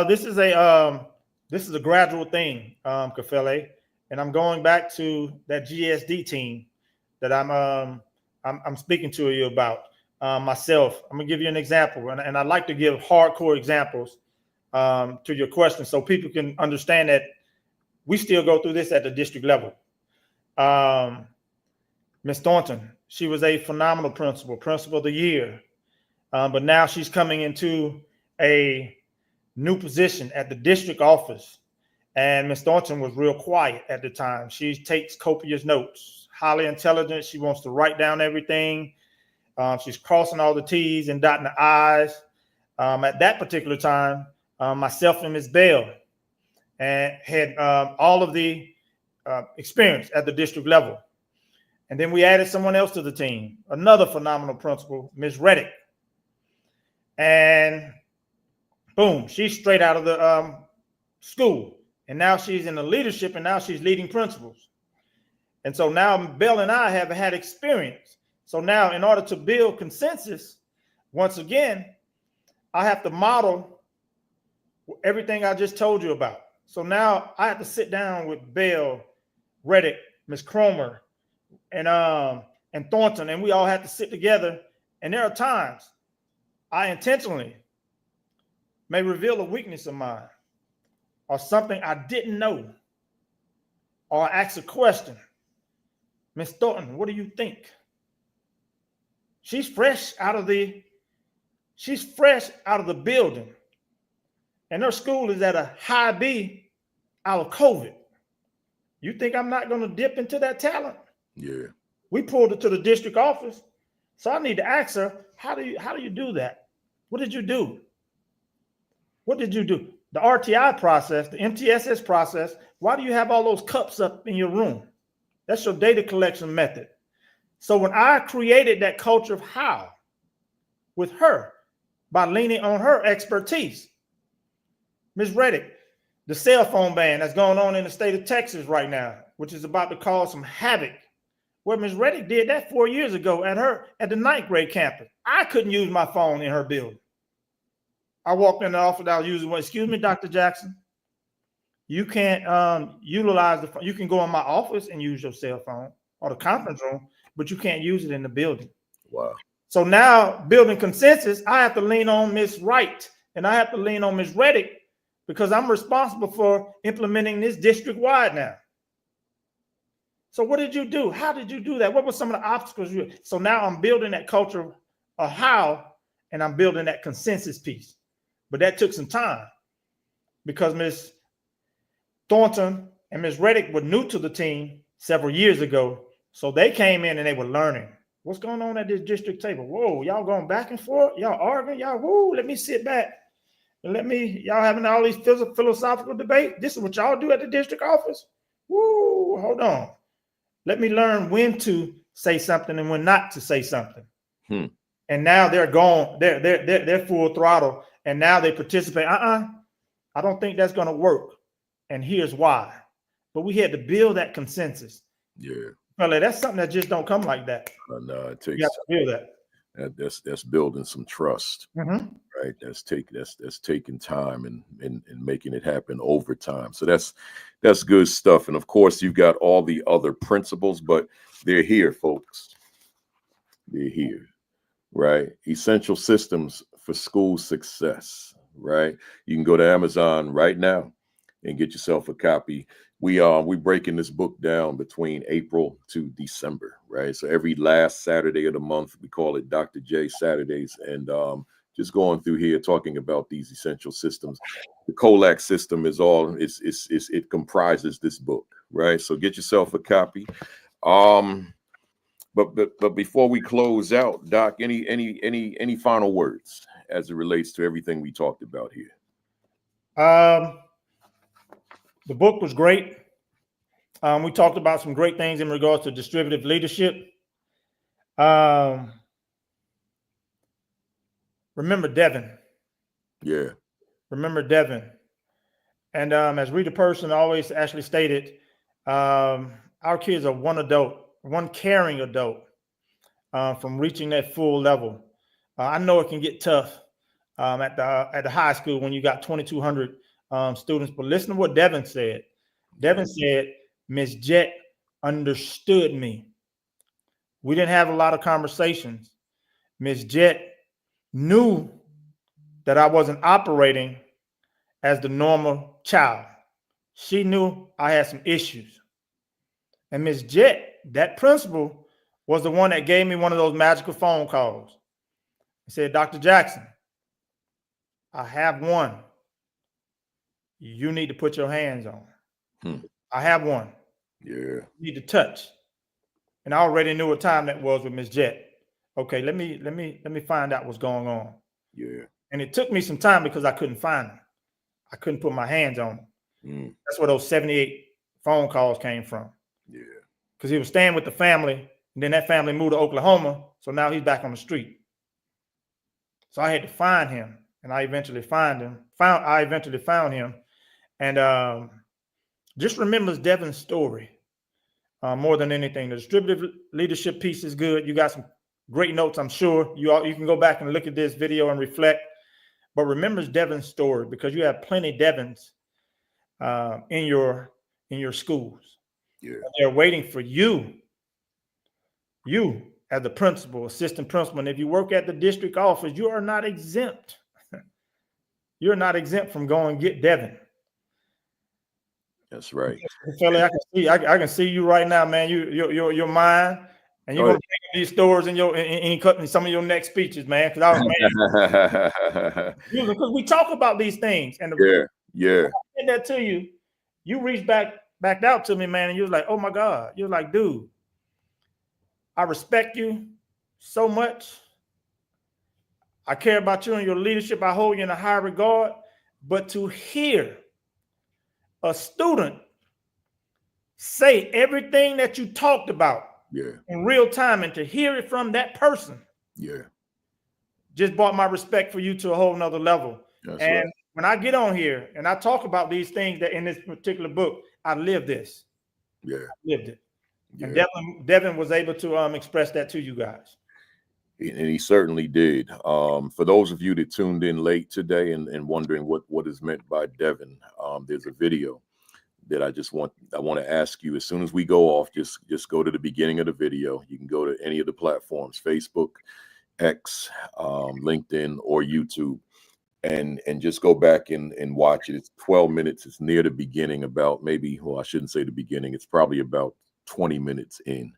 This is a gradual thing, Kafele, and I'm going back to that GSD team that I'm speaking to you about. Myself, I'm gonna give you an example, and I'd like to give hardcore examples to your question so people can understand that we still go through this at the district level. Ms. Thornton, she was a phenomenal principal of the year, but now she's coming into a new position at the district office, and Ms. Thornton was real quiet at the time. She takes copious notes, highly intelligent. She wants to write down everything. She's crossing all the T's and dotting the I's. At that particular time, myself and Ms. Bell had all of the experience at the district level. And then we added someone else to the team, another phenomenal principal, Ms. Reddick. And boom, she's straight out of the school. And now she's in the leadership, and now she's leading principals. And so now Bell and I have had experience. So now, in order to build consensus, once again, I have to model everything I just told you about. So now I have to sit down with Bell, Reddick, Ms. Cromer, and Thornton, and we all have to sit together. And there are times I intentionally may reveal a weakness of mine or something I didn't know, or I ask a question. Ms. Thornton, what do you think? She's fresh out of the building, and her school is at a high B out of COVID. You think I'm not going to dip into that talent? Yeah. We pulled it to the district office, so I need to ask her, how do you do that? What did you do? What did you do? The RTI process, the MTSS process. Why do you have all those cups up in your room? That's your data collection method. So when I created that culture of how with her by leaning on her expertise, Ms. Reddick, the cell phone ban that's going on in the state of Texas right now, which is about to cause some havoc. Well, Ms. Reddick did that 4 years ago at the 9th grade campus. I couldn't use my phone in her building. I walked in the office, I was using one. Excuse me, Dr. Jackson. You can't utilize the phone. You can go in my office and use your cell phone or the conference room, but you can't use it in the building. Wow. So now building consensus, I have to lean on Ms. Wright and I have to lean on Ms. Reddick because I'm responsible for implementing this district-wide now. So what did you do? How did you do that? What were some of the obstacles? So now I'm building that culture of how, and I'm building that consensus piece. But that took some time because Ms. Thornton and Ms. Reddick were new to the team several years ago. So they came in and they were learning. What's going on at this district table? Whoa, y'all going back and forth? Y'all arguing? Y'all, whoa, let me sit back. And y'all having all these philosophical debates? This is what y'all do at the district office? Woo, hold on. Let me learn when to say something and when not to say something. And now they're gone. They're full throttle. And now they participate. I don't think that's going to work. And here's why. But we had to build that consensus. Yeah. Well, that's something that just don't come like that. No, it takes. You have to build that. That's building some trust, Mm-hmm. right? That's taking time and making it happen over time. So that's good stuff. And of course, you've got all the other principles, but they're here, folks. They're here, right? Essential systems for school success, right? You can go to Amazon right now and get yourself a copy. We breaking this book down between April to December, right? So every last Saturday of the month, we call it Dr. J Saturdays, and just going through here talking about these essential systems. The COLAC system is all it comprises this book, right? So get yourself a copy. But before we close out, Doc, any final words as it relates to everything we talked about here? The book was great. We talked about some great things in regards to distributive leadership. Remember Devin. Yeah. Remember Devin. And as Rita Person always actually stated, our kids are one caring adult from reaching that full level. I know it can get tough at the high school when you got 2,200 students, but listen to what Devin said. Devin said, Ms. Jett understood me. We didn't have a lot of conversations. Ms. Jett knew that I wasn't operating as the normal child. She knew I had some issues. And Ms. Jett, that principal, was the one that gave me one of those magical phone calls. He said, Dr. Jackson, I have one you need to put your hands on. I have one. Yeah. You need to touch. And I already knew what time that was with Ms. Jett. Okay, let me find out what's going on. Yeah. And it took me some time because I couldn't find them. I couldn't put my hands on them. That's where those 78 phone calls came from. Yeah. Because he was staying with the family, and then that family moved to Oklahoma, so now he's back on the street. So I had to find him, and I eventually found him. And just remember Devin's story more than anything. The distributive leadership piece is good. You got some great notes, I'm sure. You can go back and look at this video and reflect. But remember Devin's story, because you have plenty Devins in your schools. Yeah. And they're waiting for you as the principal, assistant principal. And if you work at the district office, you are not exempt. You're not exempt from going and get Devin. That's right. Fella, I can see you right now, man. Your mind, and you're gonna bring these stories in some of your next speeches, man. Because we talk about these things, and I said that to you. You reached back out to me, man, and you was like, "Oh my God!" You was like, "Dude, I respect you so much. I care about you and your leadership. I hold you in a high regard. But to hear a student say everything that you talked about in real time, and to hear it from that person, just brought my respect for you to a whole nother level." That's and right. When I get on here and I talk about these things that in this particular book, I live this. Yeah, I lived it. Yeah. And Devin was able to express that to you guys. And he certainly did. For those of you that tuned in late today and wondering what is meant by Devin, there's a video that I want to ask you as soon as we go off. Just go to the beginning of the video. You can go to any of the platforms: Facebook, X, LinkedIn, or YouTube. and just go back and watch it. It's 12 minutes. It's near the beginning, about maybe, well, I shouldn't say the beginning. It's probably about 20 minutes in,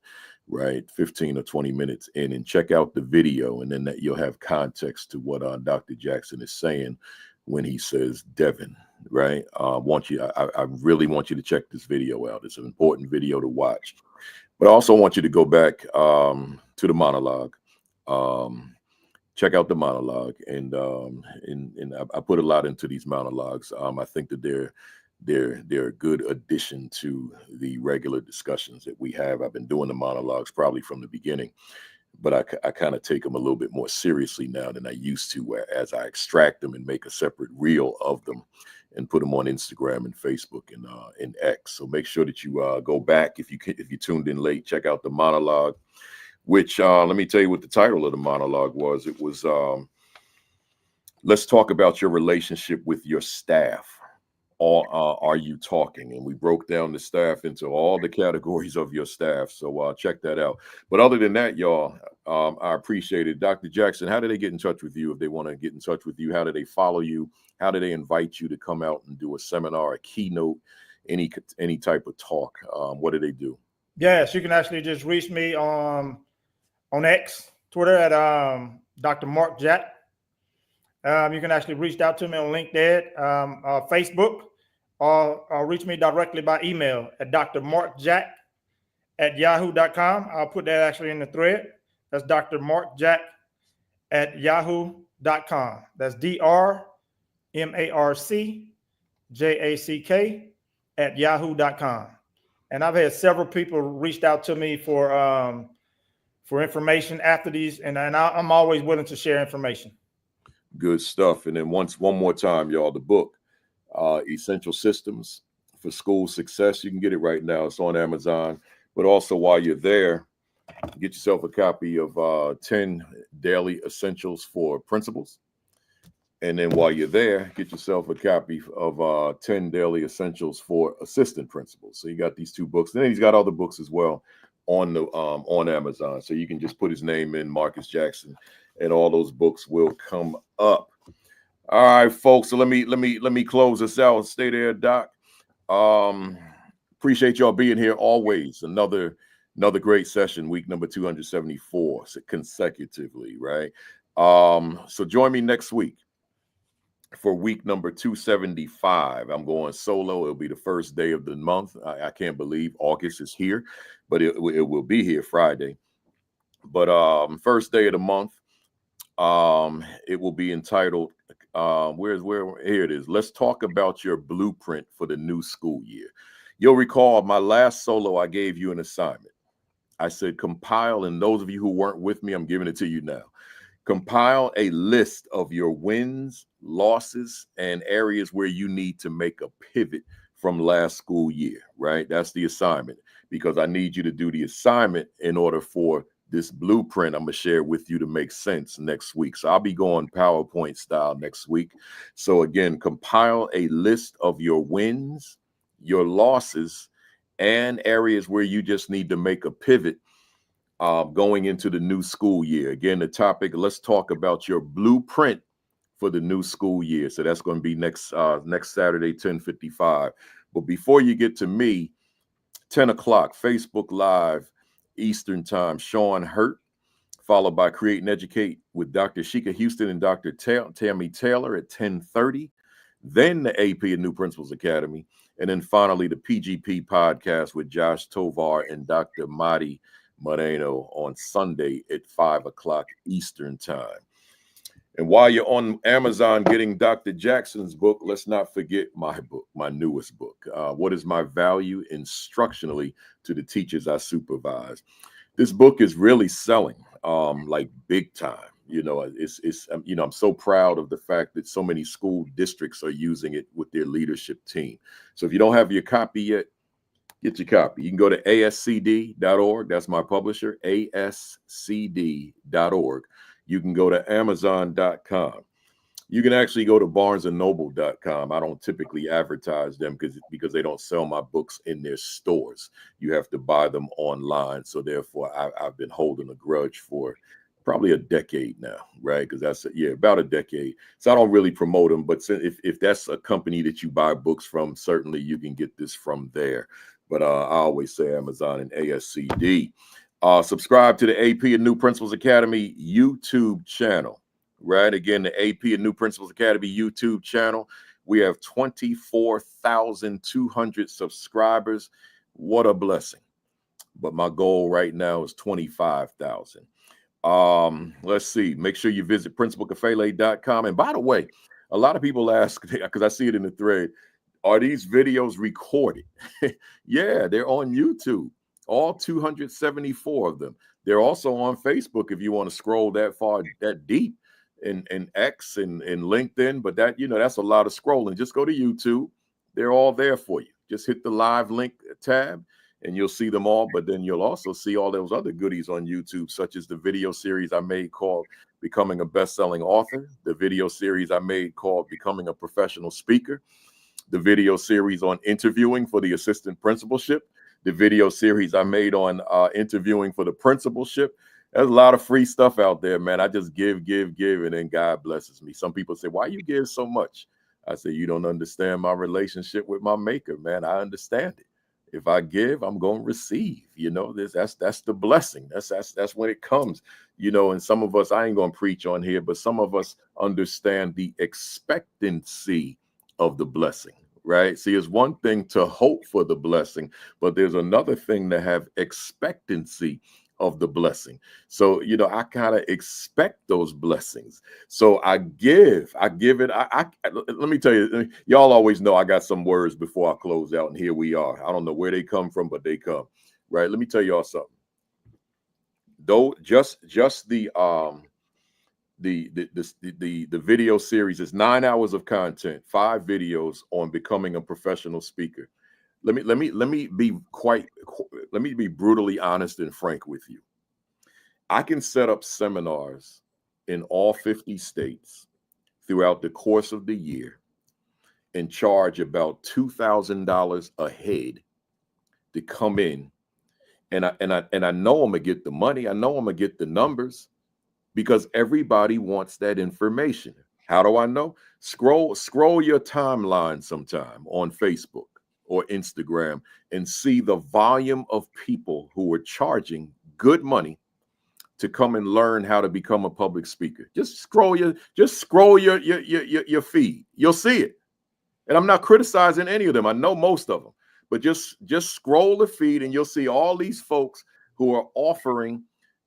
right? 15 or 20 minutes in, and check out the video, and then that you'll have context to what Dr. Jackson is saying when he says Devin, right? I really want you to check this video out. It's an important video to watch. But I also want you to go back to the monologue. Check out the monologue, and I put a lot into these monologues. I think that they're a good addition to the regular discussions that we have. I've been doing the monologues probably from the beginning, but I kind of take them a little bit more seriously now than I used to, as I extract them and make a separate reel of them and put them on Instagram and Facebook and X. So make sure that you go back, if you tuned in late, check out the monologue, which let me tell you what the title of the monologue was. It was let's talk about your relationship with your staff. Or are you talking? And we broke down the staff into all the categories of your staff. So check that out. But other than that, y'all, I appreciate it. Dr. Jackson, how do they get in touch with you if they want to get in touch with you? How do they follow you? How do they invite you to come out and do a seminar, a keynote, any type of talk? What do they do? Yes, you can actually just reach me on X, Twitter at Dr. Mark Jack. You can actually reach out to me on LinkedIn, Facebook, or reach me directly by email at drmarkjack@yahoo.com. I'll put that actually in the thread. That's drmarkjack@yahoo.com. That's drmarkjack@yahoo.com. And I've had several people reached out to me for information after these, and I'm always willing to share information. Good stuff. And then one more time, y'all, the book, Essential Systems for School Success. You can get it right now. It's on Amazon. But also, while you're there, get yourself a copy of 10 Daily Essentials for Principals. And then while you're there, get yourself a copy of 10 Daily Essentials for Assistant Principals. So you got these two books. And then he's got other books as well on Amazon. So you can just put his name in, Marcus Jackson, and all those books will come up. All right, folks. So let me close this out. Stay there, Doc. Appreciate y'all being here always. Another great session, week number 274 consecutively, right? So join me next week for week number 275. I'm going solo. It'll be the first day of the month. I can't believe August is here, but it will be here Friday. But first day of the month, it will be entitled, here it is. Let's talk about your blueprint for the new school year. You'll recall my last solo, I gave you an assignment. I said, compile, and those of you who weren't with me, I'm giving it to you now. Compile a list of your wins, losses, and areas where you need to make a pivot from last school year, right? That's the assignment, because I need you to do the assignment in order for this blueprint I'm going to share with you to make sense next week. So I'll be going PowerPoint style next week. So again, compile a list of your wins, your losses, and areas where you just need to make a pivot going into the new school year. Again, the topic, let's talk about your blueprint for the new school year. So that's going to be next Saturday, 10:55. But before you get to me, 10 o'clock, Facebook Live, Eastern Time, Sean Hurt, followed by Create and Educate with Dr. Sheikah Houston and Dr. Tammy Taylor at 10:30. Then the AP and New Principals Academy. And then finally, the PGP podcast with Josh Tovar and Dr. Madi Moreno on Sunday at 5 o'clock Eastern Time. And while you're on Amazon getting Dr. Jackson's book, let's not forget my book, my newest book. What is my value instructionally to the teachers I supervise? This book is really selling like big time. You know, I'm so proud of the fact that so many school districts are using it with their leadership team. So if you don't have your copy yet, get your copy. You can go to ascd.org. That's my publisher, ascd.org. You can go to amazon.com. You can actually go to barnesandnoble.com. I don't typically advertise them because they don't sell my books in their stores. You have to buy them online. So therefore, I've been holding a grudge for probably a decade now, right? Because that's about a decade. So I don't really promote them, but if that's a company that you buy books from, certainly you can get this from there. But I always say Amazon and ASCD. Subscribe to the AP and New Principals Academy YouTube channel, right? Again, the AP and New Principals Academy YouTube channel. We have 24,200 subscribers. What a blessing. But my goal right now is 25,000. Let's see. Make sure you visit principalcafele.com. And by the way, a lot of people ask, because I see it in the thread, are these videos recorded? Yeah, they're on YouTube, all 274 of them. They're also on Facebook if you want to scroll that far, that deep, and X and LinkedIn. But that, that's a lot of scrolling. Just go to YouTube. They're all there for you. Just hit the live link tab and you'll see them all. But then you'll also see all those other goodies on YouTube, such as the video series I made called Becoming a Best-Selling Author, the video series I made called Becoming a Professional Speaker, the video series on interviewing for the assistant principalship, the video series I made on interviewing for the principalship. There's a lot of free stuff out there, man. I just give, and then God blesses me. Some people say, why you give so much? I say, you don't understand my relationship with my maker, man. I understand it. If I give, I'm going to receive. That's the blessing. That's when it comes. And some of us, I ain't going to preach on here, but some of us understand the expectancy of the blessing, right? See, it's one thing to hope for the blessing, but there's another thing to have expectancy of the blessing. So, I kind of expect those blessings. So I give it. Let me tell you, y'all always know I got some words before I close out, and here we are. I don't know where they come from, but they come, right? Let me tell y'all something. Though just the video series is 9 hours of content, 5 videos on becoming a professional speaker. Let me be brutally honest and frank with you. I can set up seminars in all 50 states throughout the course of the year and charge about $2,000 a head to come in. And I know I'm gonna get the money. I know I'm gonna get the numbers because everybody wants that information. How do I know? Scroll your timeline sometime on Facebook or Instagram and see the volume of people who are charging good money to come and learn how to become a public speaker. Just scroll your feed. You'll see it. And I'm not criticizing any of them. I know most of them. But just scroll the feed and you'll see all these folks who are offering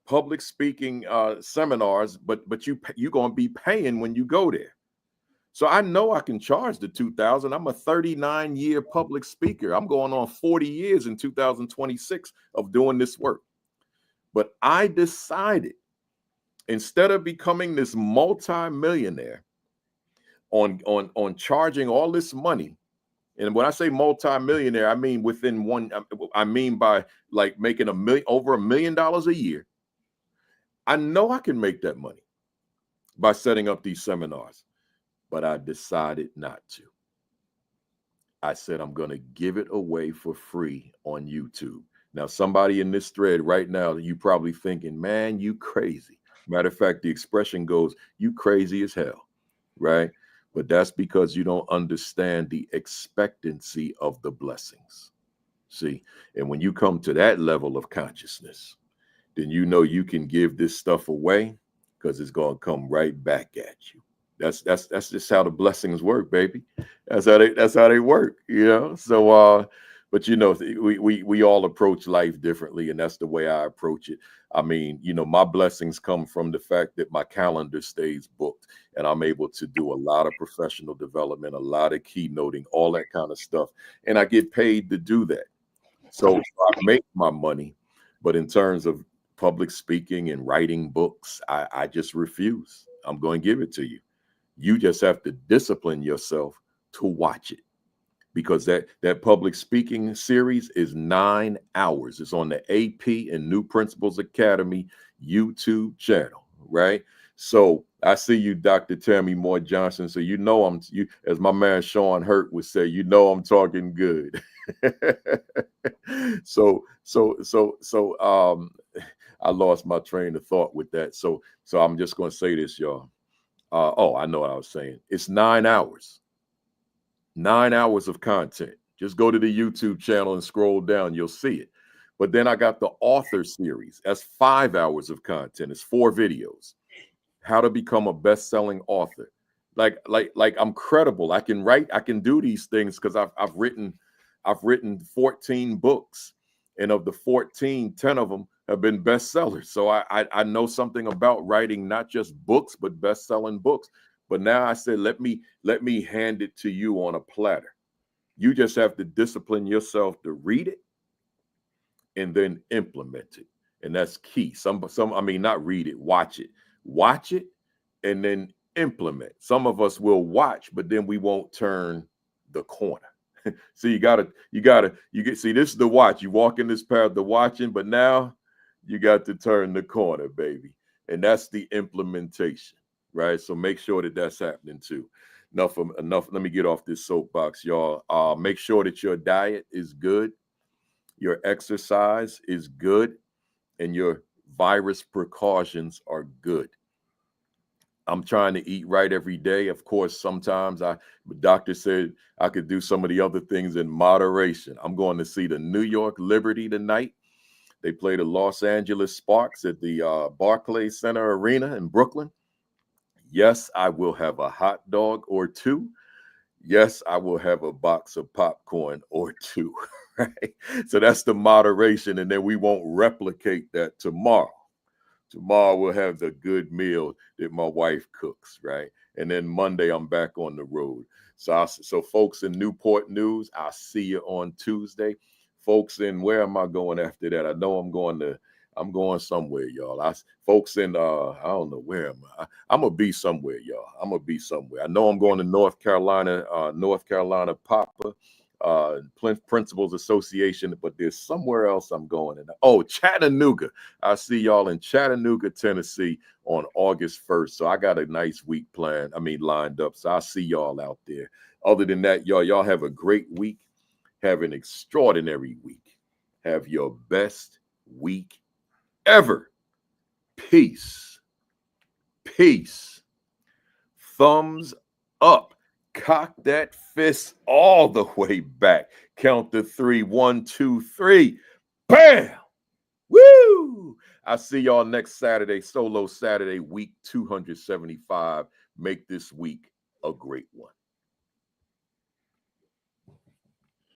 public speaking seminars, but you're going to be paying when you go there. So I know I can charge the $2,000. I'm a 39-year public speaker. I'm going on 40 years in 2026 of doing this work. But I decided, instead of becoming this multi-millionaire on charging all this money, and when I say multi-millionaire, I mean by like making over $1 million a year. I know I can make that money by setting up these seminars, but I decided not to. I said, I'm going to give it away for free on YouTube. Now, somebody in this thread right now, you probably thinking, man, you crazy. Matter of fact, the expression goes, you crazy as hell, right? But that's because you don't understand the expectancy of the blessings. See, and when you come to that level of consciousness, then you know you can give this stuff away because it's going to come right back at you. That's just how the blessings work, baby. That's how they work, So, but we all approach life differently, and that's the way I approach it. I mean, my blessings come from the fact that my calendar stays booked, and I'm able to do a lot of professional development, a lot of keynoting, all that kind of stuff, and I get paid to do that. So I make my money, but in terms of public speaking and writing books, I just refuse. I'm going to give it to you. You just have to discipline yourself to watch it, because that public speaking series is 9 hours. It's on the AP and New Principals Academy YouTube channel, right? So I see you, Dr. Tammy Moore Johnson. So as my man Sean Hurt would say, I'm talking good. So I lost my train of thought with that. So I'm just going to say this, y'all. Oh, I know what I was saying. It's 9 hours. 9 hours of content. Just go to the YouTube channel and scroll down. You'll see it. But then I got the author series. That's 5 hours of content. It's 4 videos. How to become a best-selling author. Like I'm credible. I can write. I can do these things because I've written 14 books, and of the 14, 10 of them have been bestsellers. So I know something about writing, not just books, but best-selling books. But now I said, let me hand it to you on a platter. You just have to discipline yourself to read it and then implement it. And that's key. I mean, not read it, watch it, and then implement. Some of us will watch, but then we won't turn the corner. So you see, this is the watch. You walk in this path of watching, but now you got to turn the corner, baby. And that's the implementation, right? So make sure that that's happening too. Enough. Let me get off this soapbox, y'all. Make sure that your diet is good, your exercise is good, and your virus precautions are good. I'm trying to eat right every day. Of course, sometimes the doctor said I could do some of the other things in moderation. I'm going to see the New York Liberty tonight. They play the Los Angeles Sparks at the Barclays Center Arena in Brooklyn. Yes, I will have a hot dog or two. Yes, I will have a box of popcorn or two, right? So that's the moderation, and then we won't replicate that tomorrow. Tomorrow we'll have the good meal that my wife cooks, right? And then Monday I'm back on the road. So folks in Newport News, I'll see you on Tuesday. Folks in, where am I going after that? I know I'm going somewhere, y'all. Folks in, I don't know where am I. I'm gonna be somewhere, y'all. I'm gonna be somewhere. I know I'm going to North Carolina Papa. Principals Association, but there's somewhere else I'm going. Chattanooga. I'll see y'all in Chattanooga, Tennessee on August 1st. So I got a nice week lined up. So I'll see y'all out there. Other than that, y'all have a great week. Have an extraordinary week. Have your best week ever. Peace. Peace. Thumbs up. Cock that fist all the way back. Count to 3. 1, 2, 3. Bam! Woo! I'll see y'all next Saturday, Solo Saturday, week 275. Make this week a great one.